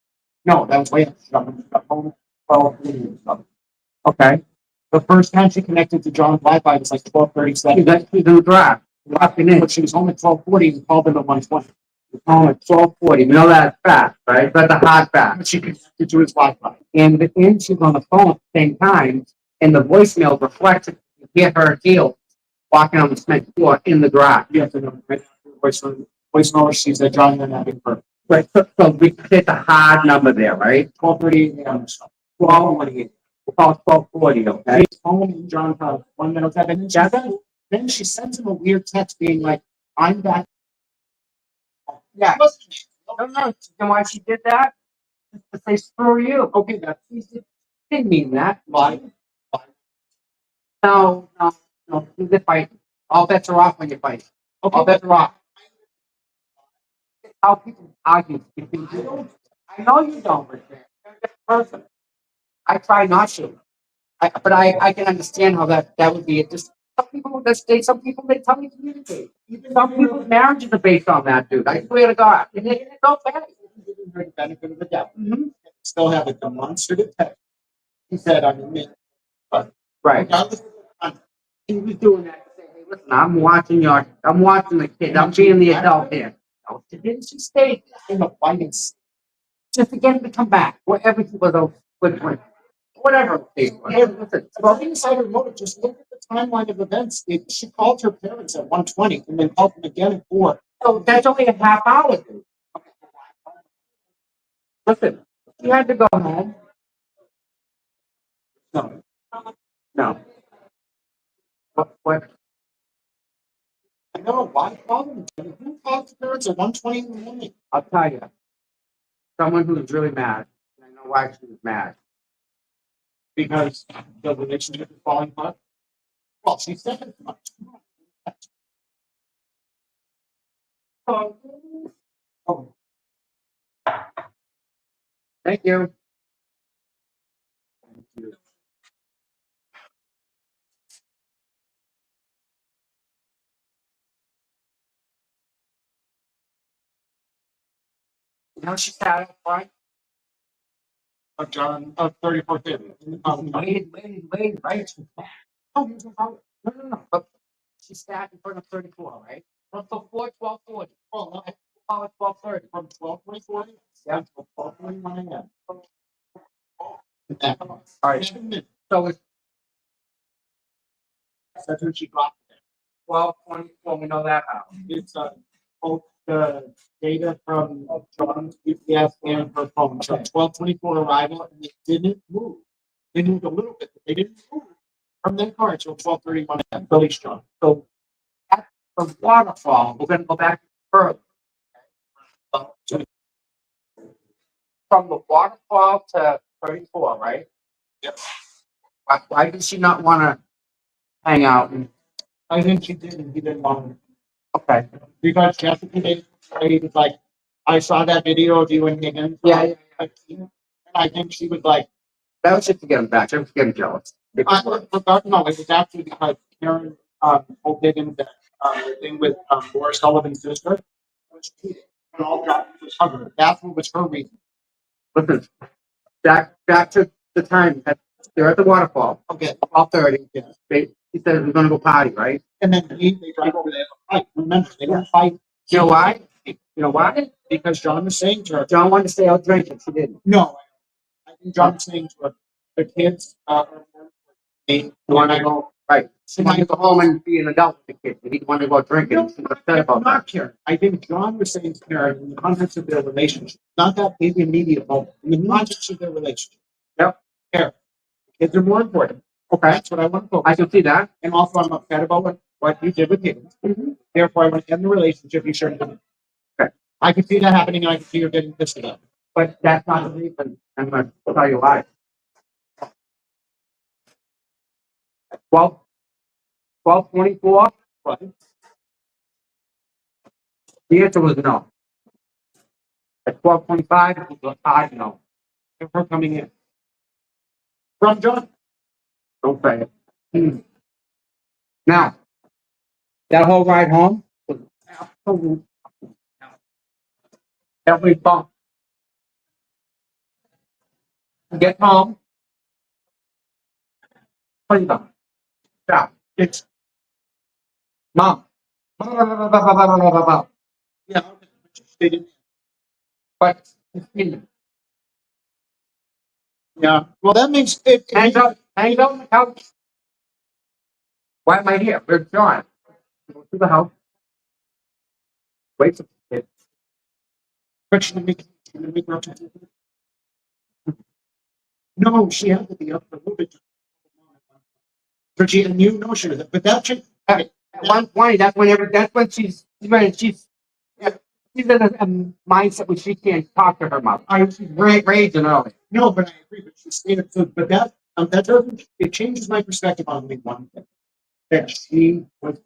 No, that was way after she got home. 12:30 or something. Okay. The first time she connected to John's Wi-Fi was like 12:37. She's in the drive, walking in. But she was home at 12:40 and called them at 1:20. Home at 12:40. You know that's fast, right? That's a hard fast. But she connected to his Wi-Fi. And she's on the phone at the same time, and the voicemail reflects it. You hear her heel walking on the cement floor in the drive. You have to know, right? Voicemail she's that John and having her. Right, so we hit the hard number there, right? 12:30 a.m. 12:40. We'll call it 12:40, okay? She's home in John's house, 1 minute, and then she sends him a weird text being like, I'm back. Yeah. No, no, you know why she did that? Just to say, screw you. Okay, that's Didn't mean that. why. No, she's a fight. All bets are off when you fight. All bets are off. It's how people argue. I know you don't, but you're a different person. I try not to. But I can understand how that would be. It just some people they tell me to communicate. Even some people's marriages are based on that, dude. I swear to God. And it's okay. Giving her the benefit of the doubt. Still have a demonstrative text. He said, I mean, Right. regardless of He was doing that to say, hey, listen, I'm watching the kid. I'm being the adult here. No, didn't she stay in the fighting, just to get him to come back? Whatever he was a good point. Whatever it was. Listen, well, insider motive, just look at the timeline of events. She called her parents at 1:20 and then called them again at 4. so that's only a half hour, dude. Listen, she had to go home. No. No. What? I know why call them. Who called the parents at 1:20 in the morning? I'll tell you. Someone who's really mad. And I know why she was mad. Because the relationship is falling apart. Well, she said it much. Oh, Thank you. You know she sat up front. John, 3450. Wait, right? Oh, no. But she sat in front of 34, right? From before 12:40. Well, no, Oh, it's 12:30. from 12:24 Yeah. until 12:21 a.m. All right. So it's That's when she dropped it. 12:24. We know that how. It's both the data from John's GPS and her phone. So 12:24 arrival, and they didn't move. They moved a little bit, but they didn't move from their car until 12:31 a.m. Release John. So at the waterfall, we're gonna go back further. From the waterfall to 34, right? Yep. Why did she not want to hang out? I think she did, and he didn't want to. Okay. Because Jessica did say, he was like, I saw that video of you and Higgins. Yeah. And I think she was like, That was just to get him back. I was getting jealous. no, it was actually because Karen told Higgins that the thing with Laura Sullivan's sister was cheating. And all John was covered. That's what was her reason. Listen, back to the time that they're at the waterfall. Okay. 12:30. Yeah. He said we're gonna go party, right? And then they drive over there to fight. Remember, they don't fight. You know why? You know why? Because John was saying to her, John wanted to stay out drinking. She didn't. no, I think John was saying to her, the kids they Want to go right? She wanted to go home and be an adult with the kids. He didn't want to go drinking. No, She was upset about not that. Karen. I think John was saying to Karen in the context of their relationship, not that big immediate moment, in the context of their relationship. Yep. Karen, kids are more important. Okay, That's what I want to focus I can see that. And also, I'm upset about what you did with him. Therefore, I want to end the relationship. You shouldn't have. Okay. I can see that happening, and I can see you're getting pissed about it. But that's not the reason. I'm gonna tell you why. 12:24. Right? The answer was no. At 12:25, it was a no. If we're coming in from John. Don't say it. Now, that whole ride home was absolute. Every bump. Get home. Please don't. Stop. It's, Mom. But yeah, okay. They didn't- yeah, well, that makes it. hands up on the couch. Why am I here? Where's John? Go to the house. Wait for it. But she didn't make no, she had to be up for a little bit. But she, and you know she was, but that chick, At 120, that's when she's yeah, she's in a mindset where she can't talk to her mother. She's raging early. no, but I agree, but she stayed up, so, but that doesn't, it changes my perspective on only one thing. That she was,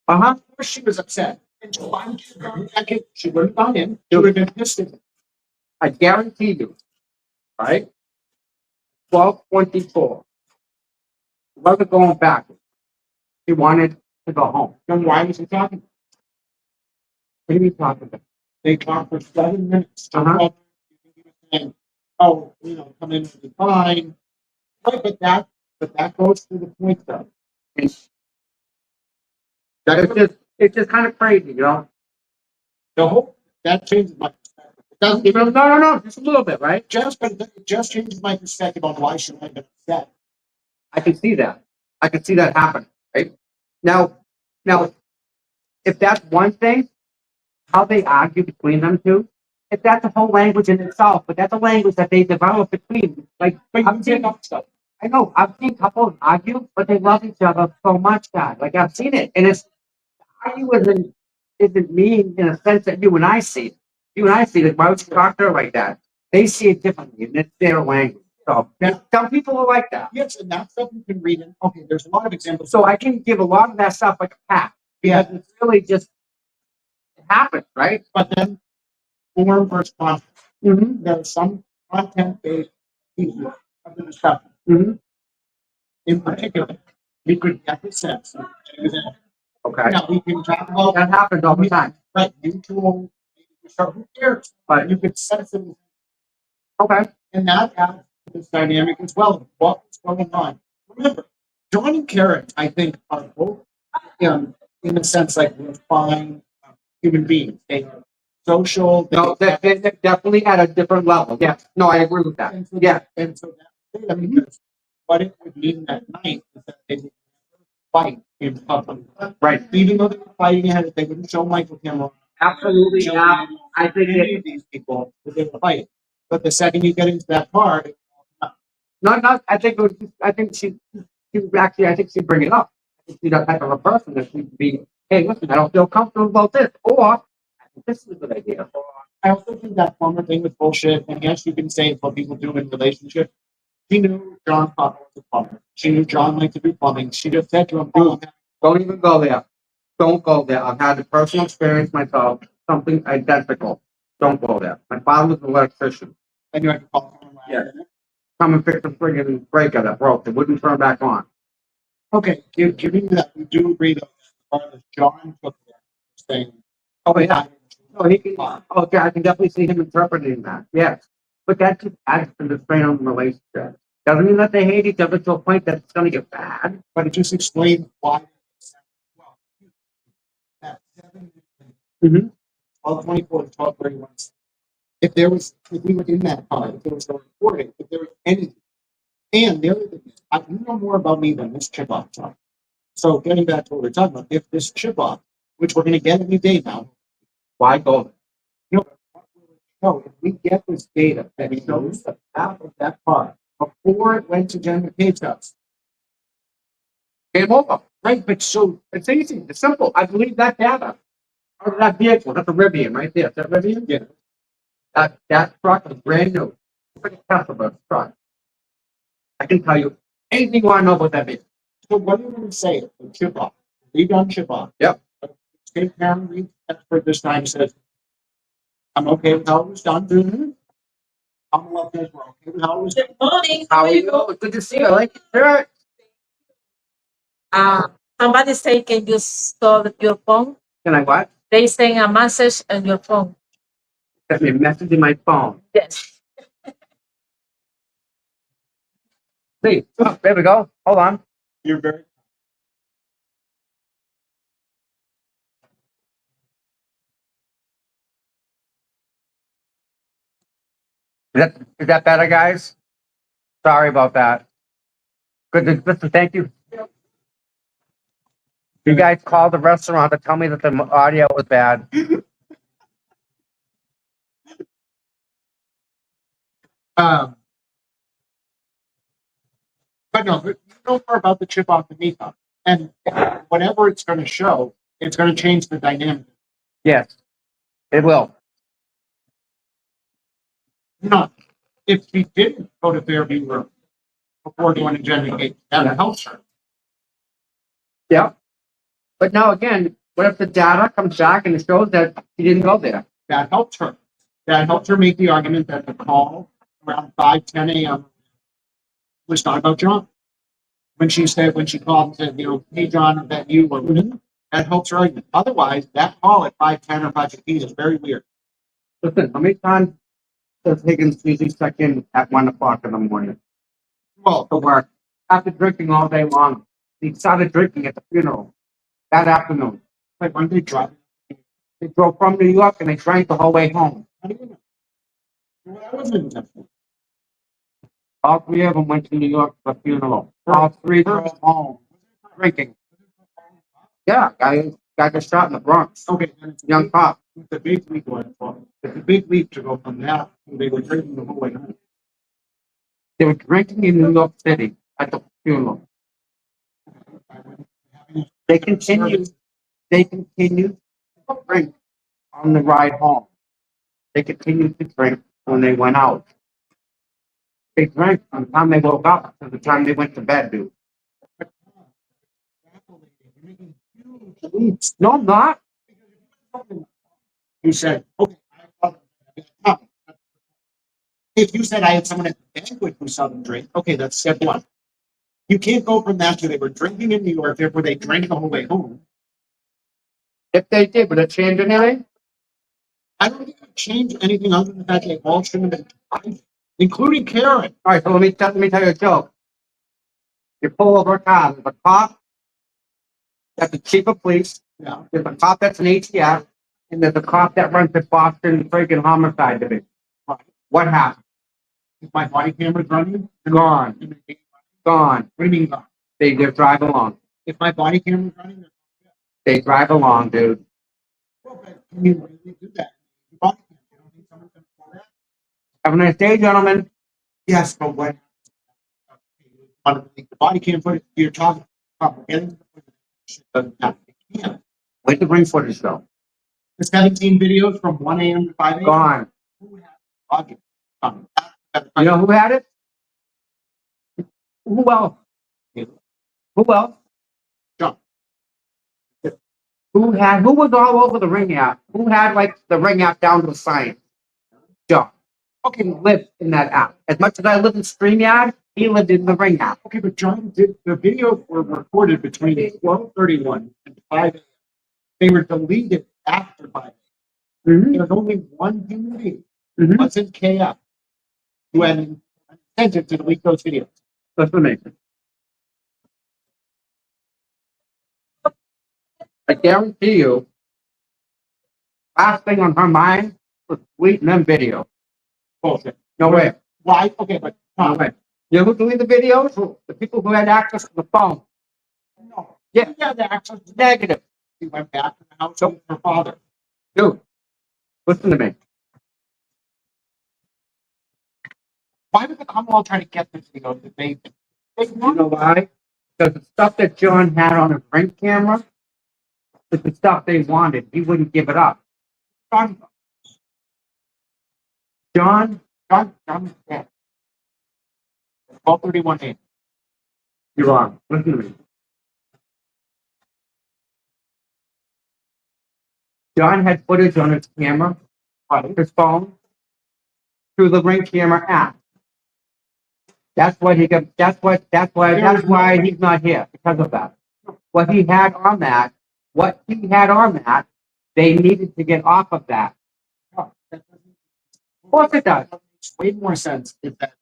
Uh-huh. of course she was upset. And so I'm just going back in, she would have gone in, she would have been pissed at me. I guarantee you, right? 12:24. Wasn't going back. She wanted to go home. Then why was he talking? What are you talking about? They talked for 7 minutes. Uh-huh. And, oh, you know, come in and be fine. Right, but that goes to the point though. It's just kind of crazy, you know? The whole, that changes my perspective. It doesn't even, No, just a little bit, right? but it just changes my perspective on why she might have been upset. I can see that. I can see that happen, right? Now, if that's one thing, how they argue between them two, if that's a whole language in itself, but that's a language that they develop between. Like, But I've you seen, get stuff. I know, I've seen couples argue, but they love each other so much, God. Like, I've seen it, and it's argue isn't mean in a sense that you and I see it. You and I see it. Why would you talk to her like that? They see it differently, and it's their language. So some people are like that. Yes, and that stuff you can read in. Okay, there's a lot of examples. So I can give a lot of that stuff like a pass. Yeah. Because it's really just it happens, right? But then form versus content. Mm-hmm. There are some content-based pieces of the discussion. Mm-hmm. In particular, we could get the sense. Okay. Now we can talk about That happens all the time. right mutual. So who cares? But you could sense it, Okay. and that adds to this dynamic as well. What's going on? Remember, John and Karen, I think, are both in a sense like refined human beings. They are social. No, they're definitely at a different level. Yeah. No, I agree with that. And so Yeah. and so that because what it would mean that night is that they would fight in public. Right. Even though they were fighting ahead, they wouldn't show Michael camera. Absolutely. Show Yeah. I think any of these people that they were fighting. But the second you get into that part, no. I think she would actually. I think she'd bring it up. I think she's that type of a person that she'd be. Hey, listen, I don't feel comfortable about this, or I think this is a good idea. I also think that plumber thing was bullshit. And yes, you can say it's what people do in relationships. She knew John Papa was a plumber. She knew John liked to do plumbing. She just said to him, "Oh, Don't even go there. Don't go there. I've had a personal experience myself. Something identical. Don't go there. My father was an electrician. and you have to call him." Yeah. Come and fix the friggin' breaker that broke. It wouldn't turn back on. Okay, giving that, we do agree though, as far as John took that thing. Oh yeah. No, he can. Okay, I can definitely see him interpreting that. Yes, but that just adds to the strain on the relationship. Doesn't mean that they hate each other to a point that it's going to get bad. But it just explains why. Well, that 7 Mm-hmm. 12:24 to 12:31. If we were in that time, if there was no recording, if there was anything. And the other thing is, you know more about me than this chip off talk. So getting back to what we're talking about, if this chip off, which we're going to get any day now, Why go there? you know, what will it show? If we get this data that shows the path of that car before it went to Jennifer Cade's house, Game over. right? But so It's easy. It's simple. I believe that data. Or that vehicle. That's a Rivian right there. Is that Rivian? yeah, That truck is brand new. It's like a Tesla truck. I can tell you anything you want to know about that vehicle. so what are you going to say? The chip off, redone chip off. Yep. State Town Reed expert this time says, "I'm okay with how it was done." Mm-hmm. I'm gonna let this. We're okay with how it was done. Good morning. How are you? Good to see you. I like your shirt. Somebody say, can you stole your phone? Can I what? They send a message on your phone. Sent me a message in my phone. Yes. Please. Oh, there we go. Hold on. You're very. Is that better, guys? Sorry about that. Good. Listen, thank you. You guys called the restaurant to tell me that the audio was bad. But no, you know more about the chip off the knee top. And whatever it's going to show, it's going to change the dynamic. Yes, it will. No, if she didn't go to Fairview Road before doing a gender gate, that helps her. Yeah. But now again, what if the data comes back and it shows that he didn't go there? That helps her. That helps her make the argument that the call around 5:10 a.m. was not about John. When she called and said, hey, John, is that you? That helps her argument. Otherwise, that call at 5:10 or 5:15 is very weird. Listen, how many times does Higgins usually check in at 1 o'clock in the morning? Well, To work. After drinking all day long. He started drinking at the funeral that afternoon. like when they drive. They drove from New York and they drank the whole way home. How do you know? Well, that wasn't intentional. All three of them went to New York for the funeral. All three drove home drinking. Yeah, guy got shot in the Bronx. Okay, then it's Young cop. It's a big leap. It's a big leap to go from that. They were drinking the whole way home. They were drinking in New York City at the funeral. They continued to drink on the ride home. They continued to drink when they went out. They drank from the time they woke up to the time they went to bed, dude. No, I'm not. You said, okay, if you said I had someone at the banquet who saw them drink, okay, that's step one. You can't go from that to they were drinking in New York, therefore they drank the whole way home. If they did, would it change anything? I don't think it would change anything other than the fact they all shouldn't have been driving, including Karen. All right, so let me tell you a joke. You pull over a car, there's a cop that's the chief of police, Yeah. there's a cop that's an ATF, and there's a cop that runs the Boston freaking homicide division. What happened? If my body camera's running, Gone. Gone. what do you mean gone? They just drive along. If my body camera's running, They drive along, dude. well, but can you really do that? Your body camera, you don't think someone's gonna pull that? Have a nice day, gentlemen. Yes, but what? On the body cam footage, you're talking about getting the footage. Where's the ring footage though? The 17 videos from 1 a.m. to 5 a.m. Gone. Who had the logic? You know who had it? Who else? Who else? John. Who was all over the ring app? Who had like the ring app down to the science? John. Okay, Lived in that app. As much as I live in StreamYard, he lived in the ring app. okay, but John did the videos were recorded between 12:31 and 5 a.m. They were deleted after 5 Mm-hmm. There's only one human being, Mm-hmm. wasn't KF, who had an incentive to delete those videos. That's amazing. I guarantee you, last thing on her mind was deleting them video. Bullshit. No way. Why? Okay, but No way. You know who deleted the videos? The people who had access to the phone. no. Yeah. He had the access to Negative. He went back to the house with her father. Dude, listen to me. Why would the Commonwealth try to get this video that they You know why? Because the stuff that John had on his ring camera is the stuff they wanted. He wouldn't give it up. John is dead. 12:31 a.m. You're wrong. Listen to me. John had footage on his camera, on his phone, through the ring camera app. That's why he got. That's why he's not here because of that. What he had on that, they needed to get off of that. Of course it does. Makes way more sense if that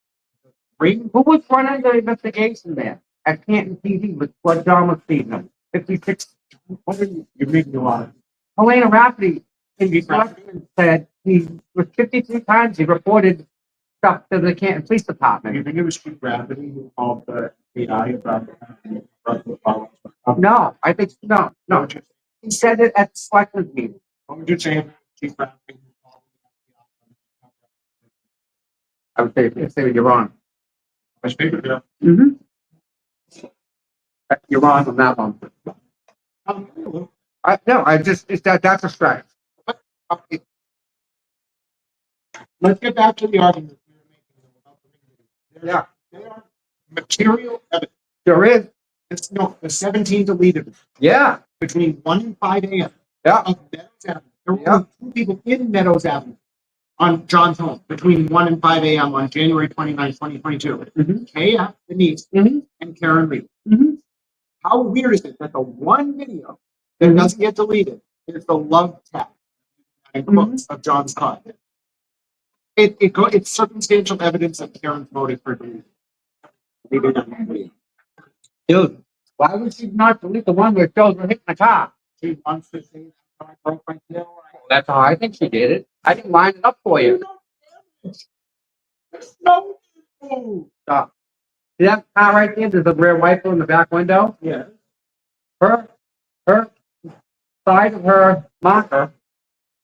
bring. Who was running the investigation there? At Canton PD with what John was feeding them? 56. What are you making a lot of? Helena Rafferty in the document said he was 53 times he reported stuff to the Canton Police Do Department. you think it was gravity of the AI about No, I think no. He said it at the selectmen's meeting. What would you say? Chief Gravity? I would say you're wrong. Much paper there. Mm-hmm. You're wrong on that one. That's a strike. Okay. Let's get back to the argument we were making about the Yeah. There are material evidence. There is. The 17 deleted Yeah. between 1 and 5 a.m. Yeah. of Meadows Avenue. There were only 2 people in Meadows Avenue on John's home between 1 and 5 a.m. on January 29, 2022. Mm-hmm. KF, Denise, Mm-hmm. and Karen Lee. Mm-hmm. How weird is it that the one video that doesn't get deleted is the love tap and quotes of John's car? It's circumstantial evidence that Karen's voted for deletion. Dude, why would she not delete the one where it shows her hitting the car? She wants to say that I broke my tail. That's how I think she did it. I didn't line it up for you. There's no info. Stop. See that car right there? There's a rear wiper in the back window. Yeah. Her side of her marker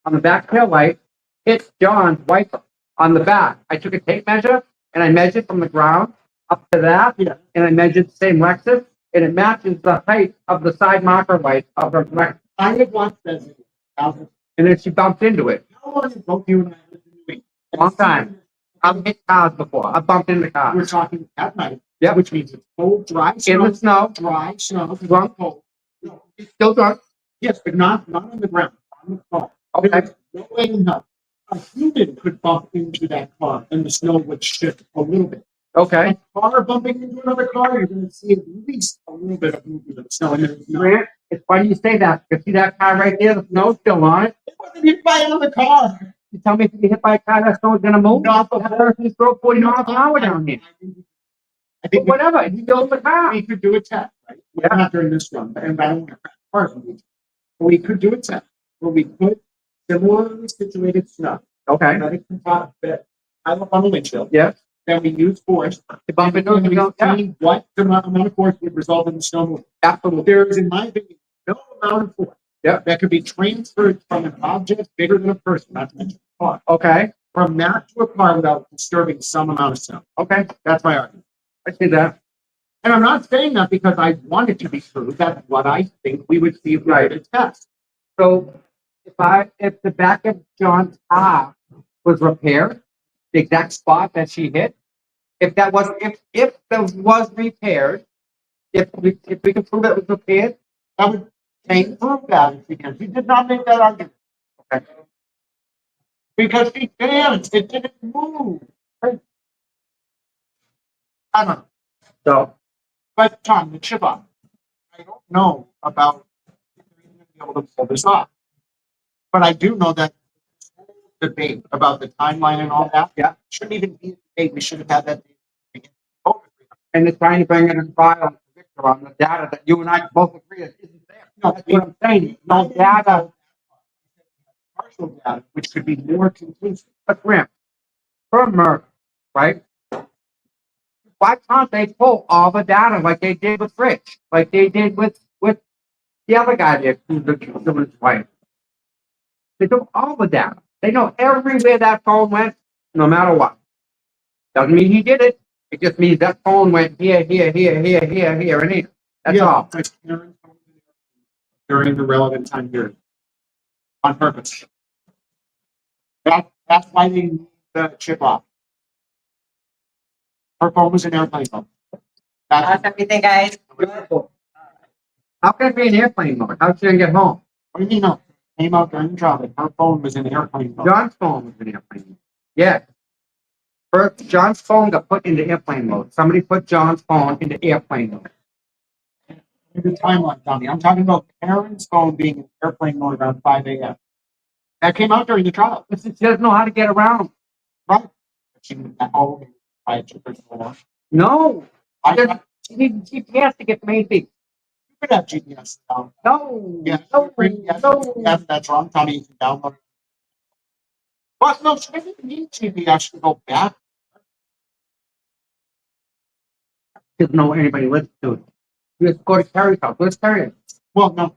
on the back tail light hit John's wiper on the back. I took a tape measure and I measured from the ground up to that, and I measured the same Lexus, and it matches the height of the side marker light of her Lexus. I have watched that video. And then she bumped into it. How long has both you and I lived in New England? Long time. I've hit cars before. I've bumped into cars. We're talking at night. Yeah. Which means it's cold, dry In snow. the snow. Dry snow. Drunk. Cold. No, Still drunk. yes, but not on the ground. On the car. Okay. There's no way in hell. A human could bump into that car and the snow would shift a little bit. Okay. A car bumping into another car, you're going to see at least a little bit of movement of the snow. And there's no. Grant, it's funny you say that, because see that car right there, the snow's still on it. It wasn't hit by another car. You tell me if you get hit by a car, that snow's gonna move? Not That person just drove 40 miles an hour down here. I think Whatever, he built the car. we could do a test, right? Yeah. Not during this one, and I don't want to crash cars with you. But we could do a test where we put similarly situated snow. Okay. Let it come out, pile up on the windshield. Yeah. Then we use force To bump into and it, we yeah. see what the amount of force would result in the snow moving. Absolutely. There is, in my opinion, no amount of force that could be transferred from an object bigger than a person, not to mention a car, Okay. from that to a car without disturbing some amount of snow. Okay. That's my argument. I see that. And I'm not saying that because I want it to be true. That's what I think we would see if we did a test. So if the back of John's car was repaired, the exact spot that she hit, if that was repaired, if we can prove it was repaired, That would change prove that if we can. She did not make that argument. okay. Because she danced. It didn't move. I don't know. So But Tom, the chip off. I don't know about being able to pull this off. But I do know that debate about the timeline and all that. Yeah. Shouldn't even be a debate. We should have had that debate. and they're trying to bring it in trial to Victor on the data that you and I both agree isn't there. No, That's what I'm saying. No data. Partial data, which could be more conclusive. But Graham, for a murder, right? Why can't they pull all the data like they did with Rich, like they did with the other guy there, who's his wife? They took all the data. They know everywhere that phone went, no matter what. Doesn't mean he did it. It just means that phone went here, and here. That's all. Like during the relevant time period. On purpose. That's why they need the chip off. Her phone was an airplane phone. That's everything, guys. How can it be an airplane mode? How should I get home? what do you mean? No, came out during the trial. Her phone was an airplane phone. John's phone was an airplane mode. Yeah. First, John's phone got put into airplane mode. Somebody put John's phone into airplane mode. The timeline, Tommy. I'm talking about Karen's phone being in airplane mode around 5 a.m. That came out during the trial. She doesn't know how to get around. Right. I took her to the law. No, I you need GPS to get maybe. you could have GPS now. No, Yeah, no, yeah, no. yeah, that's wrong. Tommy, you can download it. But no, she doesn't need GPS to go back. Doesn't know where anybody lives to. You just go to Carrie's house. Where's Carrie? Well, no.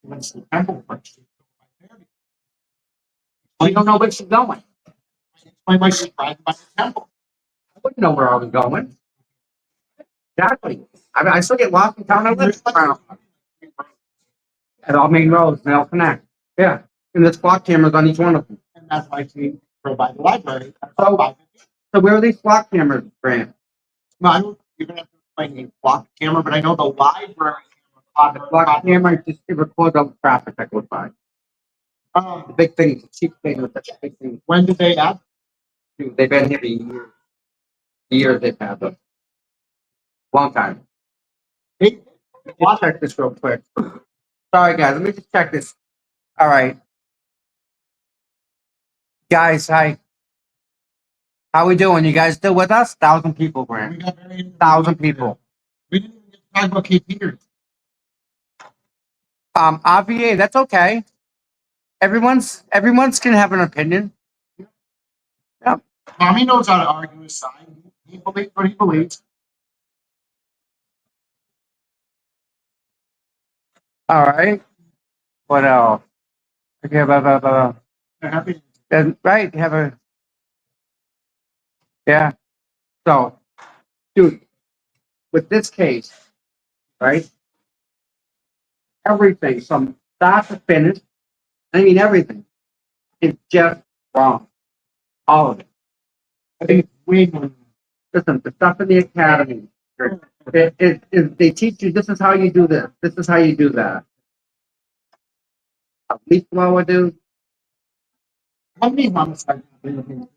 What's the temple first? We don't know where she's going. Explain why she's driving by the temple. I wouldn't know where I was going. Exactly. I mean, I still get lost in town. I live around. At all main roads, and they'll connect. Yeah. And there's spot cameras on each one of them. And that's why she go by the library. So where are these spot cameras, Grant? No, I don't, you're gonna have to explain a block camera, but I know the library. The block camera just it records all the traffic that goes by. The big thing, the cheap thing with such a big thing. When did they add? Dude, they've been here for years. Years they've had them. Long time. Hey, Let's check this real quick. Sorry guys, let me just check this. All right. Guys, hi. How we doing? You guys still with us? 1,000 people, we Grant. got very 1,000 people. We didn't even get to talk about Kate Peters. RVA, that's okay. Everyone's can have an opinion. Tommy knows how to argue his side. He believes what he believes. All right. What else? Okay, They're happy. Then, right, have a yeah. So, dude, with this case, right? Everything from start to finish, I mean everything, is just wrong. All of it. I think it's way more. Listen, the stuff in the academy, they teach you this is how you do this, this is how you do that. Leaf blower, dude. How many homicides have been looking?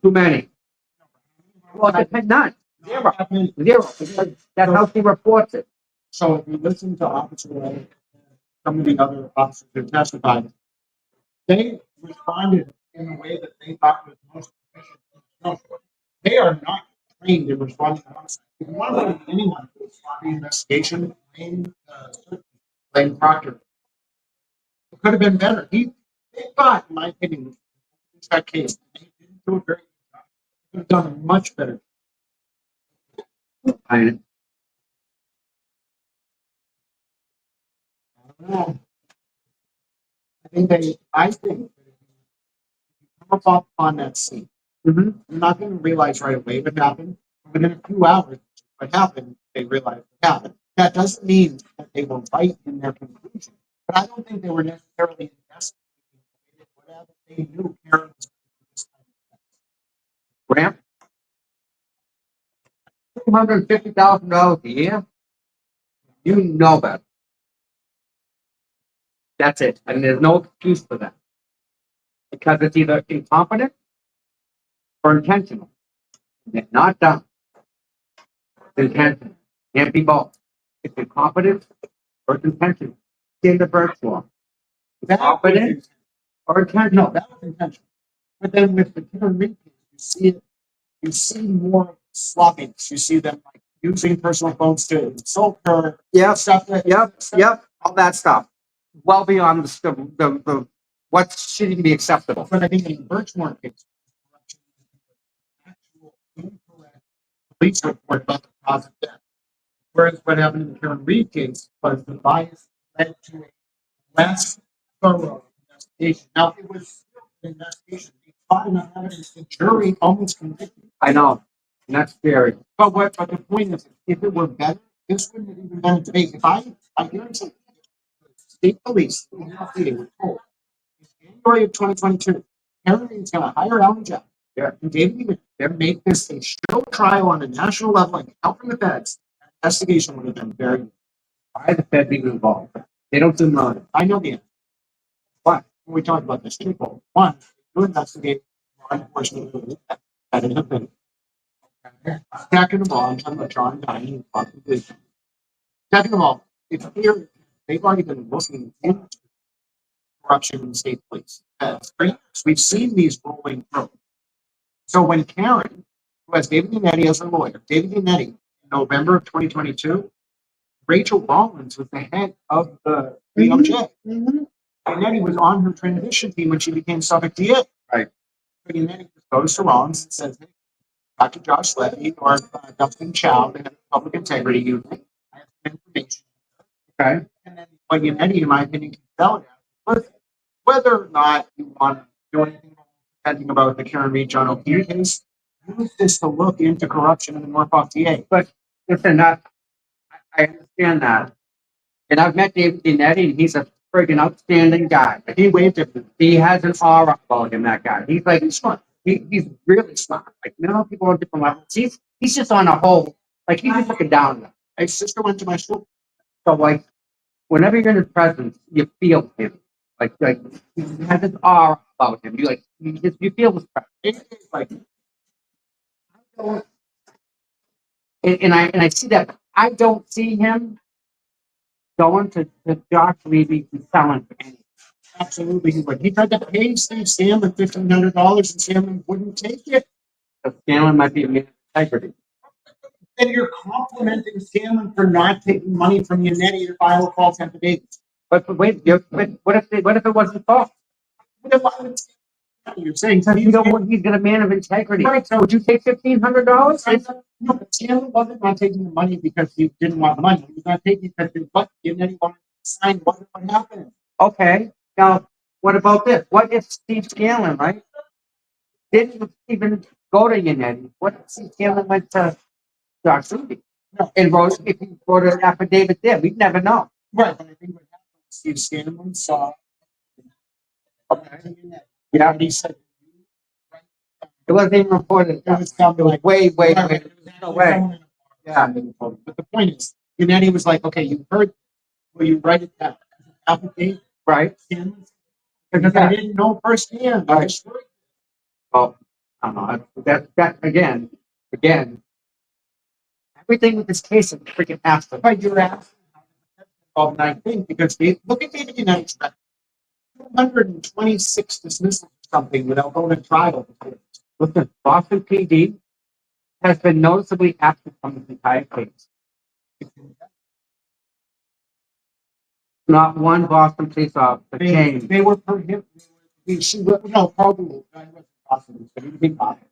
Too many. Well, it's none. Zero. Zero. Because that's how she reports it. So if you listen to Officer Ray, some of the other officers who testified, they responded in a way that they thought was most efficient. No, they are not trained in responding to homicide. If you want to blame anyone for the investigation, blame Proctor. It could have been better. They thought, in my opinion, that case, they didn't do a very good job. They could have done a much better. I I think that if you come up on that scene, you're not going to realize right away what happened. Within a few hours, what happened, they realized what happened. That doesn't mean that they were right in their conclusion, but I don't think they were necessarily investigating whatever they knew Karen was going to do this time. Grant, $250,000 a year. You know that. That's it, and there's no excuse for that because it's either incompetent or intentional. And it's not done. It's intentional. Can't be both. It's incompetent or it's intentional. It's in the Burke's law. Incompetent or intentional. No, that was intentional. But then with the Karen Reed case, you see it. You see more sloppiness. You see them like using personal phones to insult her. Yep. Stuff that, Yep. All that stuff. Well beyond the what shouldn't be acceptable. But I think in the Birchmore case, actual incorrect police report about the cause of death. Whereas what happened in the Karen Reed case was the bias led to a less thorough investigation. Now it was still an investigation. They fought enough evidence. The jury almost convicted. I know. And that's scary. But the point is, if it were better, this wouldn't have even been a debate. If I hear something, state police in Alpharetta were told in January of 2022, Karen is going to hire Alan Jack and David Lee and make this a show trial on a national level and help from the feds. Investigation would have been very. Why the Fed being involved? They don't do nothing. I know the answer. But when we talk about this people, one, to investigate law enforcement that is a thing. Second of all, I'm talking about John Dining and police. Second of all, it's clear they've already been looking into corruption in the state police. We've seen these rolling through. So when Karen, who has David Yannetti as her lawyer, David Yannetti, in November of 2022, Rachel Rollins was the head of the DOJ. Yannetti was on her transition team when she became Suffolk DA. Right. So Yannetti goes to Rollins and says, hey, Dr. Josh Levy or Dustin Chow, the head of the Public Integrity Unit, I have some information. Okay. And then what Yannetti, in my opinion, can sell it as, whether or not you want to do anything about the Karen Reed John O'Keefe case, use this to look into corruption in the Norfolk DA. But listen, I understand that. And I've met David Yannetti, and he's a friggin' outstanding guy. He waved at me. He has an aura about him, that guy. He's like, he's smart. He's really smart. Like, you know, people on different levels. He's just on a whole, like, he's just looking down. My sister went to my school. So, like, whenever you're in his presence, you feel him. Like he has this aura about him. You feel his presence. It's like, And I see that. I don't see him going to Josh Levy and selling for anything. absolutely, he would. He tried to pay Steve Scanlon $1,500, and Scanlon wouldn't take it. So Scanlon might be a man of integrity. And you're complimenting Scanlon for not taking money from Yannetti to file a false affidavit. But wait, what if it wasn't false? You're saying So you don't want he's got a man of integrity. Right, so Would you take $1,500? no, but Scanlon wasn't not taking the money because he didn't want the money. He was not taking it because Yannetti wanted to sign what happened. Okay. Now, what about this? What if Steve Scanlon, right, didn't even go to Yannetti? What if Steve Scanlon went to Josh Levy? No. And if he wrote an affidavit there, we'd never know. Right, but I think what happened was Steve Scanlon saw. Okay. Yeah, he said It wasn't even reported. it was something like way. no way. Yeah. But the point is, Yannetti was like, okay, you heard, will you write it down? Affidavit, Right. Scanlon? Because I didn't know firsthand. I just heard. Well, I don't know. That again, everything with this case is freaking asking. But you're asking of I think because look at David Yannetti's record. 226 dismissals or something without going to trial. Listen, Boston PD has been noticeably absent from this entire case. Not one Boston police officer came. They were prohibited. No, probably. I wasn't Boston, but he was in Boston.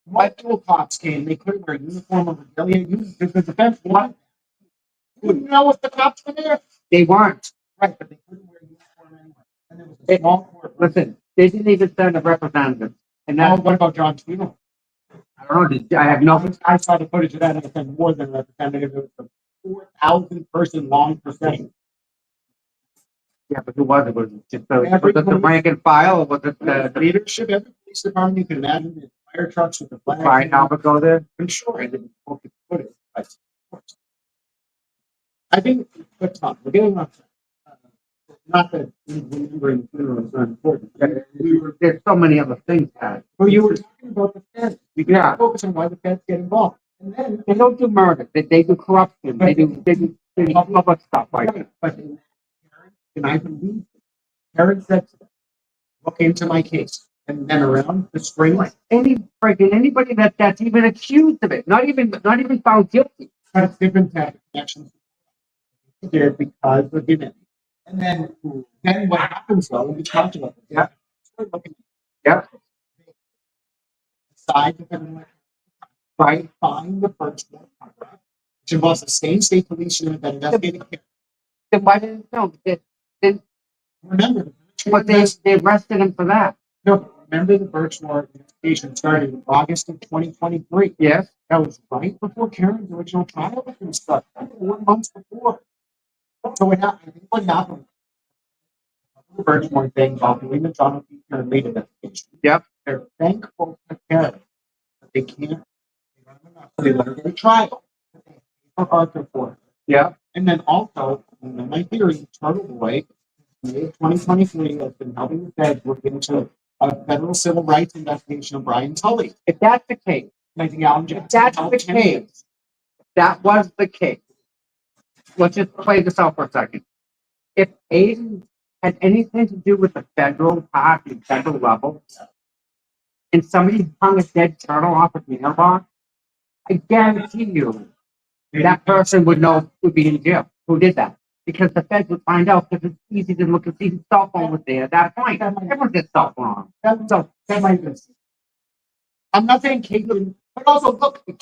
Multiple cops came. They couldn't wear a uniform or regalia because the defense wanted. You didn't know if the cops were there. They weren't. Right, but they couldn't wear a uniform anyway. And there was a small court. Listen, they didn't even send a representative. And Now, that's what about John Twino? I don't know. I have no. I saw the footage of that and it said more than a representative. It was a 4,000 person long procession. Yeah, but who was it? Was it just the rank and file, or was it the Leadership, every police department you can imagine, the fire trucks with the flags. fire Albert go there? I'm sure I didn't put it. I think that's fine. We're getting off. Not that remembering funeral is not important. There's so many other things, guys. Well, you were talking about the feds. We can Yeah. focus on why the feds get involved. And then They don't do murder. They do corruption. They do public stuff like that. But and I believe Karen said, look into my case. And then around the spring, Anybody that's even accused of it, not even found guilty. has different connections. There because of him. And then what happens though, we talked about this. Yeah. Start looking Yeah. side depending right find the first one, which involves the state police unit that investigated. Then why didn't no? Then Remember, but they arrested him for that. no, remember the Birchmore investigation started in August of 2023. Yes. That was right before Karen's original trial was going to start, 4 months before. So what happened? I think what happened? The Birchmore thing involved doing the John O'Keefe and lead investigation. Yep. They're thankful to Karen, but they can't. They don't have enough. So they let her go to trial. For Arthur Ford. Yeah. And then also, my theory, Turtle Boy, May of 2023, has been helping the feds look into a federal civil rights investigation of Brian Tully. If that's the case, If that's the case, that was the case. Let's just play this out for a second. If Aidan had anything to do with the federal part, the federal level, and somebody hung a dead turtle off a mailbox, I guarantee you that person would be in jail. Who did that? Because the feds would find out because it's easy to look and see whose cell phone was there at that point. Everyone gets cell phone. So that might be. I'm not saying Caitlin, but also look at the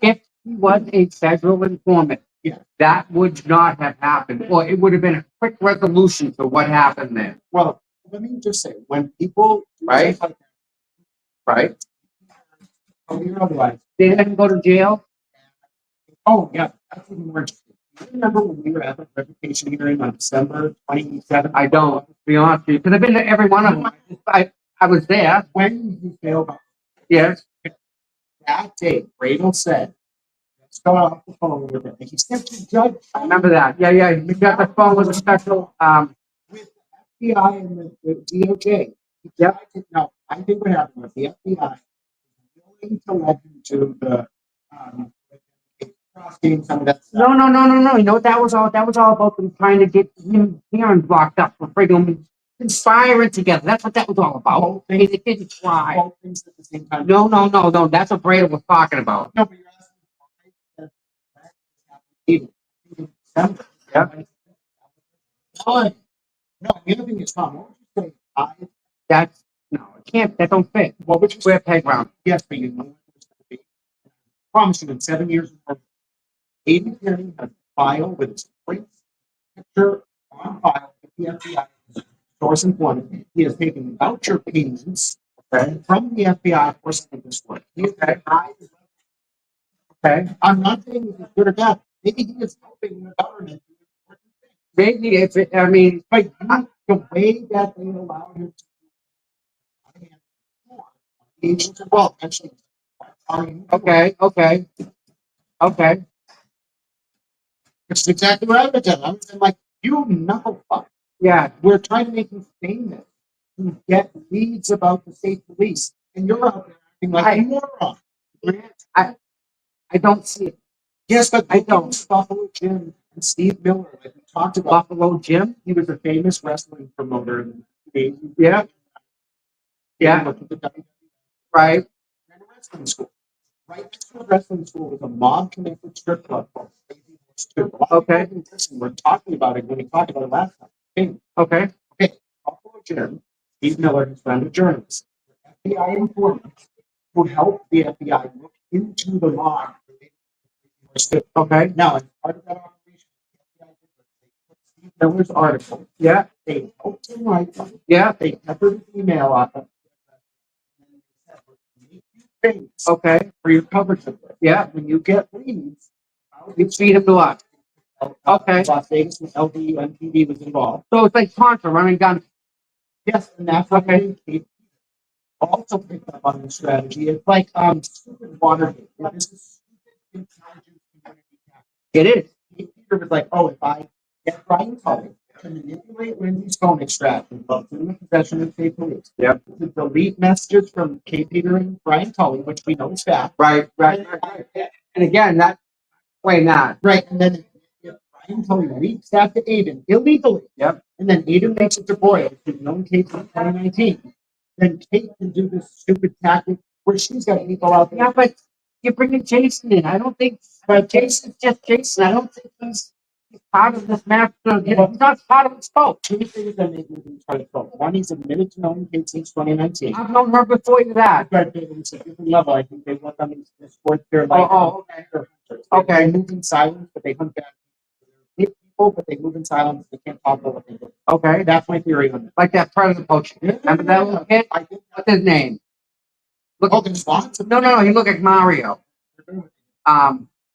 If he was a federal informant, Yeah. that would not have happened, or it would have been a quick resolution to what happened there. Well, let me just say, when people do Right. stuff like Right? that, or otherwise, They didn't go to jail. oh yeah, that's even more interesting. Do you remember when we were at the revocation hearing on December 27th? I don't, to be honest with you, because I've been to every one of them. I was there. When you failed, Yes. that day, Radel said, let's go off the phone with him. And he said to the judge, I remember that. Yeah, yeah. You got the phone with a special. with the FBI and the DOJ. Yep. No, I think what happened was the FBI was willing to let him to the crossing some of that stuff. No. You know what that was all? That was all about them trying to get him Karen locked up for freaking conspiring together. That's what that was all about. They didn't try. Both things at the same time. No. That's what Brady was talking about. No, but you're asking why December. Yeah. Fine. No, the other thing is, Tom, what would you say? That's no, it can't. That don't fit. What would you say? Square peg round. Yes, but you know what it's going to be. I promise you, in 7 years, Aidan Kearney has filed with his picture on file with the FBI source employment. He has taken voucher payments from the FBI for some of this work. He is Okay. I'm not saying he's good or bad. Maybe he is helping the government. Maybe if it. I mean, But the way that they allowed him to well, actually, okay. which is exactly what I've been doing. I'm like, you knucklefuck. Yeah. We're trying to make you famous to get leads about the state police, and you're out there acting like a moron. I don't see it. Yes, but I don't. Buffalo Jim and Steve Miller, like we talked about. Buffalo Jim. He was a famous wrestling promoter in the 80s. Yeah. Yeah. Look at the WWE. Right. Ran a wrestling school. Right next to the wrestling school was a mob-connected strip club called Crazy Horse 2. Okay. We're talking about it when we talked about it last time. Okay. Buffalo Jim, Steve Miller, his friend, a journalist, FBI informant who helped the FBI look into the mob. Okay. Now, as part of that operation, the FBI put Steve Miller's article. Yeah. They helped him write one. Yeah. They peppered his email off of Okay. for your coverage of this. Yeah. When you get leads, You feed him to what? Okay. Las Vegas and LVMPD was involved. So it's like Contra running down. Yes, and that's what they also picked up on the strategy. It's like stupid Watergate. This is stupid intelligence community tactic. It is. Peter was like, oh, if I get Brian Tully to manipulate Lindsay's phone extraction from in the possession of state police. Yep. To delete messages from Kate Peter and Brian Tully, which we know is fact. Right. And again, that way not. Right, and then if Brian Tully leaks that to Aidan illegally. Yep. And then Aidan makes it to Boyle, who's known Kate in 2019. Then Kate can do this stupid tactic where she's got people out there. Yeah, but you're bringing Jason in. I don't think. But Jason's just Jason. I don't think he's part of this master. He's not part of the scope. Two things that make me try to vote. One, he's admitted to knowing Kate since 2019. I've known her before you that. But it's a different level. I think they work on these sports. They're like, Okay. They move in silence, but they hunt down people, but they move in silence. They can't talk about what they do. Okay. That's my theory on it. Like that president poacher. Remember that little kid? I think What's his name? Look. there's lots of No. He looked like Mario.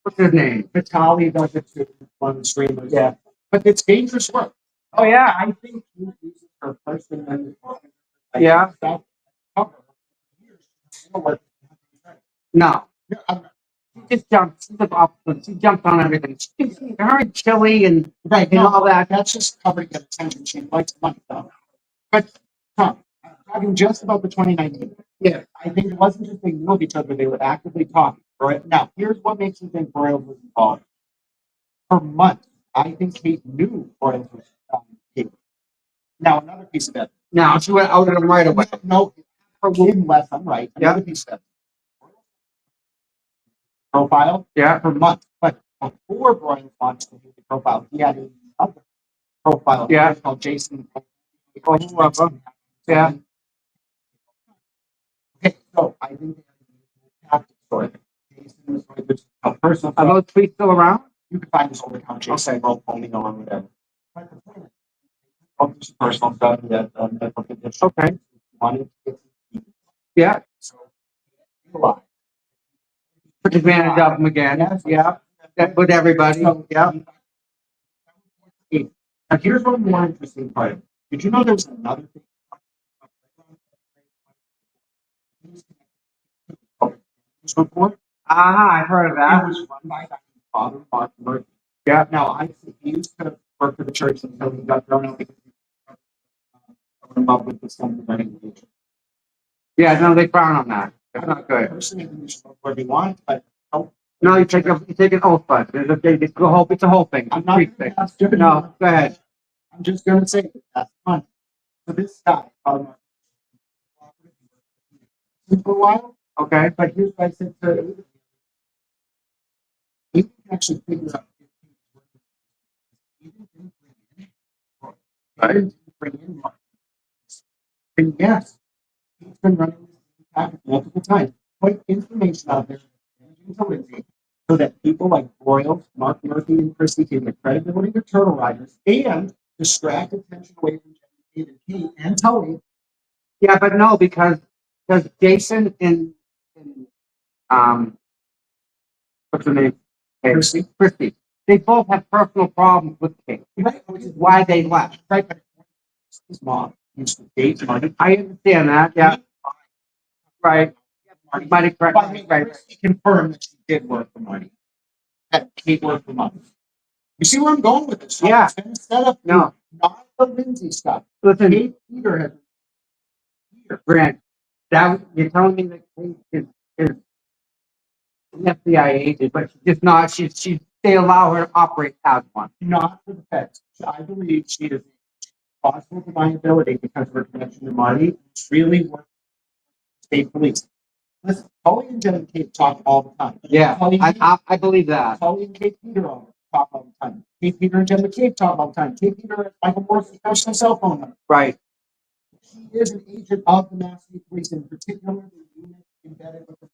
What's his name? Vitaly does it too. One of the streamers. Yeah. But it's dangerous work. Oh yeah. I think he uses her person and Yeah. No. She just jumped. She's off. She jumped on everything. She's very chilly and all that. That's just covering the attention. She likes money though. But Tom, talking just about the 2019. Yeah. I think it wasn't just they knew of each other, they were actively talking. Right now, here's what makes me think Boyle was involved. For months, I think Kate knew Boyle was Kate. Now, another piece of evidence. Now she went out of him right away. No, unless I'm right. Another piece of profile for months, but before Brian launched the profile, he had another profile called Jason. Or whoever. Yeah. Okay, so I think story. Jason was going to a personal. Are those tweets still around? You can find this over account. Jason wrote only on whatever. Personal stuff that Okay. wanted to get. Yeah. So a lot. Took advantage of them again. Yeah. That with everybody. Yeah. Now here's one more interesting part. Did you know there was another thing? Report. I heard of It that. was run by Father Mark Murphy. Yeah. Now I he used to work for the church until he got thrown out because he was involved with the Sunday running religion. Yeah, no, they frown on that. It's not good. Personally, I think you should vote whatever you want, but No, you take an oath, but it's a whole thing. I'm not. No, go ahead. I'm just going to say that's fun. So this guy, for a while, Okay. but here's what I said to he can actually figure out if he didn't bring in money. And yes, he's been running this package multiple times. Put information out there so that people like Royal, Mark Murphy, and Christie can get credibility with turtle riders and distract attention away from David Key and Tully. Yeah, but no, because Jason and what's her name? Christie. They both have personal problems with King, which is why they left. Right, but his mom used to date money. I understand that. Yeah. Right. Might have correct. Right. Christie confirmed that she did work for money. That Kate worked for money. You see where I'm going with this? Yeah. It's been set up. No. Not the Lindsay stuff. Listen, Kate Peter has. Grant, that you're telling me that Kate is an FBI agent, but she's just not. She they allow her to operate as one. Not for the feds. I believe she is responsible for liability because of her connection to money. It's really worth state police. Listen, Tully and Jen and Kate talk all the time. Yeah, Tully I believe that. Tully and Kate Peter talk all the time. Kate Peter and Jen McCabe talk all the time. Kate Peter, Michael Morris's personal cell phone number. Right. She is an agent of the Mass State Police, in particular the unit embedded with the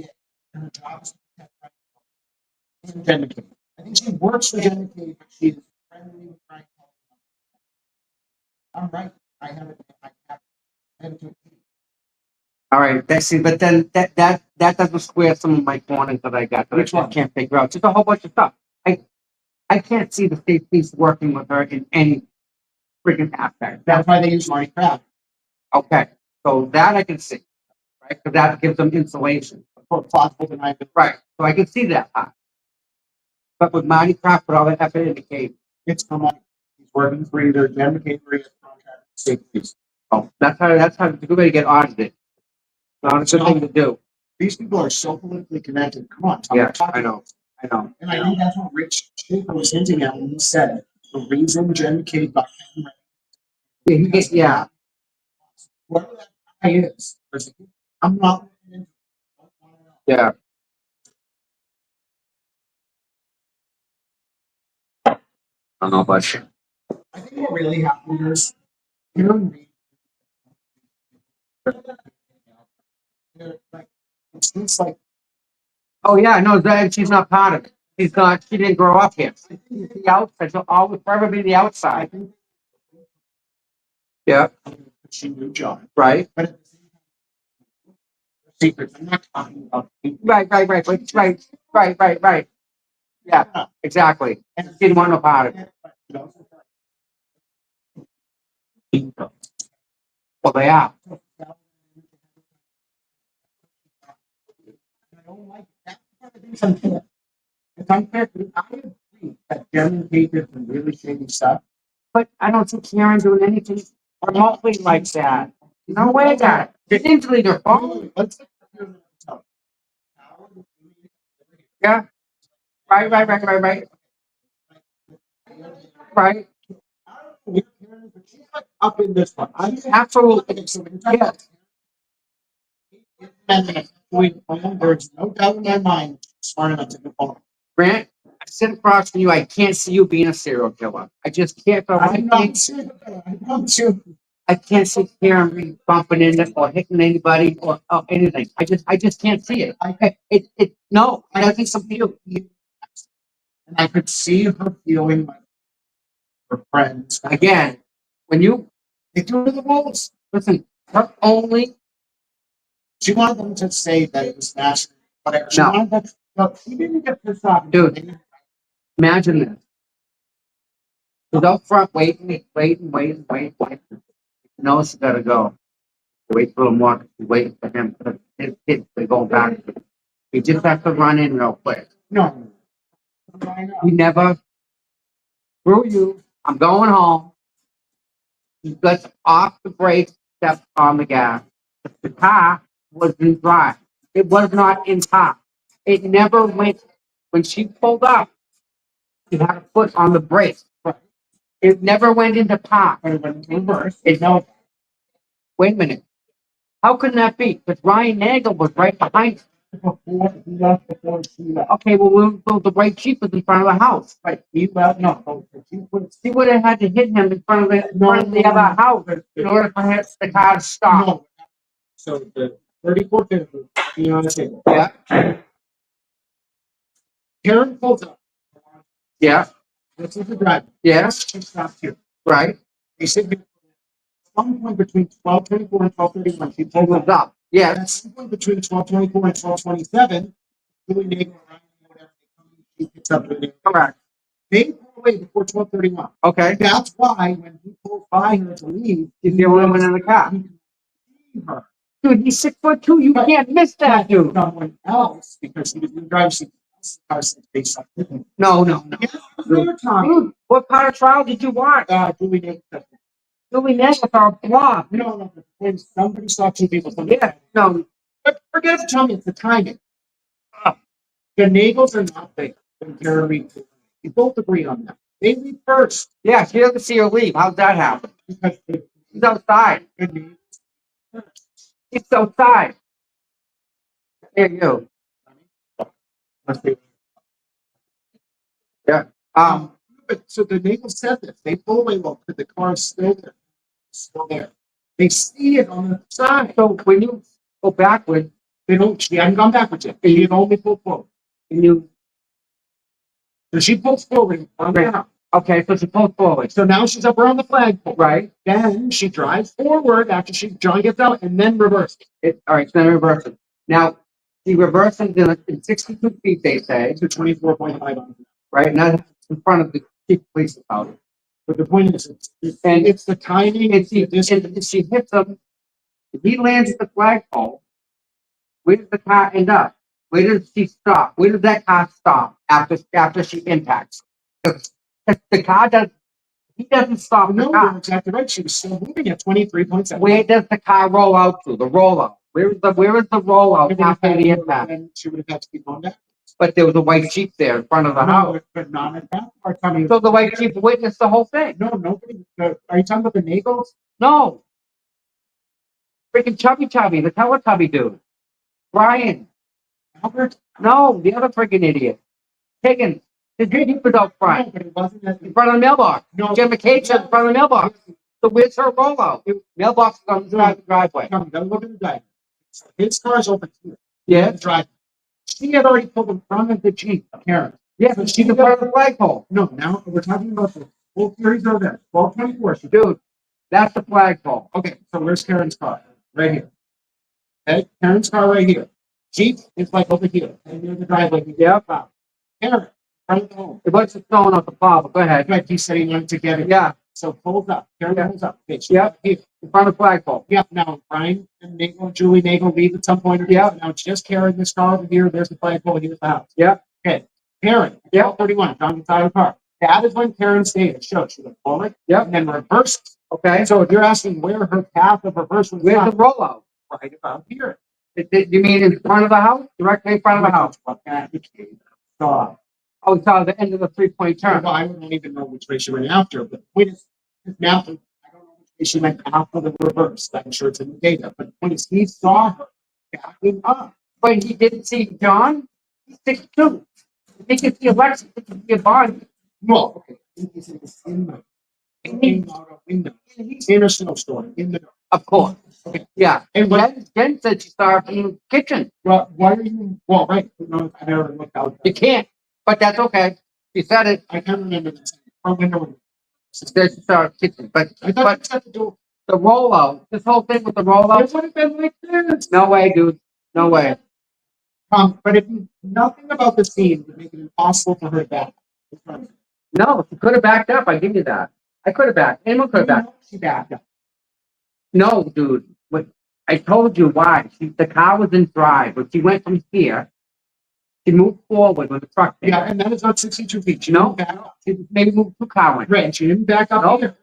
PA. And her job is to protect rights. And Jen McCabe. I think she works for Jen McCabe, but she is friendly with Frank. I'm right. I have it. I have it. All right. But then that doesn't square some of my corners that I got that I just can't figure out. Just a whole bunch of stuff. I can't see the state police working with her in any freaking aspect. That's why they use Marty Kraft. Okay. So that I can see, right? Because that gives them insulation. For plausible deniability. Right. So I can see that part. But with Marty Kraft, put all that effort into Kate. It's for money. He's working for either Jen McCabe or his contract with state police. Oh, that's how it's a good way to get audited. Not a good thing to do. These people are so politically connected. Come on. Yeah, I know. And I think that's what Rich Schaefer was hinting at when he said the reason Jen McCabe got Yeah. whoever that guy is, I'm not. Yeah. I don't know about you. I think what really happened is it seems like Oh yeah, no, that she's not part of it. She's not. She didn't grow up here. She's the outside. She'll always forever be the outside. Yeah. she knew John. Right. But at the same time, secrets. I'm not talking about Right. Yeah, exactly. And she didn't want no part of it. Well, they are. I don't like that. It's unfair. It's unfair. I agree that Jen and Kate did some really shady stuff. But I don't see Karen doing anything remotely like that. No way, guy. They didn't delete her phone. Let's Yeah. Right. Right. She's like up in this one. Absolutely. So Yeah. There's no doubt in my mind smart enough to do both. Grant, I sit across from you. I can't see you being a serial killer. I just can't. I'm not serious. I want you. I can't sit here and be bumping into or hitting anybody or anything. I just can't see it. No, I don't think some people. And I could see her feeling like her friends. Again, when you They do the rules. listen, her only She wanted them to say that it was national. Whatever. She No. wanted them. No, she didn't get pissed off. Dude. Imagine this. She's out front waiting. Knows she gotta go. Wait for him walk. Wait for him. His kids to go back. He just has to run in real quick. No. I know. He never. Screw you. I'm going home. He gets off the brakes, steps on the gas. The car was in drive. It was not in park. It never went. When she pulled up, she had a foot on the brake. It never went into park. But it went in reverse. No. Wait a minute. How can that be? Because Ryan Nagel was right behind her. Before she left. Okay, well, the white Jeep was in front of the house. Right. He left. No. She would have had to hit him in front of the other house in order for the car to stop. No. So the 3450, be on the table. Yeah. Karen pulls up. Yeah. This is the driver. Yes. She stops here. Right. They sit here. Some point between 1224 and 1231, she It pulls was up. up. Yes. At some point between 1224 and 1227, Julie Nagel around whatever she picks up with it. Correct. They pull away before 1231. Okay. That's why when he pulls by her to leave, He's the only one in the car. he can see her. Dude, he's 6'2". You can't miss that, dude. Someone else, because he was in the driver's seat. Based on No. another time, Dude, what part of trial did you watch? Julie Nagel. Julie Nagel saw a blob. No, when somebody saw two people. Yeah. No. But forget to tell me it's the timing. The Nagels are not big. When Karen leaves. You both agree on that. They leave first Yeah, she doesn't see her leave. How's that happen? because She's outside. the Nagels She's outside. Here you. must be. Yeah. But so the Nagels said this. They pull away well, but the car is still there. It's still there. They see it on the side. So when you go backward, They don't. She hadn't gone backwards yet. She had only pulled forward. and you So she pulls forward. Right. Okay, so she pulls forward. So now she's up around the flagpole. Right. Then she drives forward after John gets out, and then reverses. All right, so then reversing. Now, she reverses in 62 feet, they say, To 24.5 on. right? Not in front of the chief police department. But the point is, And it's the timing. And she hits him. If he lands at the flagpole, where does the car end up? Where does she stop? Where does that car stop after she impacts? The car does. He doesn't stop the No, you're car. exactly right. She was still moving at 23.7. Where does the car roll out to? The rollout. Where is the rollout after the impact? And she would have had to keep going back. But there was a white Jeep there in front of the house. No, but not at that part. I mean, So the white Jeep witnessed the whole thing. no, nobody. Are you talking about the Nagels? No. Freaking Chubby, the Teletubby dude. Brian. Albert? No, the other freaking idiot. Higgins. The Jeep was out No, front. but it wasn't that. In front of the mailbox. No. Jim McCain said in front of the mailbox. So where's her rollout? Mailbox is on the driveway. Come, gotta look at the diagram. So his car's open here. Yeah. Drive. She had already pulled in front of the Jeep, Karen. Yeah, but she's in front of the flagpole. No, now we're talking about the full series over there. 1224. Dude, that's the flagpole. Okay, so where's Karen's car? Right here. Okay, Karen's car right here. Jeep is like over here. And near the driveway. Yep. Karen, front of the home. It wasn't snowing off the plow, but go ahead. Like he said he wanted to get it. Yeah, So pulls up. Karen pulls up. Okay, so Yep. here. in front of the flagpole. Yeah, now Brian and Nagel, Julie Nagel leave at some point. Yeah. Now it's just Karen, this car over here. There's the flagpole. Here's the house. Yeah. Okay. Karen, Yeah. 1231, John gets out of the car. That is when Karen stayed. It shows she went forward. Yep. And then reverses. Okay. So if you're asking where her path of reversal was, Where's the rollout? right about here. You mean in front of the house? Directly in front of the house? So, Oh, it's on the end of the 3-point turn. I don't even know which way she went after, but the point is, now I don't know which way she went after the reverse. I'm sure it's in the data, but the point is, he saw her backing up. But he didn't see John. He's 6'2". He could see Alexa. He could see a body. Well, okay. He's in the looking out a window. He's in a snowstorm in the dark. Of course. Okay. Yeah. And what? Jen said she saw her in the kitchen. Well, why are you? Well, right. No, I never looked out. You can't. But that's okay. She said it. I can't remember this. From window. She said she saw her kitchen. But I thought you had to do. the rollout, this whole thing with the rollout. It would have been like this. No way, dude. No way. But if nothing about the scene would make it impossible for her to back. No, she could have backed up. I give you that. I could have backed. Anyone could have backed. She backed up. No, dude. What I told you why. The car was in drive, but she went from here. She moved forward when the truck came. Yeah, and that is not 62 feet. She No, didn't back up. she maybe moved 2 car lengths. Right, she didn't back up No, either.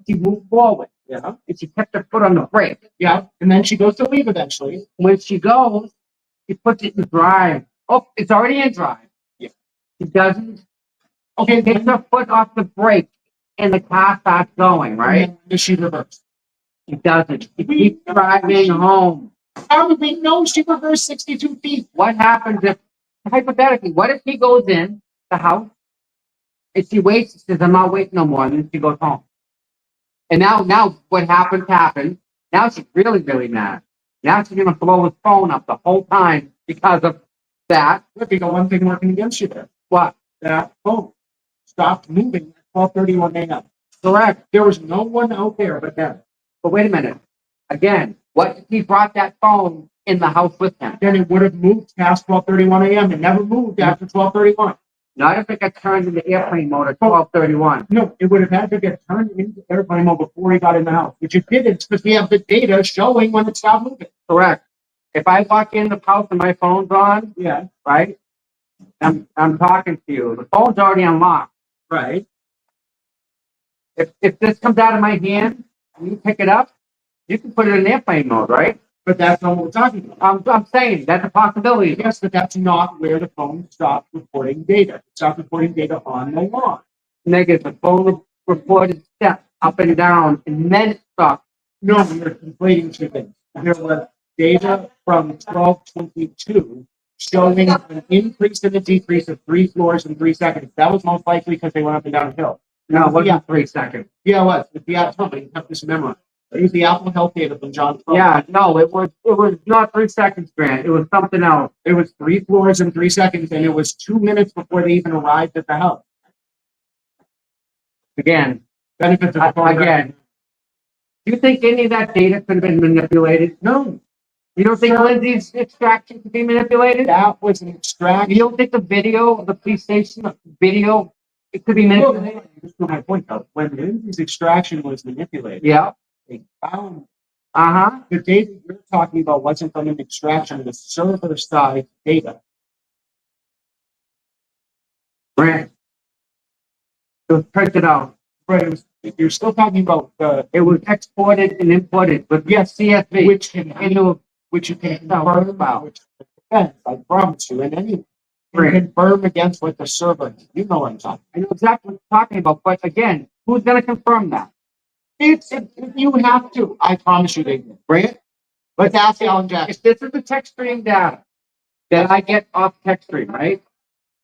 she moved forward. Yeah, And she kept her foot on the brake. yeah, and then she goes to leave eventually. When she goes, she puts it in drive. Oh, it's already in drive. Yeah. She doesn't. Okay, She takes her foot off the brake, and the car starts going, right? Does she reverse? She doesn't. She keeps driving home. How would we know she reversed 62 feet? What happens if, hypothetically, what if he goes in the house and she waits, she says, I'm not waiting no more, and then she goes home. And now what happened. Now she's really, really mad. Now she's gonna blow his phone up the whole time because of that. Look, you got one thing working against you there. What? That phone stopped moving at 12:31 a.m. Correct. There was no one out there but them. But wait a minute. Again, what if he brought that phone in the house with him? Then it would have moved past 12:31 a.m. and never moved after 12:31. Not if it got turned into airplane mode at 12:31. No, it would have had to get turned into airplane mode before he got in the house, which it didn't because we have the data showing when it stopped moving. Correct. If I walk in the house and my phone's on, Yeah, right? I'm talking to you. The phone's already unlocked. right. If this comes out of my hand and you pick it up, you can put it in airplane mode, right? But that's not what we're talking about. I'm saying that's a possibility. Yes, but that's not where the phone stopped recording data. It stopped recording data on the lawn. Negative. The phone reported steps up and down, and then it stopped. No, we were conflating two things. There was data from 12:22 showing an increase and a decrease of 3 floors in 3 seconds. That was most likely because they went up and down a hill. No, it wasn't Yeah. 3 seconds. Yeah, it was. It's the Apple. You have this memorized. It was the Apple Health data from John. Yeah, no, it was not 3 seconds, Grant. It was something else. It was 3 floors in 3 seconds, and it was 2 minutes before they even arrived at the house. Again, Benefits of the phone. again. Do you think any of that data could have been manipulated? No, You don't think Lindsay's extraction could be manipulated? that was an extraction. You don't think the video of the police station, it could be manipulated? Just to my point though, when Lindsay's extraction was manipulated, Yeah. they found Uh-huh. the data you're talking about wasn't from an extraction, it was server side data. Grant. It was printed out. But it was, you're still talking about It was exported and imported with CSV. which can into which you can No, confirm about. which defense, I promise you, and any you Right. confirm against what the server. You know what I'm talking. I know exactly what you're talking about, but again, who's going to confirm that? If you have to, I promise you they will. Grant? Let's ask Alan Jackson. If this is the text stream data that I get off text stream, right?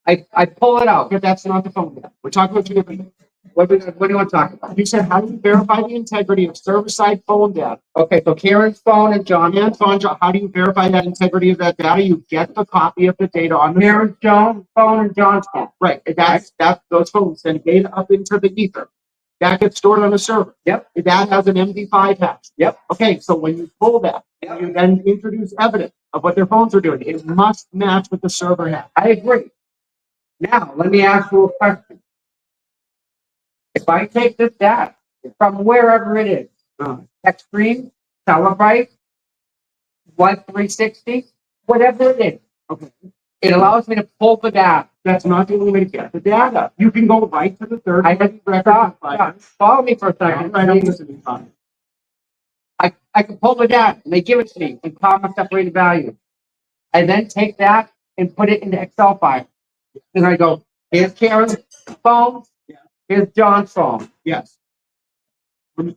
I pull it out. But that's not the phone data. We're talking about two different things. What do you want to talk about? You said, how do you verify the integrity of server-side phone data? Okay, so Karen's phone and John. And phone, how do you verify that integrity of that data? You get the copy of the data on the Karen's phone and John's phone. right. That's those phones send data up into the ether. That gets stored on a server. Yep. That has an MD5 hash. Yep. Okay, so when you pull that, Yep. you then introduce evidence of what their phones are doing. It must match what the server has. I agree. Now, let me ask you a question. If I take this data from wherever it is, text stream, Telebyte, Life 360, whatever it is, Okay. it allows me to pull the data. That's not the only way to get the data. You can go right to the third I party record. stop. Follow me for a second. Right, I'm listening. Tom. I can pull the data and they give it to me in comma separated value. I then take that and put it into Excel file. Then I go, here's Karen's phone, Yeah. here's John's phone. Yes.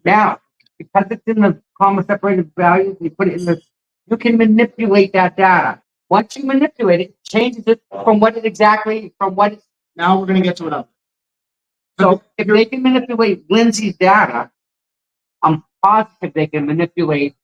Now, because it's in the comma separated values, you put it in the you can manipulate that data. Once you manipulate it, changes it from what it exactly, from what it's. Now we're gonna get to another. So if they can manipulate Lindsay's data, I'm positive they can manipulate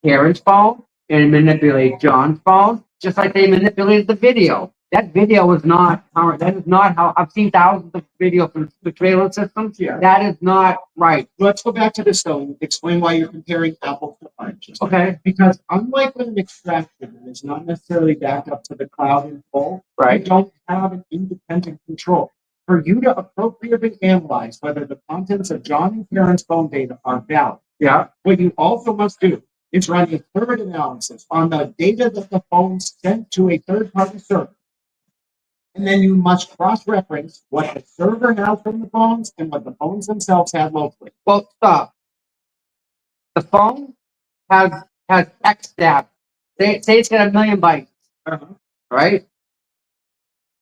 Karen's phone and manipulate John's phone, just like they manipulated the video. That video is not current. That is not how I've seen thousands of videos from surveillance systems. Yeah. That is not right. Let's go back to this though and explain why you're comparing apples to oranges. Okay. Because unlike with an extraction, and it's not necessarily backed up to the cloud in full, Right. you don't have an independent control. For you to appropriately analyze whether the contents of John and Karen's phone data are valid, Yeah. what you also must do is run a third analysis on the data that the phone sent to a third-party server. And then you must cross-reference what the server has from the phones and what the phones themselves have locally. Well, stop. The phone has X data. Say it's got 1,000,000 bytes, right?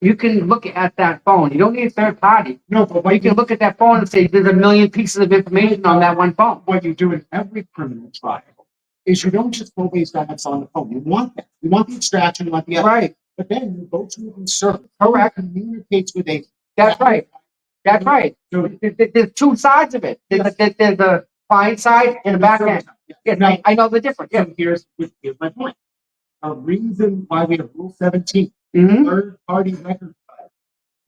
You can look at that phone. You don't need a third party. No, but You can look at that phone and say there's 1,000,000 pieces of information on that one phone. what you do in every criminal trial is you don't just go based on what's on the phone. You want that. You want the extraction, you want the evidence. Right. But then you go to the server. Correct. Communicates with a. That's right. That's right. So There's two sides of it. There's the client side and the back end. Yes, Now, I know the difference. Yeah. so here's my point. A reason why we have Rule 17, Mm-hmm. third-party record file.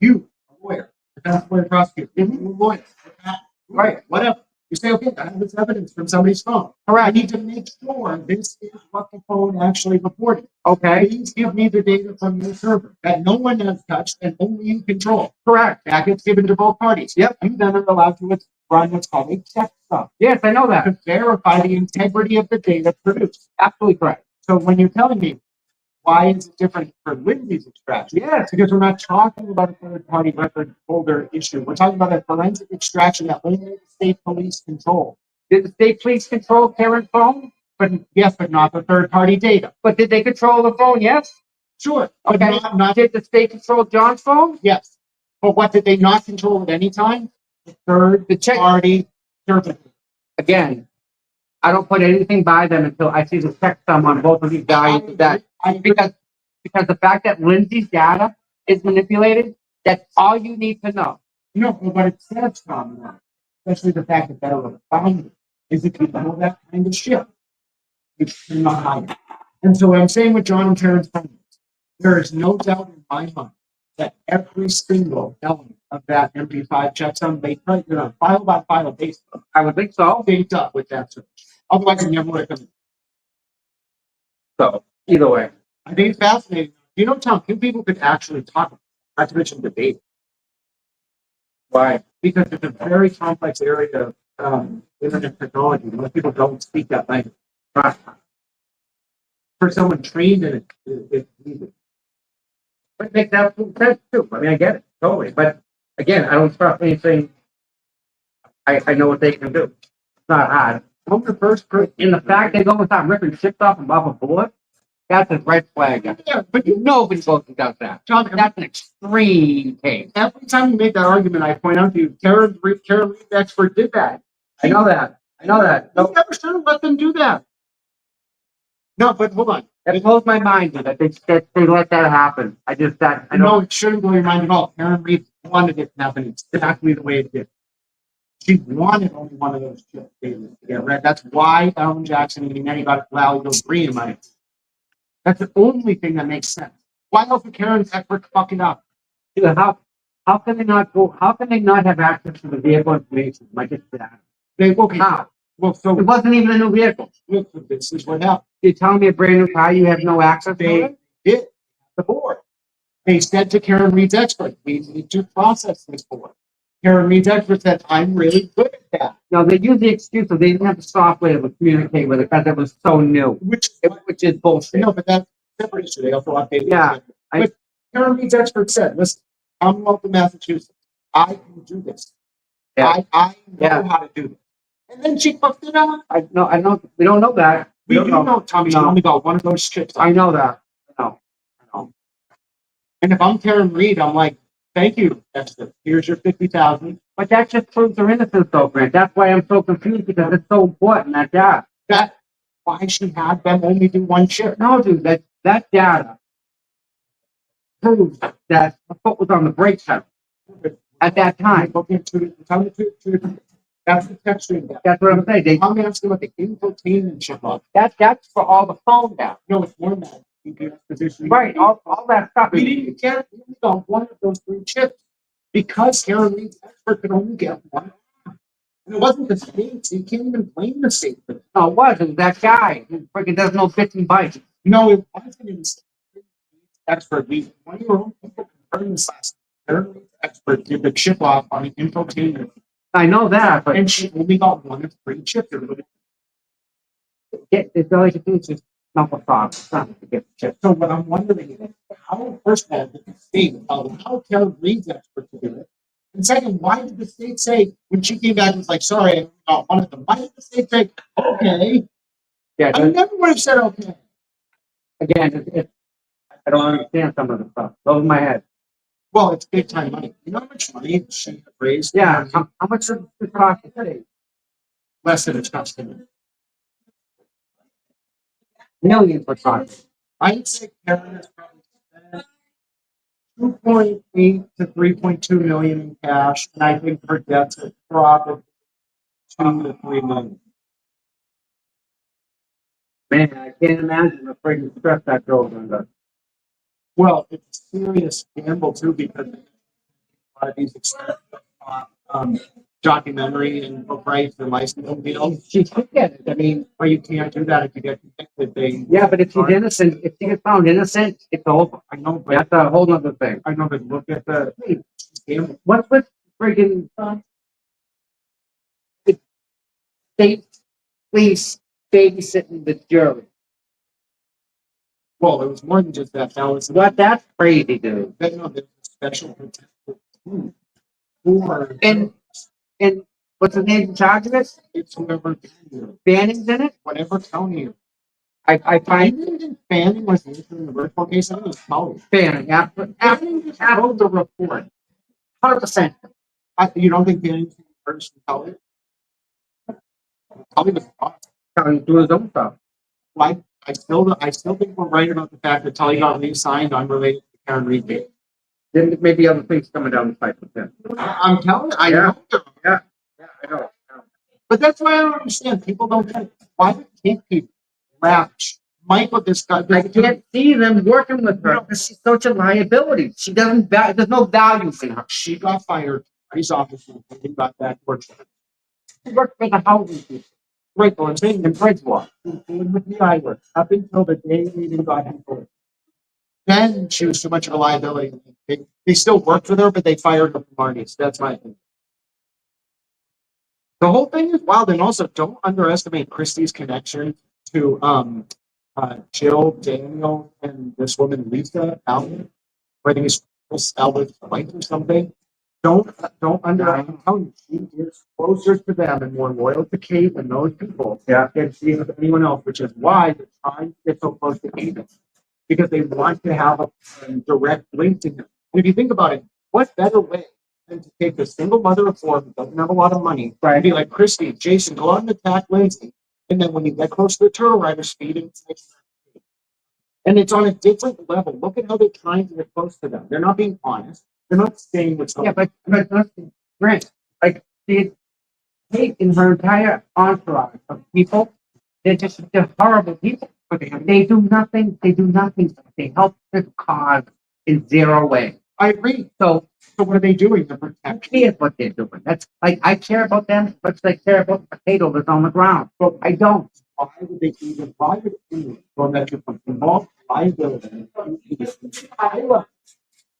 You, a lawyer, defense lawyer, prosecutor, you, a lawyer, Right. whatever. You say, okay, I have this evidence from somebody's phone. I Correct. need to make sure this is what the phone actually reported. Okay. Please give me the data from your server that no one has touched and only you control. Correct. That gets given to both parties. Yep. You then are allowed to run what's called a checksum Yes, I know that. to verify the integrity of the data produced. Absolutely correct. So when you're telling me why is it different for Lindsay's extraction? Yes. Because we're not talking about a third-party record holder issue. We're talking about a forensic extraction that only the state police control. Did the state police control Karen's phone? But yes, but not the third-party data. But did they control the phone? Yes. Sure. But Okay. not Did the state control John's phone? yes. But what did they not control at any time? The check- third-party service. Again, I don't put anything by them until I see the checksum on both of these values. That because the fact that Lindsay's data is manipulated, that's all you need to know. No, but it says Tom, especially the fact that they're refined is if you know that kind of shit, you cannot hide it. And so what I'm saying with John and Karen's phone, there is no doubt in my mind that every single element of that MP5 checksum, they put it on a file by file basis. I would think so. Synced up with that search. Otherwise, it never would have come. So either way, I think it's fascinating. You know, Tom, few people could actually talk, not to mention debate. Why? Because it's a very complex area of internet technology. Most people don't speak that language. For someone trained in it, it's easy. but it makes absolute sense too. I mean, I get it totally. But again, I don't trust anything. I know what they can do. It's not hard. I'm the first person in the fact they go and start ripping ships off and off a board. That's a red flag. Yeah, but Nobody goes and does that. John, That's an extreme case. every time you make that argument, I point out to you, Karen Reed, the expert, did that. I know that. I know that. You No, never should have let them do that. No, but hold on. that blows my mind that they let that happen. I I know it shouldn't blow your mind at all. Karen Reed wanted it to happen exactly the way it did. She wanted only one of those chips to get read. That's why Alan Jackson and Nettie got allowed to agree in my. That's the only thing that makes sense. Why else would Karen's expert fuck it up? Dude, how can they not go? How can they not have access to the vehicle information like it's that? Okay, How? well, so It wasn't even a new vehicle. look, this is what happened. You're telling me a brand new car you have no access to They it? did the board. They said to Karen Reed's expert, we need to process this board. Karen Reed's expert said, I'm really good at that. No, they use the excuse that they didn't have the software to communicate with it because it was so new, Which which is bullshit. no, but that's a separate issue. They also updated. Yeah, But Karen Reed's expert said, listen, Commonwealth of Massachusetts, I can do this. Yeah. I know Yeah. how to do this. And then she fucked it up. I know. We don't know that. We do don't know Tommy No. only got one of those chips. I know that. I know. And if I'm Karen Reed, I'm like, thank you, expert. Here's your 50,000. But that just proves their innocence, though, Grant. That's why I'm so confused because it's so important that. That why she had them only do one shift. No, dude, that data proves that the foot was on the brake pedal at that time. That's the texture. That's what I'm saying. I'm asking about the infotainment shit log. That's for all the phone data. No, it's more than that. You get position. Right, all that stuff. We didn't get on one of those 3 chips because Karen Reed's expert could only get one. And it wasn't the state, so you can't even blame the state for it. No, it wasn't that guy who freaking does no bits and bytes. No, it wasn't in the state. Expert, one of your own people confirmed this last. Karen Reed's expert did the chip off on the infotainment. I know that, but And she only got one of 3 chips. it's all you can do is just number 5. It's not to get the chip. So what I'm wondering is how, first of all, did the state allow Karen Reed's expert to do it? And second, why did the state say, when she came back and was like, sorry, I got one of them, why did the state say, okay? Yeah, I never would have said okay. again, I don't understand some of the stuff. Over my head. Well, it's big time money. You know how much money she raised? Yeah, how much does it cost today? Less than it's costing. Millions for cost. I'd say Karen has probably spent 2.8 to 3.2 million in cash, and I think her debts are probably 2 to 3 million. Man, I can't imagine the freaking stress that goes under. Well, it's a serious gamble too because a lot of these expensive documentary and book rights and licensing deals. She could get it. I mean, Or you can't do that if you get convicted. They yeah, but if she's innocent, if she gets found innocent, it's over. I know, but That's a whole nother thing. I know, but look at the gamble. What's with freaking the state police babysitting the jury? Well, it was more than just that. That was That's crazy, dude. that no, there's a special protective team for And what's the name in charge of it? it's whoever Banning's in it. whatever county. I find Even Fanning was the issue in the Bird case. I think it was Tully. Banning Fanning just wrote the report. 100%. You don't think Fanning's the first in Tully? Tully was lost. How he's doing his own stuff. Like, I still think we're right about the fact that Tully got re-signed unrelated to the Karen Reed case. Then maybe other things coming down the pipe with him. I'm telling you, I Yeah. know. Yeah, I know. But that's why I don't understand. People don't get it. Why would people lavish? Michael, this guy, I can't see them working with her because she's such a liability. She doesn't. There's no value in her. she got fired. He's officer. He got back to work. She worked for the housing people. Right, well, I'm saying in Bridgewater, with the I work up until the day we even got him for it. Then she was too much of a liability. They still worked with her, but they fired her from Marty's. That's my opinion. The whole thing is wild, and also don't underestimate Christie's connection to Jill, Daniel, and this woman Lisa Allen. I think it's Chris Albert's wife or something. Don't underestimate. I'm telling you, she is closer to them and more loyal to Kate and those people than she is with anyone else, which is why they're trying to get so close to Aidan. Because they want to have a direct link to him. And if you think about it, what better way than to take a single mother of 4 who doesn't have a lot of money, right? And be like, Christy, Jason, go out and attack Lindsay. And then when you get close to the turtle riders, feed him. And it's on a different level. Look at how they're trying to get close to them. They're not being honest. They're not saying what's going on. Yeah, but listen, Grant, like Kate and her entire entourage of people, they're horrible people. They do nothing. They help the cause in zero way. I agree. So what are they doing to who protect? cares what they're doing? That's like I care about them, but I care about the potato that's on the ground. But I don't. Why would they even? Why would anyone go that you involve liability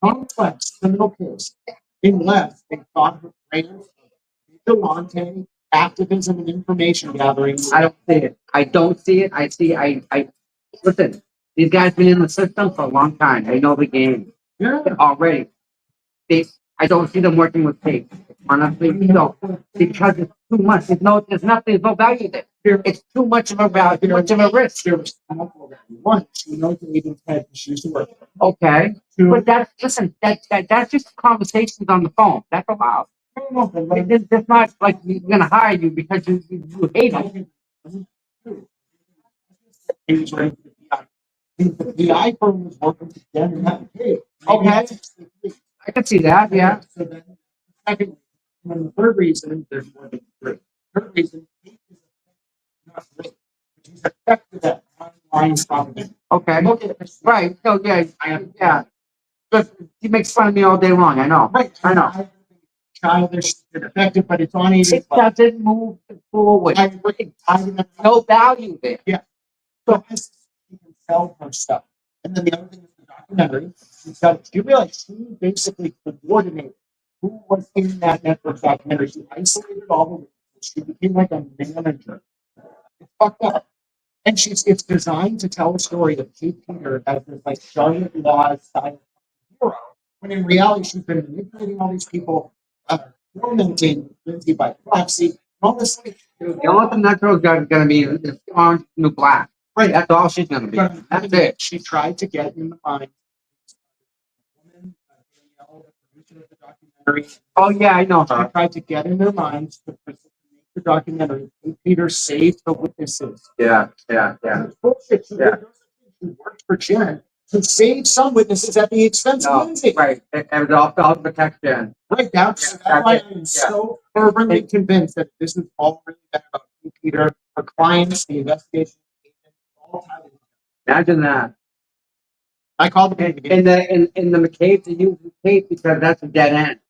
complex criminal case unless they thought of prayers, vigilante, activism, and information gathering? I don't see it. I don't see it. I listen, these guys been in the system for a long time. They know the game already. I don't see them working with Kate. Honestly, no, because it's too much. There's no value there. It's too much of a value, too much of a risk. One, she knows the agent's head and she's work. Okay, but that's just conversations on the phone. That's allowed. It's not like we're gonna hire you because you hate it. He was ready for the PI. The PI firm was working with them and that, hey, okay. I can see that. Yeah. So then, second, and then the third reason, there's more than three. Third reason, he is not rich. He's affected that online problem. Okay. Look at this. Right. So yeah. Yeah. But he makes fun of me all day long. I know. Right. I know. Childish, it's effective, but it's on It doesn't move forward. I agree. No value there. Yeah. So she can sell her stuff. And then the other thing is the documentary. You realize she basically coordinated who was in that network documentary. She isolated all the witnesses. She became like a manager. It's fucked up. And it's designed to tell a story of Kate Peter as this like Charlotte Law style hero, when in reality she's been manipulating all these people, tormenting Lindsay by proxy, and all this stuff. The only thing that girl's gonna be is orange, new black. Right. That's all she's gonna be. That's it. She tried to get in the mind. Woman, Danielle, the producer of the documentary. Oh yeah, I know She her. tried to get in their minds to make the documentary. Kate Peter saved the witnesses. Yeah. Yeah. Yeah. It's bullshit. She worked for Jen to save some witnesses at the expense of No, Lindsay. right. It was all protection. Right. That's why I'm so fervently convinced that this is all really bad about Kate Peter, her clients, the investigation, all tied in. Imagine that. I called the In the McCabe, they use McCabe because that's a dead end.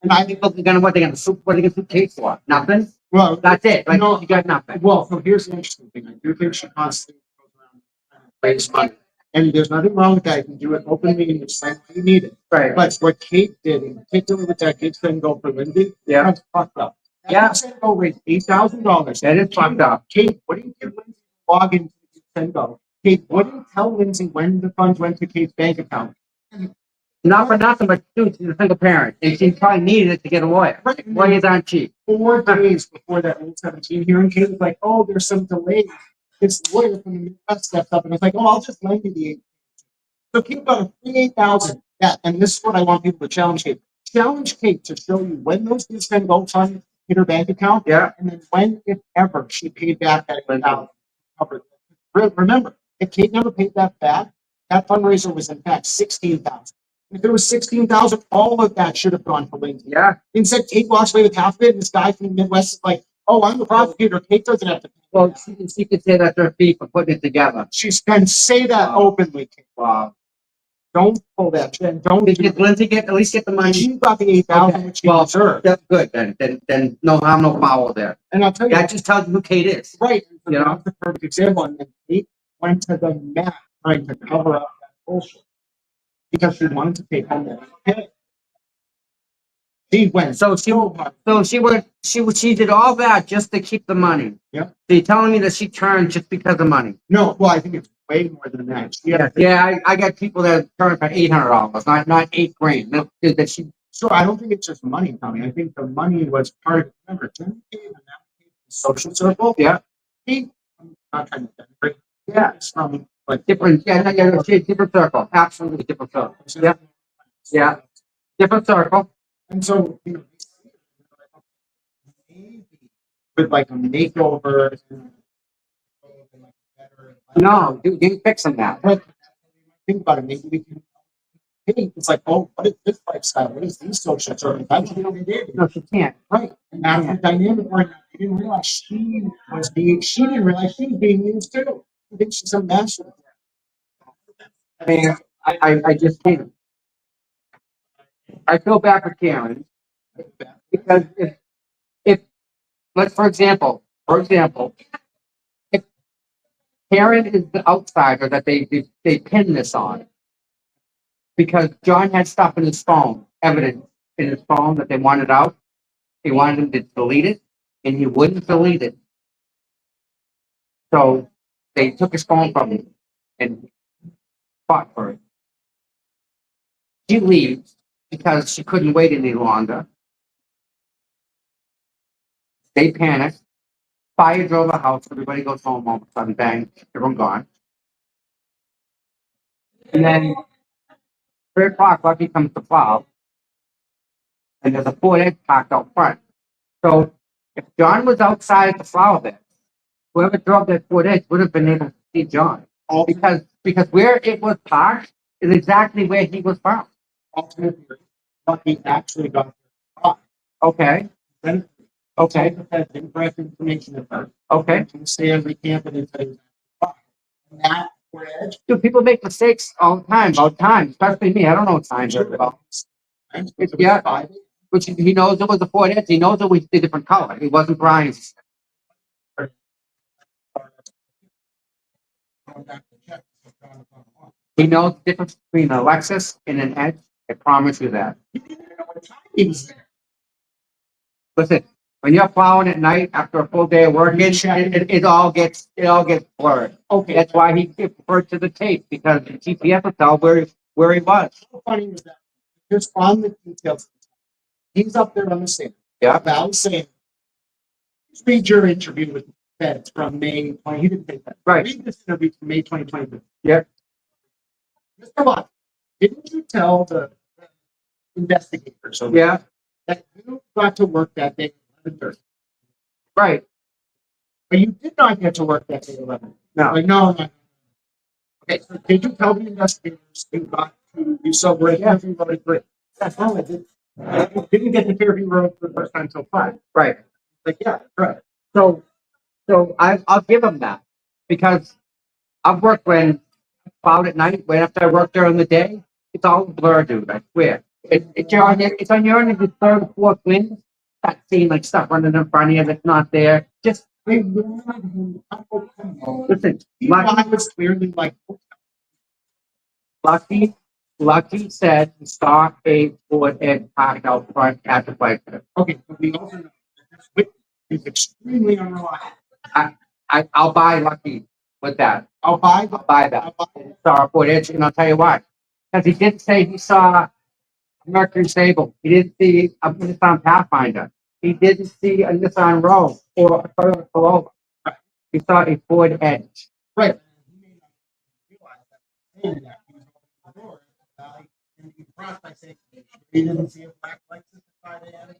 and I People are gonna what they gonna soup case for? Nothing. well, That's it. Like No. you got nothing. well, so here's the interesting thing. I do think she constantly goes around and raise money. And there's nothing wrong with that. You can do it openly and just like you need it. Right. But what Kate did, in particular with that Kate couldn't go for Lindsay, Yeah. that's fucked up. Yeah. That go raise $8,000. That is fucked up. Kate, what do you give Lindsay to log into Go? Kate, what do you tell Lindsay when the funds went to Kate's bank account? Not for nothing, but dude, she's a single parent, and she probably needed it to get a lawyer. Right. Lawyers aren't cheap. 4 days before that Rule 17 hearing, Kate was like, "Oh, there's some delays." This lawyer from the Midwest stepped up and was like, "Oh, I'll just lend you the 8." So Kate got a free 8,000. Yeah, and this is what I want people to challenge Kate. Challenge Kate to show you when those Go funds hit her bank account. Yeah. And then when, if ever, she paid back that 8,000. Remember, if Kate never paid that back, that fundraiser was in fact 16,000. If there was 16,000, all of that should have gone to Lindsay. Yeah. Instead, Kate walks away with half of it, and this guy from the Midwest is like, "Oh, I'm the prosecutor. Kate doesn't have to pay." Well, she could say that's her fee for putting it together. She's going to say that openly, Kate. Wow. Don't pull that shit. Don't. Did Lindsay at least get the money? She got the 8,000, Okay. which she Well, deserved. that's good then no harm, no foul there. And I'll tell you, That just tells you who Kate is. right? You know? That's the perfect example. And Kate went to the mat trying to cover up that bullshit because she wanted to take home that pay. She went So she hard. So she did all that just to keep the money. Yep. So you're telling me that she turned just because of money? No, well, I think it's way more than that. Yeah. I got people that turned for $800, not $8,000. No, that she. So I don't think it's just money, Tommy. I think the money was part of. Remember, Jen came and navigated the social circle. Yeah. I'm not trying to denigrate. Yeah. It's from like Different. Yeah. Different circle. Absolutely different circle. Yeah. Yeah. Different circle. And so, maybe with like a makeover. No, you didn't fix them that. But think about it. Maybe we can. It's like, oh, what is this lifestyle? What is these social circles? That's what we did. No, she can't. Right. And that's the dynamic where I didn't realize she was being. She didn't realize she was being used too. I think she's a master. I mean, I just can't. I feel bad for Karen because if let's for example, if Karen is the outsider that they pin this on because John had stuff in his phone, evidence in his phone that they wanted out. He wanted him to delete it, and he wouldn't delete it. So they took his phone from him and fought for it. She leaves because she couldn't wait any longer. They panicked. Fire drove the house. Everybody goes home all of a sudden. Bang. Everyone gone. And then 3 o'clock, Lucky comes to plow. And there's a Ford Edge parked out front. So if John was outside at the flower bed, whoever drove that Ford Edge would have been able to St. John. Ultimately, Because where it was parked is exactly where he was found. ultimately, Lucky actually got caught. Okay, Then, okay, the Fed didn't grant information at first. okay. And Stanley Canton and said, and that bridge. Dude, people make mistakes all the time about time, especially me. I don't know time very well. Yeah. Which he knows it was a Ford Edge. He knows it was a different color. It wasn't Brian's. He knows the difference between a Lexus and an Edge. I promise you that. Listen, when you're plowing at night after a full day of working, it all gets blurred. Okay. That's why he referred to the tape, because the GPS will tell where he was. How funny was that? Just on the details. He's up there on the stand. Yeah. About saying, read your interview with Feds from May 20. He didn't take that. Right. Read this interview from May 2022. Yeah. Mr. Lott, didn't you tell the investigators Yeah. that you got to work that day at 11:30? Right. But you did not get to work that day at 11. No. Like, no. Okay, so did you tell the investigators you saw where Fairview Road is great? That's all I did. You didn't get to Fairview Road for the first time until 5. Right. Like, yeah, right. So I'll give him that, because I've worked when plowed at night, right after I work during the day. It's all blurred, dude. I swear. It's on your end of the third or fourth wind. That seeing like stuff running in front of you that's not there. Just listen. I was clearly like, Lucky said he saw a Ford Edge parked out front at the place. okay, but we also know that this witness is extremely unreliable. I'll buy Lucky with that. I'll buy that. Saw a Ford Edge, and I'll tell you why. Because he didn't say he saw a Mercury Sable. He didn't see a Nissan Pathfinder. He didn't see a Nissan Rogue or a Toyota Corolla. He saw a Ford Edge. Right. He may not realize that. He was opening the door, and he brought by saying he didn't see a black Lexus at 5 a.m.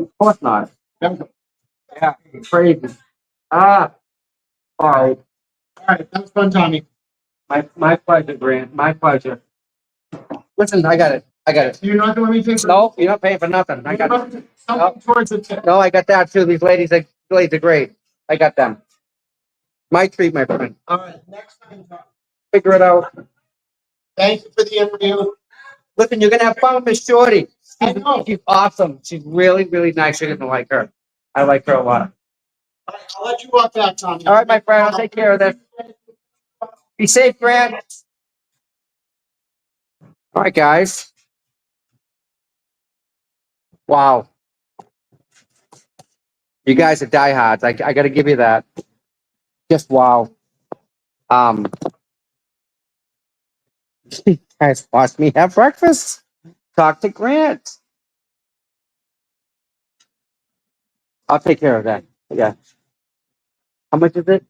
Of course not. All Yeah, crazy. All right. right, that was fun, Tommy. My pleasure, Grant. My pleasure. Listen, I got it. You're not doing anything. No, you're not paying for nothing. I got it. Something towards the tip. No, I got that too. These ladies are great. I got them. My treat, my friend. All right, next time, Tommy. Figure it out. Thank you for the interview. Listen, you're gonna have fun with Miss Shorty. I know. She's awesome. She's really, really nice. You're gonna like her. I like her a lot. All right, I'll let you walk back, Tommy. All right, my friend. I'll take care of this. Be safe, Grant. All right, guys. Wow. You guys are diehards. I got to give you that. Just wow. You guys watched me have breakfast. Talk to Grant. I'll take care of that. Yeah. How much is it?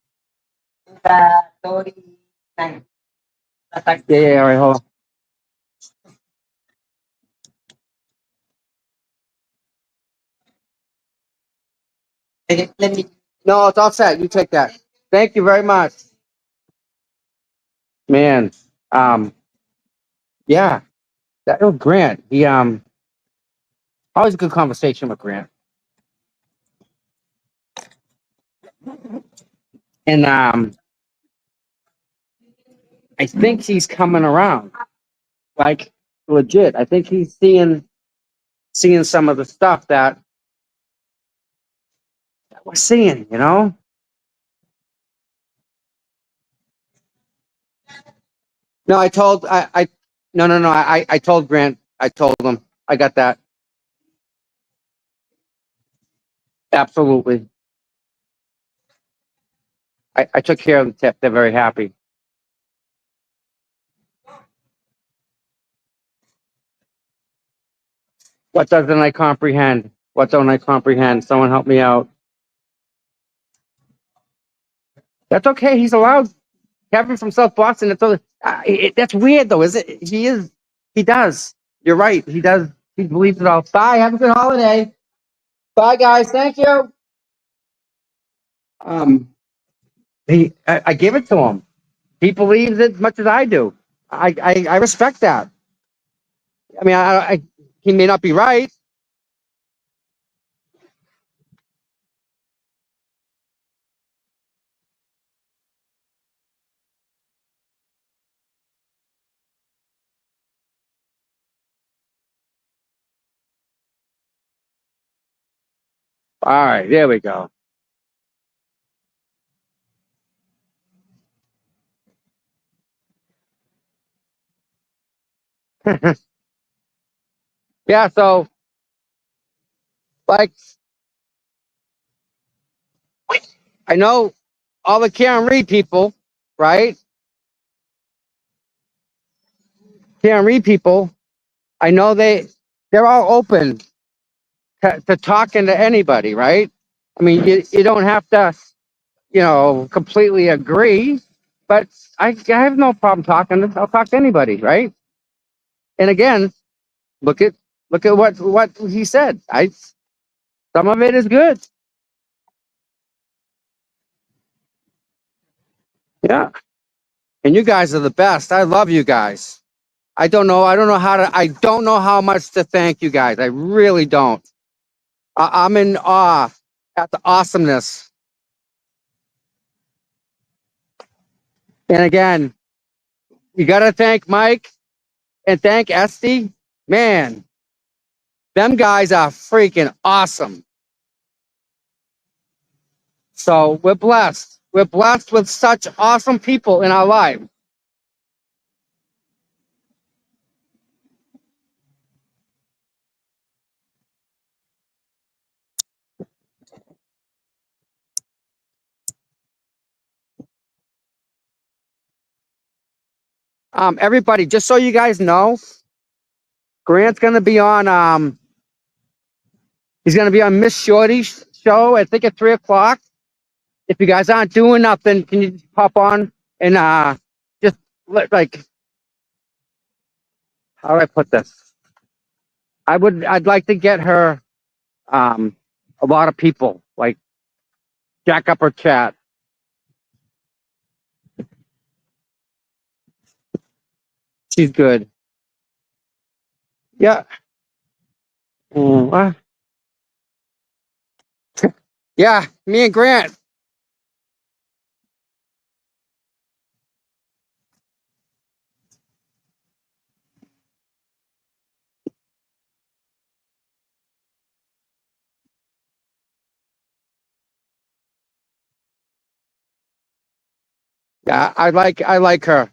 39. Yeah, all right, hold on. Let me. No, it's all set. You take that. Thank you very much. Man, yeah, that was Grant. He always a good conversation with Grant. And I think he's coming around. Like legit. I think he's seeing some of the stuff that we're seeing, you know? No, I told I no, I told Grant. I told him. I got that. Absolutely. I took care of the tip. They're very happy. What doesn't I comprehend? What don't I comprehend? Someone help me out. That's okay. He's allowed. Kevin from South Boston. That's weird though, is it? He is. He does. You're right. He does. He believes it all. Bye. Have a good holiday. Bye, guys. Thank you. I gave it to him. He believes as much as I do. I respect that. I mean, he may not be right. All right, there we go. Yeah, so like I know all the Karen Reed people, right? Karen Reed people, I know they're all open to talking to anybody, right? I mean, you don't have to, completely agree, but I have no problem talking. I'll talk to anybody, right? And again, look at what he said. Some of it is good. Yeah. And you guys are the best. I love you guys. I don't know how much to thank you guys. I really don't. I'm in awe at the awesomeness. And again, you got to thank Mike and thank Esty. Man, them guys are freaking awesome. So we're blessed. We're blessed with such awesome people in our life. Everybody, just so you guys know, Grant's gonna be on he's gonna be on Miss Shorty's show, I think at 3 o'clock. If you guys aren't doing nothing, can you just pop on and just like how do I put this? I'd like to get her a lot of people, like jack up her chat. She's good. Yeah. What? Yeah, me and Grant. Yeah, I like her.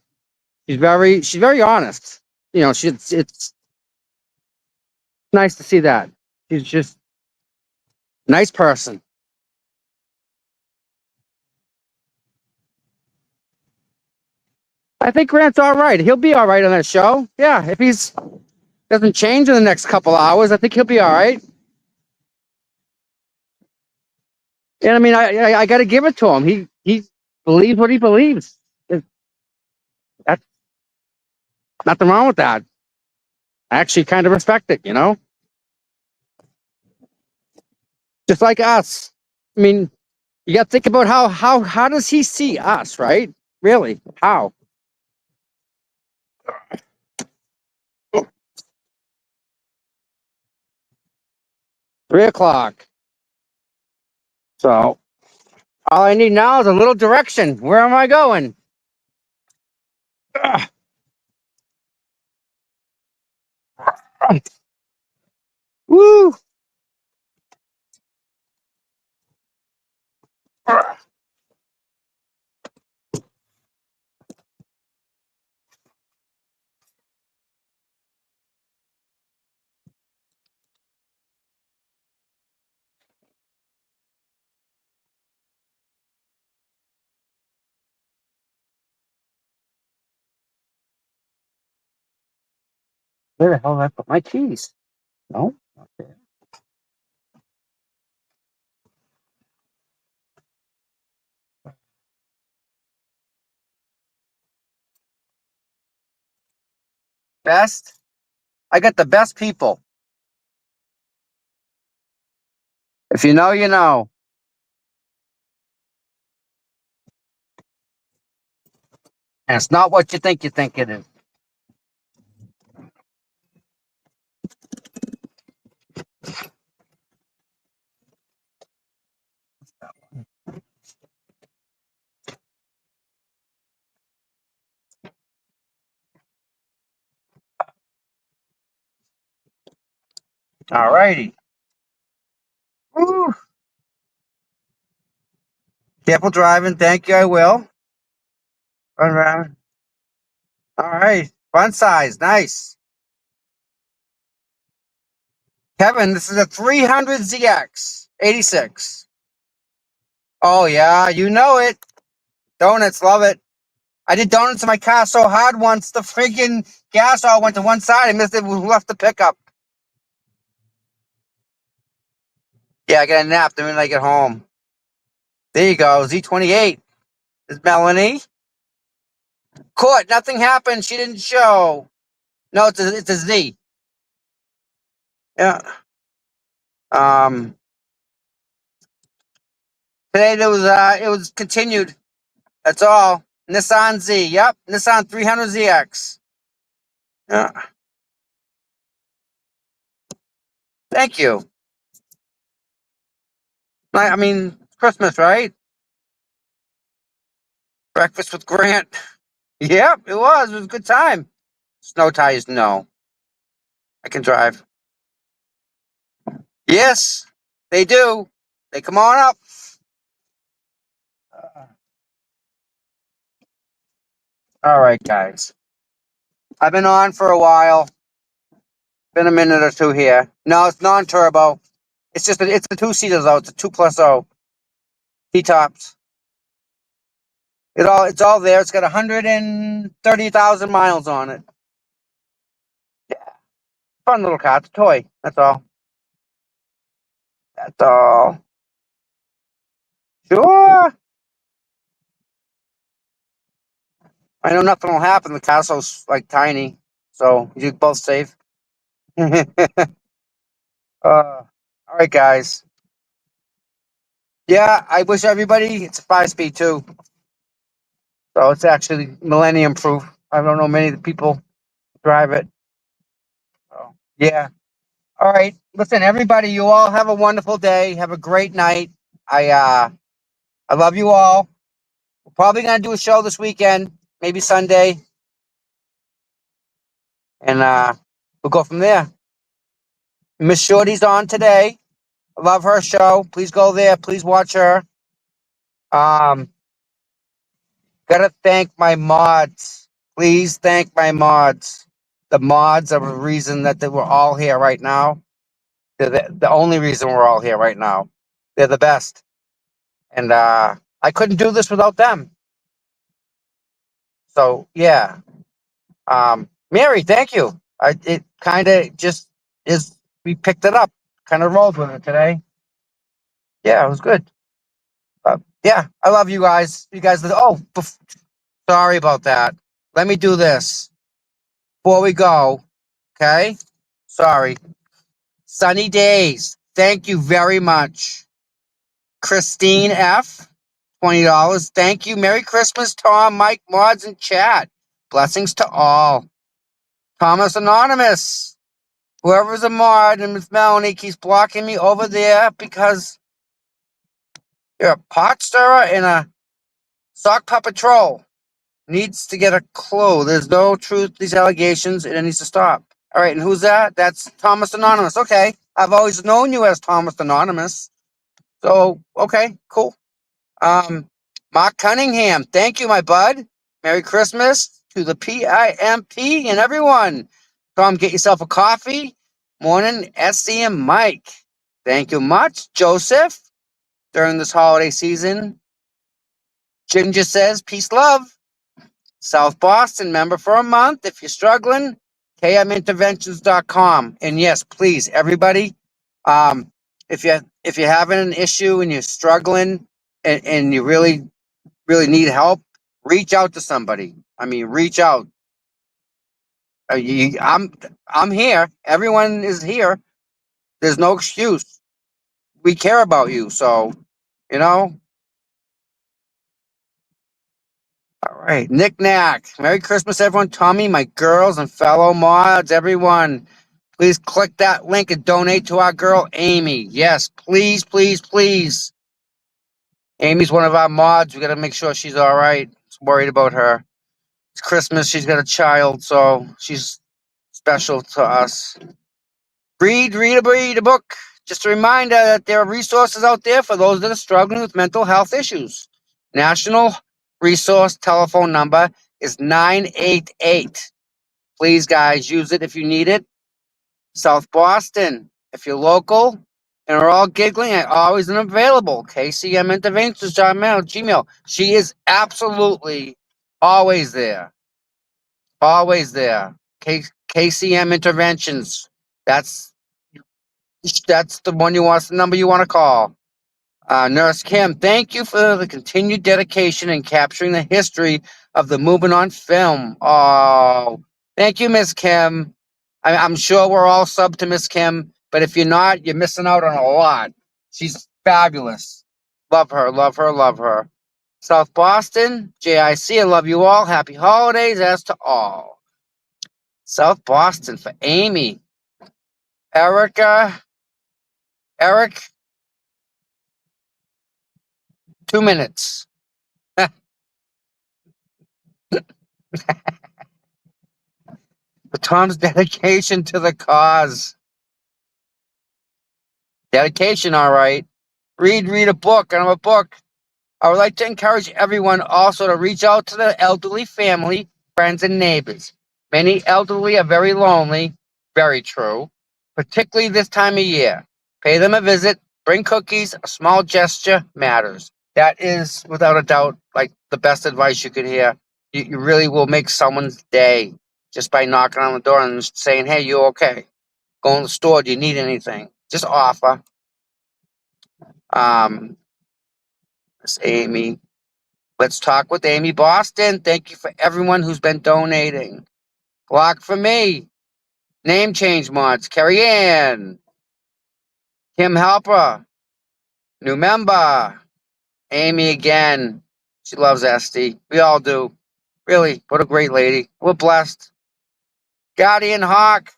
She's very honest. It's nice to see that. She's just a nice person. I think Grant's all right. He'll be all right on that show. Yeah, if he's doesn't change in the next couple hours, I think he'll be all right. And I mean, I got to give it to him. He believes what he believes. That's nothing wrong with that. I actually kind of respect it. Just like us. I mean, you got to think about how does he see us, right? Really? How? 3 o'clock. So all I need now is a little direction. Where am I going? Ugh. Woo! Where the hell did I put my keys? No. Okay. Best. I got the best people. If you know, you know. And it's not what you think it is. All righty. Woo. Careful driving. Thank you. I will. Run around. All right. Fun size. Nice. Kevin, this is a 300ZX 86. Oh, yeah. You know it. Donuts. Love it. I did donuts in my car so hard once the freaking gas all went to one side. I missed it. We left the pickup. Yeah, I got a nap the minute I get home. There you go. Z28. Is Melanie. Court. Nothing happened. She didn't show. No, it's a Z. Yeah. Today it was continued. That's all. Nissan Z. Yep. Nissan 300ZX. Yeah. Thank you. I mean, Christmas, right? Breakfast with Grant. Yep, it was. It was a good time. Snow tires, no. I can drive. Yes, they do. They come on up. All right, guys. I've been on for a while. Been a minute or two here. No, it's non-turbo. It's a two-seater though. It's a 2+0. T-tops. It's all there. It's got 130,000 miles on it. Yeah. Fun little car. It's a toy. That's all. That's all. Sure. I know nothing will happen. The castle's like tiny, so you're both safe. All right, guys. Yeah, I wish everybody. It's a 5-speed too, so it's actually millennium proof. I don't know many of the people drive it. So yeah. All right. Listen, everybody. You all have a wonderful day. Have a great night. I love you all. We're probably gonna do a show this weekend, maybe Sunday, and we'll go from there. Miss Shorty's on today. I love her show. Please go there. Please watch her. Um, Gotta thank my mods. Please thank my mods. The mods are the reason that we're all here right now. They're the only reason we're all here right now. They're the best. And I couldn't do this without them. So yeah. Mary, thank you. It kind of just is. We picked it up. Kind of rolled with it today. Yeah, it was good. Yeah, I love you guys. You guys. Sorry about that. Let me do this before we go. Okay. Sorry. Sunny days. Thank you very much. Christine F. $20. Thank you. Merry Christmas, Tom, Mike, Mods, and chat. Blessings to all. Thomas Anonymous. Whoever's a mod and Miss Melanie keeps blocking me over there because you're a pot stirrer and a sock puppet troll. Needs to get a clue. There's no truth to these allegations and it needs to stop. All right, and who's that? That's Thomas Anonymous. Okay. I've always known you as Thomas Anonymous. So, okay, cool. Mark Cunningham, thank you, my bud. Merry Christmas to the PIMP and everyone. Tom, get yourself a coffee. Morning, SC and Mike. Thank you much, Joseph. During this holiday season, Ginger says, peace, love. South Boston, member for a month. If you're struggling, kminterventions.com. And yes, please, everybody, if you're having an issue and you're struggling and you really need help, reach out to somebody. I mean, reach out. I'm here. Everyone is here. There's no excuse. We care about you, so you know. All right. right. Knick knack. Merry Christmas, everyone. Tommy, my girls, and fellow mods, everyone. Please click that link and donate to our girl, Amy. Yes, please, please, please. Amy's one of our mods. We got to make sure she's all right. Worried about her. It's Christmas. She's got a child, so she's special to us. Read a book. Just a reminder that there are resources out there for those that are struggling with mental health issues. National resource telephone number is 988. Please, guys, use it if you need it. South Boston, if you're local and are all giggling, I always am available. KCM Interventions, Gmail. She is absolutely always there. Always there. KCM Interventions. That's the one you want. The number you want to call. Nurse Kim, thank you for the continued dedication in capturing the history of the movement on film. Oh, thank you, Miss Kim. I'm sure we're all sub to Miss Kim, but if you're not, you're missing out on a lot. She's fabulous. Love her, love her, love her. South Boston, JIC, I love you all. Happy holidays as to all. South Boston for Amy. Eric, 2 minutes. For Tom's dedication to the cause. Dedication, all right. Read a book. I'm a book. I would like to encourage everyone also to reach out to the elderly family, friends, and neighbors. Many elderly are very lonely. Very true. Particularly this time of year. Pay them a visit. Bring cookies. A small gesture matters. That is, without a doubt, like the best advice you could hear. You really will make someone's day just by knocking on the door and saying, hey, you okay? Go in the store. Do you need anything? Just offer. Miss Amy. Let's talk with Amy Boston. Thank you for everyone who's been donating. Block for me. Name change mods. Carrie Ann. Kim Halper. New member. Amy again. She loves Esty. We all do. Really, what a great lady. We're blessed. Guardian Hawk.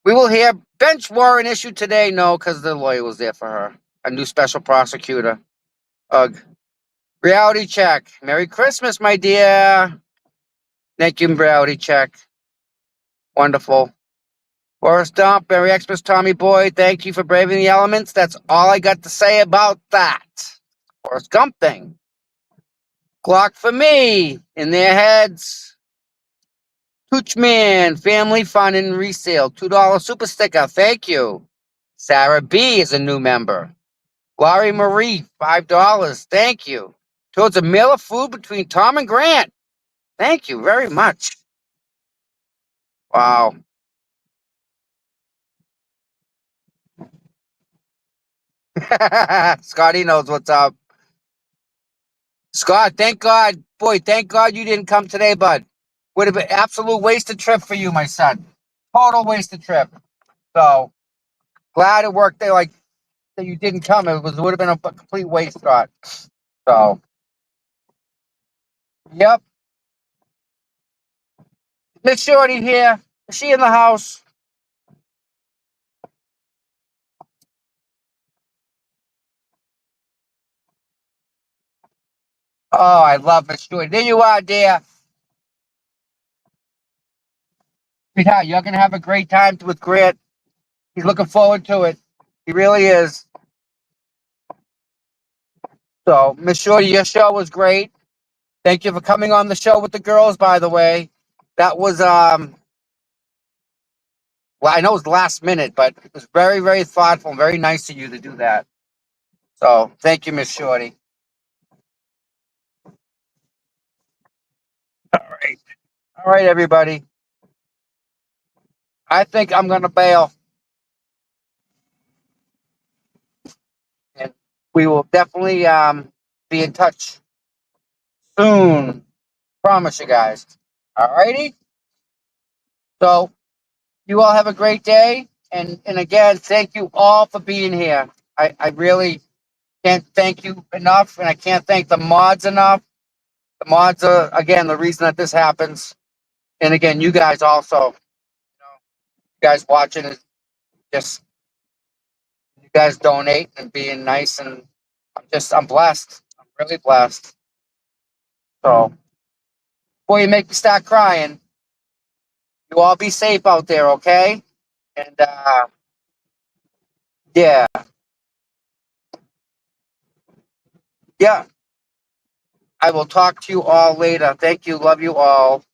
We will hear bench warrant issued today. No, because the lawyer was there for her. A new special prosecutor. Ugh. Reality check. Merry Christmas, my dear. Thank you, reality check. Wonderful. Forrest Dump, Merry Xmas, Tommy Boy. Thank you for braving the elements. That's all I got to say about that. Forrest Gump thing. Clock for me. In their heads. Toochman, Family Fun and Resale. $2 super sticker. Thank you. Sarah B is a new member. Laurie Marie, $5. Thank you. Towards a meal of food between Tom and Grant. Thank you very much. Wow. Scotty knows what's up. Scott, thank God. Boy, thank God you didn't come today, bud. Would have been absolute wasted trip for you, my son. Total wasted trip. So glad it worked there like that you didn't come. It would have been a complete waste, Scott. So yep. Miss Shorty here. Is she in the house? Oh, I love Miss Shorty. There you are, dear. Sweetheart, you're gonna have a great time with Grant. He's looking forward to it. He really is. So, Miss Shorty, your show was great. Thank you for coming on the show with the girls, by the way. That was well, I know it was last minute, but it was very, very thoughtful and very nice of you to do that. So thank you, Miss Shorty. All right. All right, everybody. I think I'm gonna bail. And we will definitely be in touch soon. Promise you guys. All righty. So you all have a great day. And again, thank you all for being here. I really can't thank you enough, and I can't thank the mods enough. The mods are, again, the reason that this happens. And again, you guys also, you guys watching is just, you guys donate and being nice. And I'm blessed. I'm really blessed. So before you make me start crying, you all be safe out there, okay? And yeah, yeah. I will talk to you all later. Thank you. Love you all.